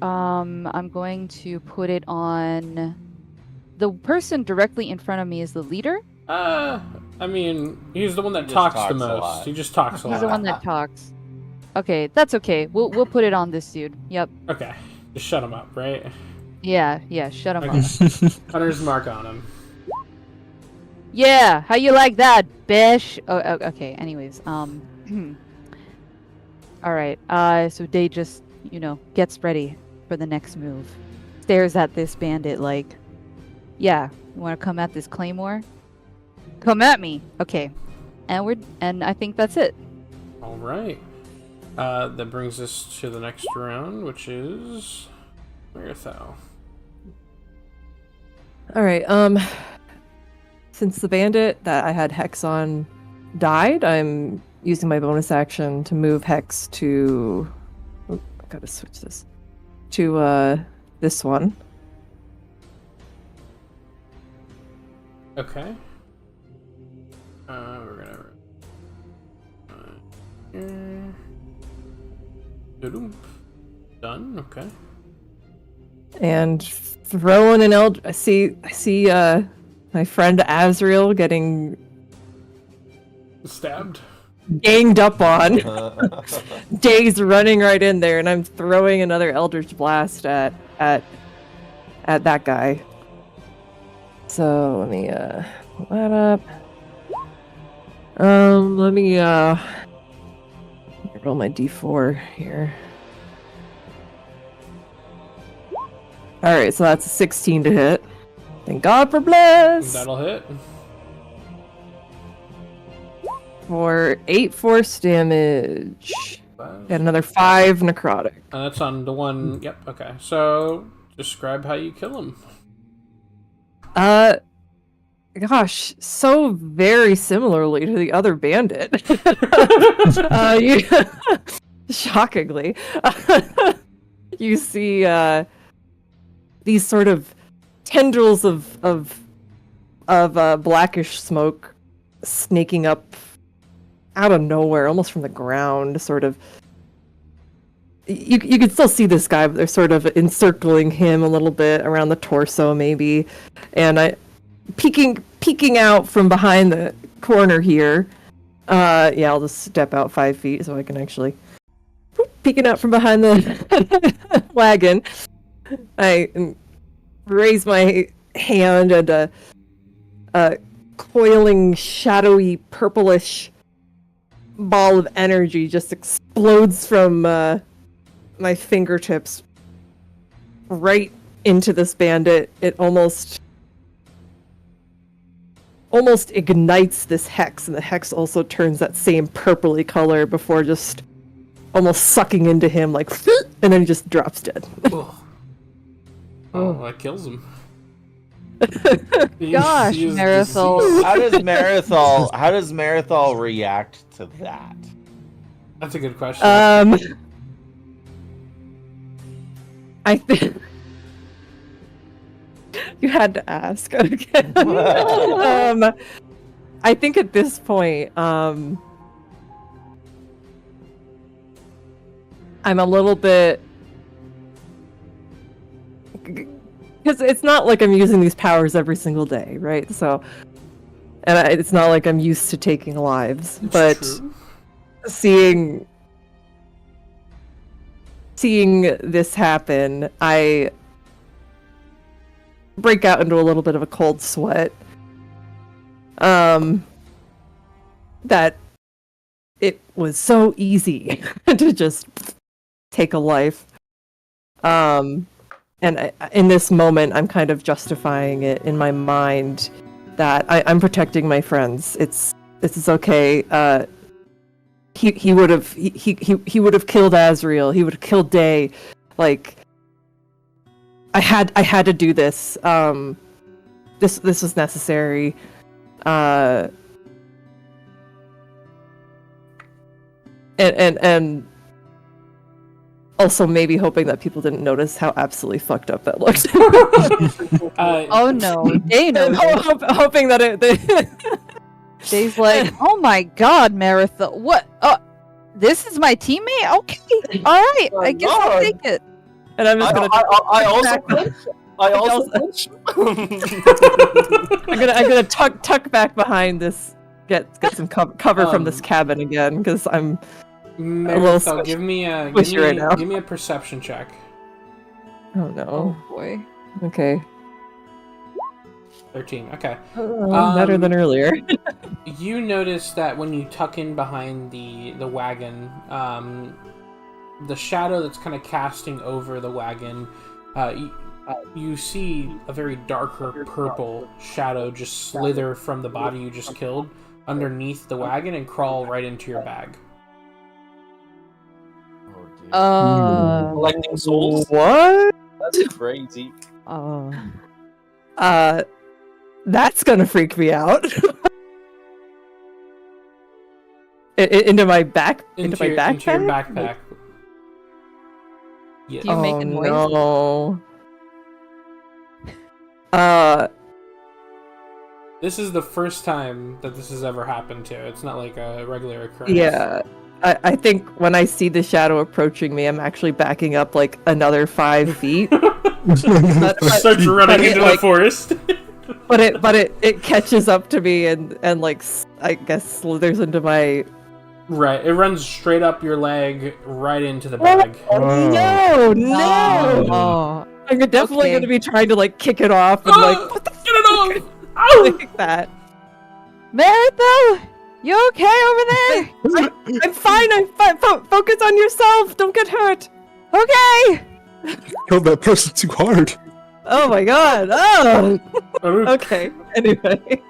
I'm going to put it on the person directly in front of me is the leader. I mean, he's the one that He just talks the talks a most. lot. He just talks a lot. He's the one that talks. Okay, that's okay. We'll put it on this dude. Yep. Okay, just shut him up, right? Yeah. Shut him Okay. up. Hunter's Mark on him. Yeah. How you like that, bish? Oh, okay. Anyways, all right. So Day just, gets ready for the next move. Stares at this bandit like, yeah, you want to come at this claymore? Come at me. Okay. And I think that's it. All right. That brings us to the next round, which is Mirthau. All right. Since the bandit that I had Hex on died, I'm using my bonus action to move Hex to. Oh, I gotta switch this to this one. Okay. We're gonna. Done. Okay. And throwing an I see my friend Azriel getting Stabbed. ganged up on. Day's running right in there, and I'm throwing another Eldritch Blast at that guy. So let me pull that up. Let me roll my d4 here. Alright, so that's a 16 to hit. Thank God for bless! That'll hit. For 8 force damage. And And another 5 necrotic. that's on the one. Yep. Okay. So describe how you kill him. Gosh, so very similarly to the other bandit. shockingly, you see these sort of tendrils of blackish smoke snaking up out of nowhere, almost from the ground, sort of. You can still see this guy, but they're sort of encircling him a little bit around the torso, maybe, and peeking out from behind the corner here. Yeah, I'll just step out 5 feet so I can actually peeking out from behind the wagon. I raise my hand, and a coiling, shadowy, purplish ball of energy just explodes from my fingertips right into this bandit. It almost ignites this hex, and the hex also turns that same purpley color before just almost sucking into him, like, and then he just drops dead. Oh, that kills him. Gosh, He is Marathol. deceased. How does Marathol react to that? That's a good question. I think you had to ask. Okay. I think at this point, I'm a little bit, because it's not like I'm using these powers every single day, right? So, and it's not like I'm used to taking lives, but True. seeing this happen, I break out into a little bit of a cold sweat. That it was so easy to just take a life. And in this moment, I'm kind of justifying it in my mind that I'm protecting my friends. This is okay. He would have killed Azrael. He would have killed Day. Like, I had to do this. This was necessary. And also maybe hoping that people didn't notice how absolutely fucked up that looked. Oh no, they know. And hoping that it. Day's like, oh my god, Marathon. What? This is my teammate? Okay. Alright, I guess I'll take it. And I'm just gonna. I also flinch. I also flinch. I'm gonna tuck back behind this. Get some cover from this cabin again, because I'm Marathol, give me a squishy right now. give me a perception check. Oh no. Oh boy. Okay. 13. Okay. Better than earlier. You notice that when you tuck in behind the wagon, the shadow that's kind of casting over the wagon, you see a very darker purple shadow just slither from the body you just killed underneath the wagon and crawl right into your bag. Collecting souls? What? That's crazy. That's gonna freak me out. Into my backpack. Into your backpack. Yes. Do you make a noise? No. This is the first time that this has ever happened to. It's not like a regular occurrence. Yeah. I think when I see the shadow approaching me, I'm actually backing up like another 5 feet. Starts running into the forest. But it catches up to me and like I guess slithers into my. Right, it runs straight up your leg, right into the bag. No! Oh. I'm definitely Okay. gonna be trying to like kick it off and like what the Get it off! like that. Marathon, you okay over there? I'm fine. Focus on yourself. Don't get hurt. Okay. Killed that person too hard. Oh my god. Oh. Okay. Anyway.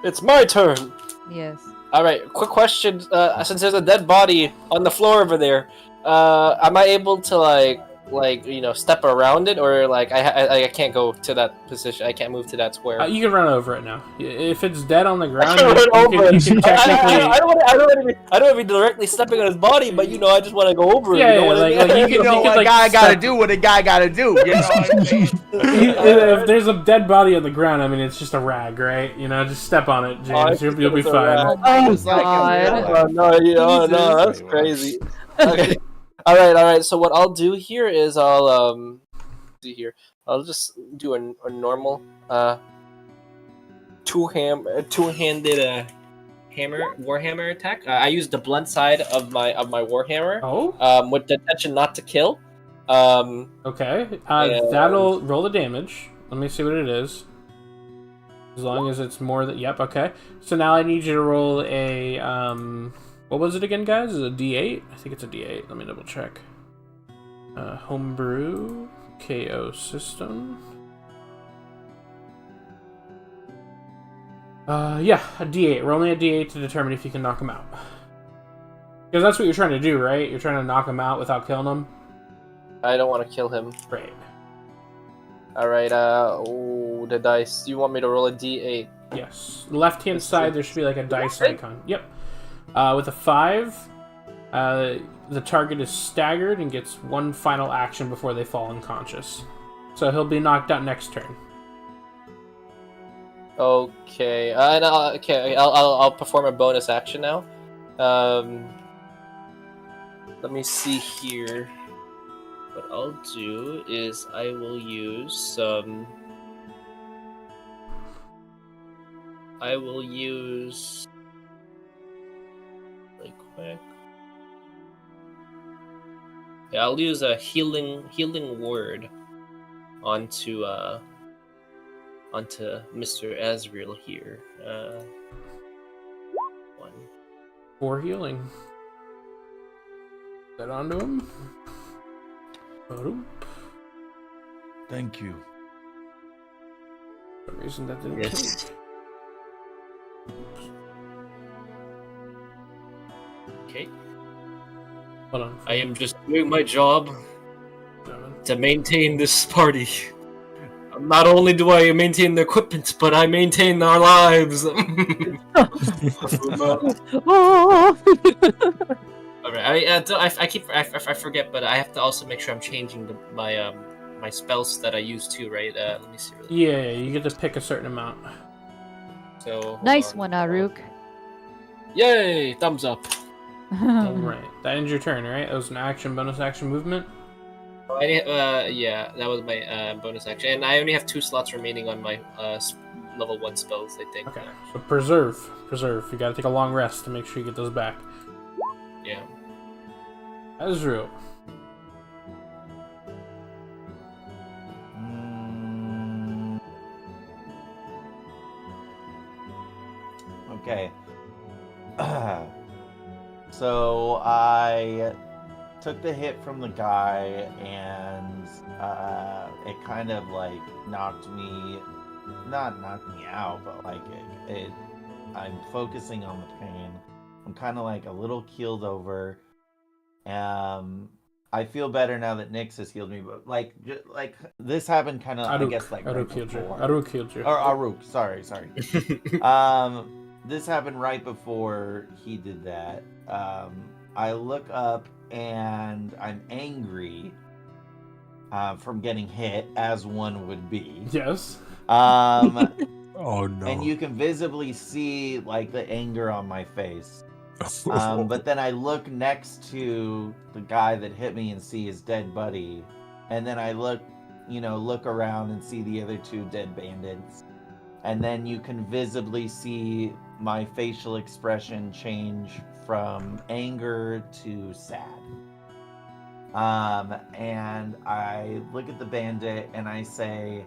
It's my turn. Yes. All right. Quick question. Since there's a dead body on the floor over there, am I able to like like step around it, or like I can't go to that position. I can't move to that square. You can run over it now. If it's dead on the ground, I can run over it. you can technically. I don't want to be directly stepping on his body, but I just want to go over it. Yeah, You know what I mean? like you You can, know you can what like guy gotta step- do what a guy gotta do. You know what I mean? If there's a dead body on the ground, I mean, it's just a rag, right? Just step on it, James. You'll be it's a fine. rag. Oh, Just like in real God. life. No, Jesus. that's crazy. Okay. All right. So what I'll do here is I'll see here. I'll just do a normal two-handed warhammer attack. I use the blunt side of my warhammer. Oh, With the intention not to kill. okay. And- That'll roll the damage. Let me see what it is. As long as it's more than... Yep, okay. So now I need you to roll a... What was it again, guys? Is it a D8? I think it's a D8. Let me double check. Homebrew... KO system... yeah, a D8. Roll me a D8 to determine if you can knock him out. Because that's what you're trying to do, right? You're trying to knock him out without killing him? I don't want to kill him. Great. All right. The dice. You want me to roll a D8? Yes. Left-hand side, there should be like a dice icon. Yep. With a 5, the target is staggered and gets one final action before they fall unconscious. So he'll be knocked out next turn. Okay. I'll perform a bonus action now. Let me see here. What I'll do is I will use some. Really quick. Yeah, I'll use a healing word onto Mr. Azrael here. 1. 4 healing. That onto him. Boom. Thank you. For some reason that didn't Yes. take. Okay. Hold on. I am just doing my job 7. to maintain this party. Not only do I maintain the equipment, but I maintain our lives. Oh. Alright, I forget, but I have to also make sure I'm changing my spells that I use too, right? Let me see. Yeah, you get to pick a certain amount. So hold Nice on. one, Aruk. Yay! Thumbs up. Alright. That ends your turn, right? That was an action, bonus action movement. Yeah, that was my bonus action, and I only have 2 slots remaining on my level 1 spells. I think. Okay. So preserve. You gotta take a long rest to make sure you get those back. Yeah. Azrael. Okay. So I took the hit from the guy, and it kind of like knocked me, not knocked me out, but like it I'm focusing on the pain. I'm kind of like a little keeled over. I feel better now that Nyx has healed me, but like this happened kind of, I guess, like right Aruk killed you. before. Aruk killed you. Or Aruk, sorry. This happened right before he did that. I look up and I'm angry from getting hit, as one would be. Yes. Oh no. And you can visibly see like the anger on my face. But then I look next to the guy that hit me and see his dead buddy, and then I look around and see the other 2 dead bandits, and then you can visibly see my facial expression change from anger to sad. And I look at the bandit and I say,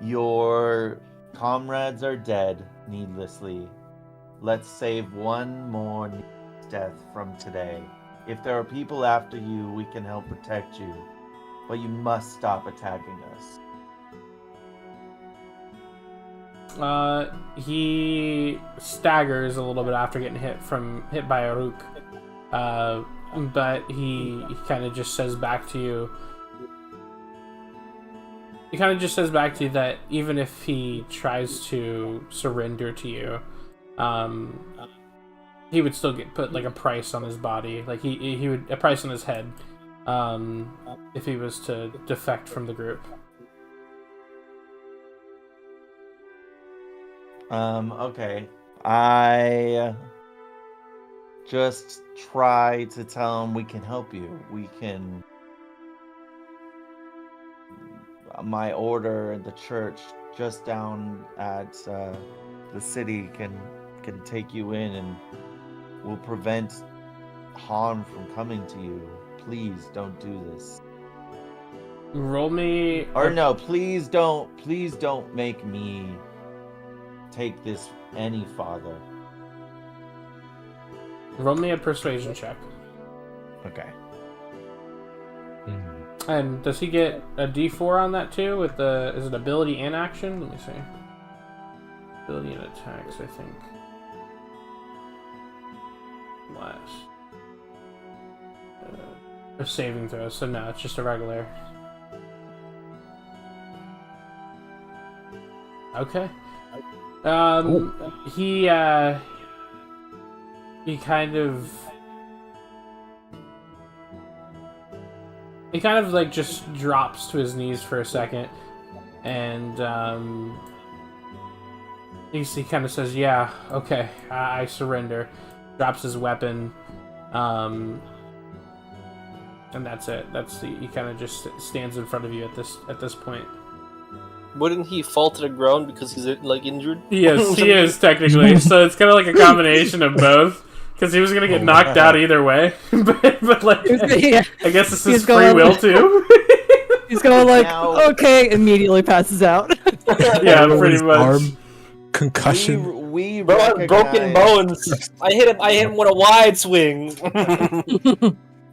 "Your comrades are dead needlessly. Let's save one more death from today. If there are people after you, we can help protect you, but you must stop attacking us." He staggers a little bit after getting hit by Aruk. but he kind of just says back to you. He kind of just says back to you that even if he tries to surrender to you, he would still put like a price on his body, like he would a price on his head, if he was to defect from the group. Okay. I just try to tell him we can help you. We can. My order, the church just down at the city, can take you in and will prevent harm from coming to you. Please don't do this. Roll me. Or no, please don't make me take this any farther. Roll me a persuasion check. Okay. And does he get a D4 on that too? With the is it ability and action? Let me see. Ability and attacks, I think. Less. Or saving throws. So no, it's just a regular. Okay. He kind of like just drops to his knees for a second, and he kind of says, "Yeah, okay, I surrender." Drops his weapon, and that's it. He kind of just stands in front of you at this point. Wouldn't he fall to the ground because he's like injured? Yes, he is technically. So it's kind of like a combination of both. Because he was gonna get knocked out either way, but like, I guess this is free will too. He's going like, okay, immediately passes out. Yeah, pretty much. Arm concussion. We Bro, I have broken bones. I hit him with a wide swing.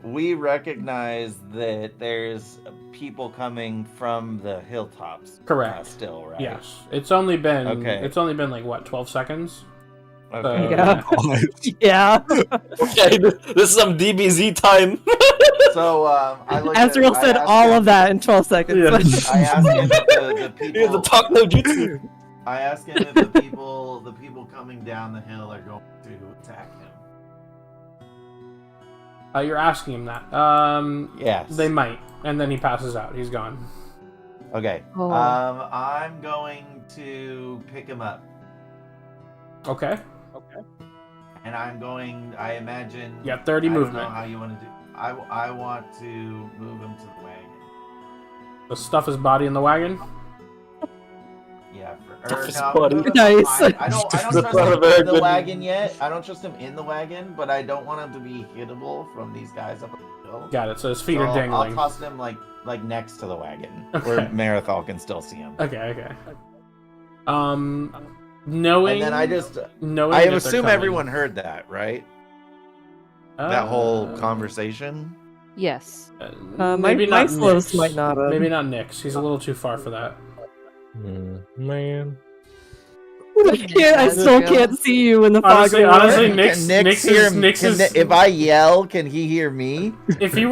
We recognize that there's people coming from the hilltops. Correct. Still, right? Yes. It's only been like what, 12 seconds? Okay. Yeah. Okay, this is some DBZ time. So I looked Azrael said all of that in 12 seconds. Yeah. I asked him if the people. Here's the talk no jutsu. I asked him if the people coming down the hill are going to attack him. You're asking him that. Yes. They might, and then he passes out. He's gone. Okay. Oh. I'm going to pick him up, Okay. and I imagine. You got 30 I movement. don't know how you want to do. I want to move him to the wagon. So stuff his body in the wagon. Yeah. His body. Nice. I don't trust That's not a him very in the good- wagon yet. I don't trust him in the wagon, but I don't want him to be hittable from these guys up on the hill. Got it. So his feet So are dangling. I'll toss him like next to the wagon, Okay. where Marathon can still see him. Okay. Knowing. And then I knowing I that they're assume coming. everyone heard that, right? That whole conversation. Yes. Maybe my not slows Nyx. might not have. Maybe not Nyx. He's a little too far for that. Man. I still can't see you in the fog. Honestly, anymore. Nyx, Can Nyx hear me? Nyx is, If I yell, can he hear me? if you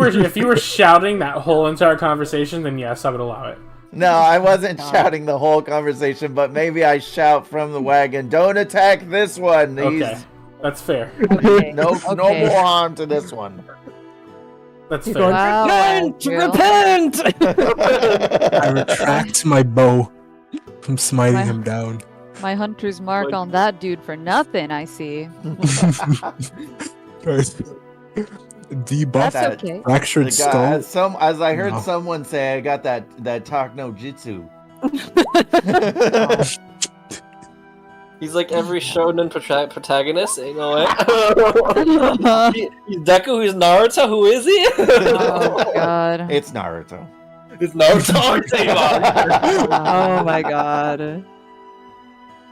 were shouting that whole entire conversation, then yes, I would allow it. No, I wasn't shouting the whole conversation, but maybe I shout from the wagon, "Don't attack this one." Okay, that's fair. Okay. No Okay. more harm to this one. That's He's fair. going, Wow, repent! Azrael. Repent! I retract my bow from smiting My- him down. My hunter's mark on that dude for nothing, I see. Debuff, That's okay. fractured skull. As I heard No. someone say, I got that talk no jutsu. He's like every shonen protagonist. You know what? He's Deku. He's Naruto. Who is he? Oh god. It's Naruto. It's Naruto. Oh my god.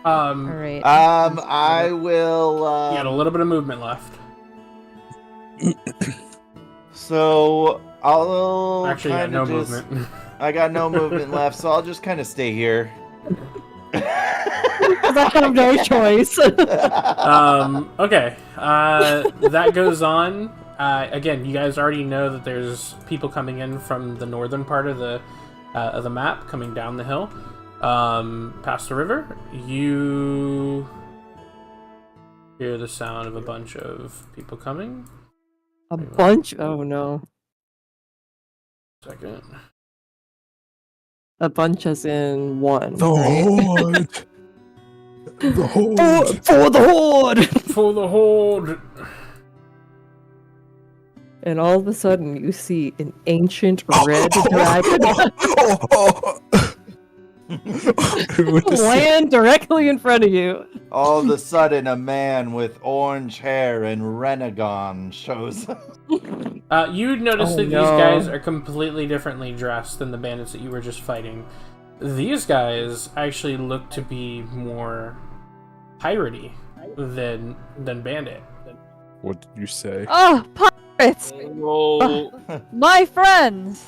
Alright. I will. You got a little bit of movement left. So I'll Actually, yeah, kinda no just, movement. I got no movement left, so I'll just kind of stay here. Because I have no choice. Okay. That goes on. again, you guys already know that there's people coming in from the northern part of the map, coming down the hill, past the river. You hear the sound of a bunch of people coming. A bunch? Oh no. Second. A bunch as in one. The right? horde. The horde. For the horde! For the horde. And all of a sudden, you see an ancient red dragon land directly in front of you. All of a sudden, a man with orange hair and Renegon shows up. You notice Oh, that no. these guys are completely differently dressed than the bandits that you were just fighting. These guys actually look to be more piratey than bandit. What did you say? Oh, pirates! Oh, My friends!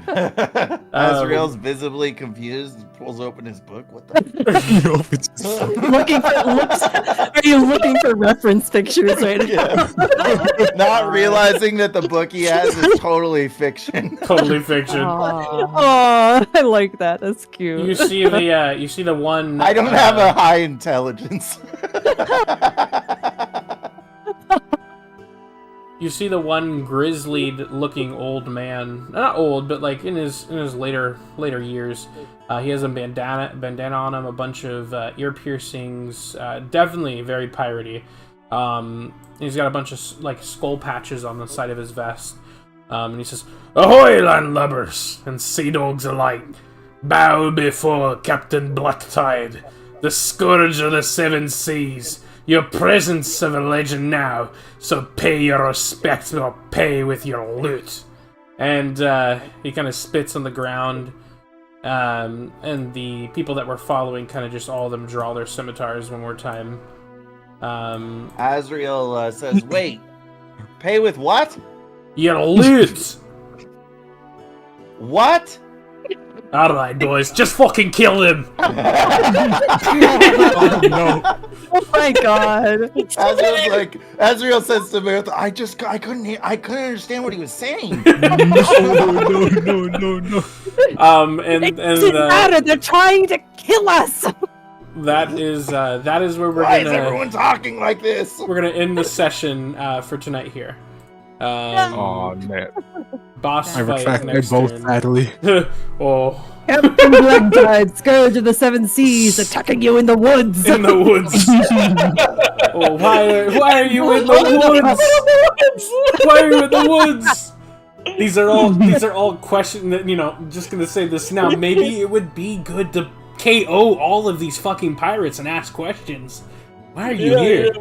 Azrael's visibly confused, pulls open his book. What the? No, it's just- Are you looking for reference pictures right now? Not realizing that the book he has is totally fiction. Totally fiction. Oh, I like that. That's cute. You see the one. I don't have a high intelligence. You see the one grizzly-looking old man. Not old, but like in his later years. He has a bandana on him, a bunch of ear piercings. Definitely very piratey. He's got a bunch of like skull patches on the side of his vest. And he says, "Ahoy, landlubbers and sea dogs alike! Bow before Captain Blacktide, the scourge of the seven seas. Your presence of a legend now, so pay your respects or pay with your loot." And he kind of spits on the ground, and the people that were following kind of just all of them draw their scimitars one more time. Azrael says, "Wait, pay with what? Your loot! What?" Alright, boys, just fucking kill him! Oh, no. Oh my god. Azrael says to Meredith, I couldn't understand what he was saying. No. And It doesn't matter. They're trying to kill us. that is where we're Why is gonna everyone talking like this? we're gonna end the session for tonight here. Oh man. Boss I fight retract my next both, turn. sadly. Oh, Captain Blacktide, scourge of the seven seas, attacking you in the woods. in the woods. Oh, why are you in the woods? Why are you in the woods? These are all questions that, just gonna say this now. Maybe it would be good to KO all of these fucking pirates and ask questions. Why are you here?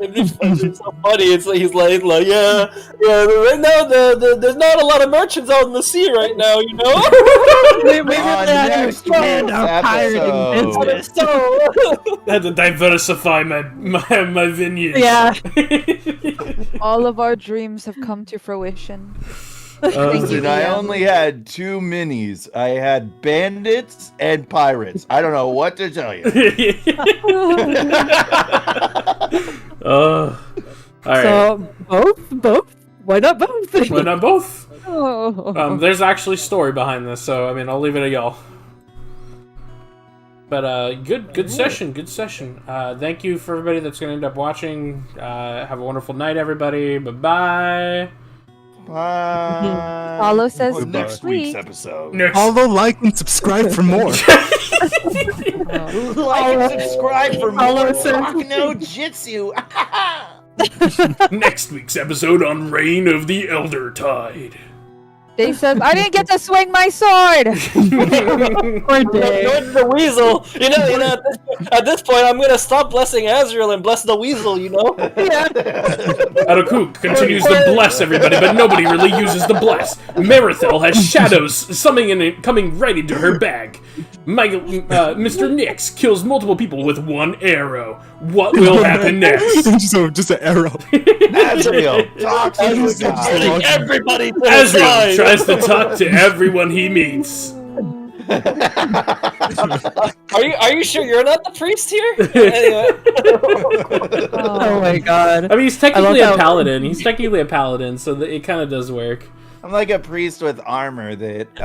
It's so funny. It's like he's like yeah. Right now, there's not a lot of merchants out in the sea right now. we really On had to next expand our week's pirating episode. business. I had to diversify my vineyards. Yeah. All of our dreams have come to fruition. Listen, I only had 2 minis. I had bandits and pirates. I don't know what to tell you. All right. So both. Why not both? Why not both? Oh. There's actually story behind this, so I mean, I'll leave it at y'all. But good session. Thank you for everybody that's gonna end up watching. Have a wonderful night, everybody. Bye. Bye. Paulo says Until next next week's week. episode. Follow, like, and subscribe for more. Like and subscribe for more Paulo says- Rock No Jitsu. Next week's episode on Reign of the Elder Tide. Dave says, I didn't get to swing my sword! Poor Dave. North the weasel. At this point, I'm gonna stop blessing Azrael and bless the weasel. Adokuk continues to bless everybody, but nobody really uses the bless. Marithel has shadows coming right into her bag. Mr. Nix kills multiple people with one arrow. What will happen next? So, just an arrow. Azrael talks to the guy. Everybody to Azrael tries to talk to everyone he meets. Are you sure you're not the priest here? Anyway. Oh my god. I mean, he's technically how- a paladin. He's technically a paladin, so it kind of does work. I'm like a priest with armor that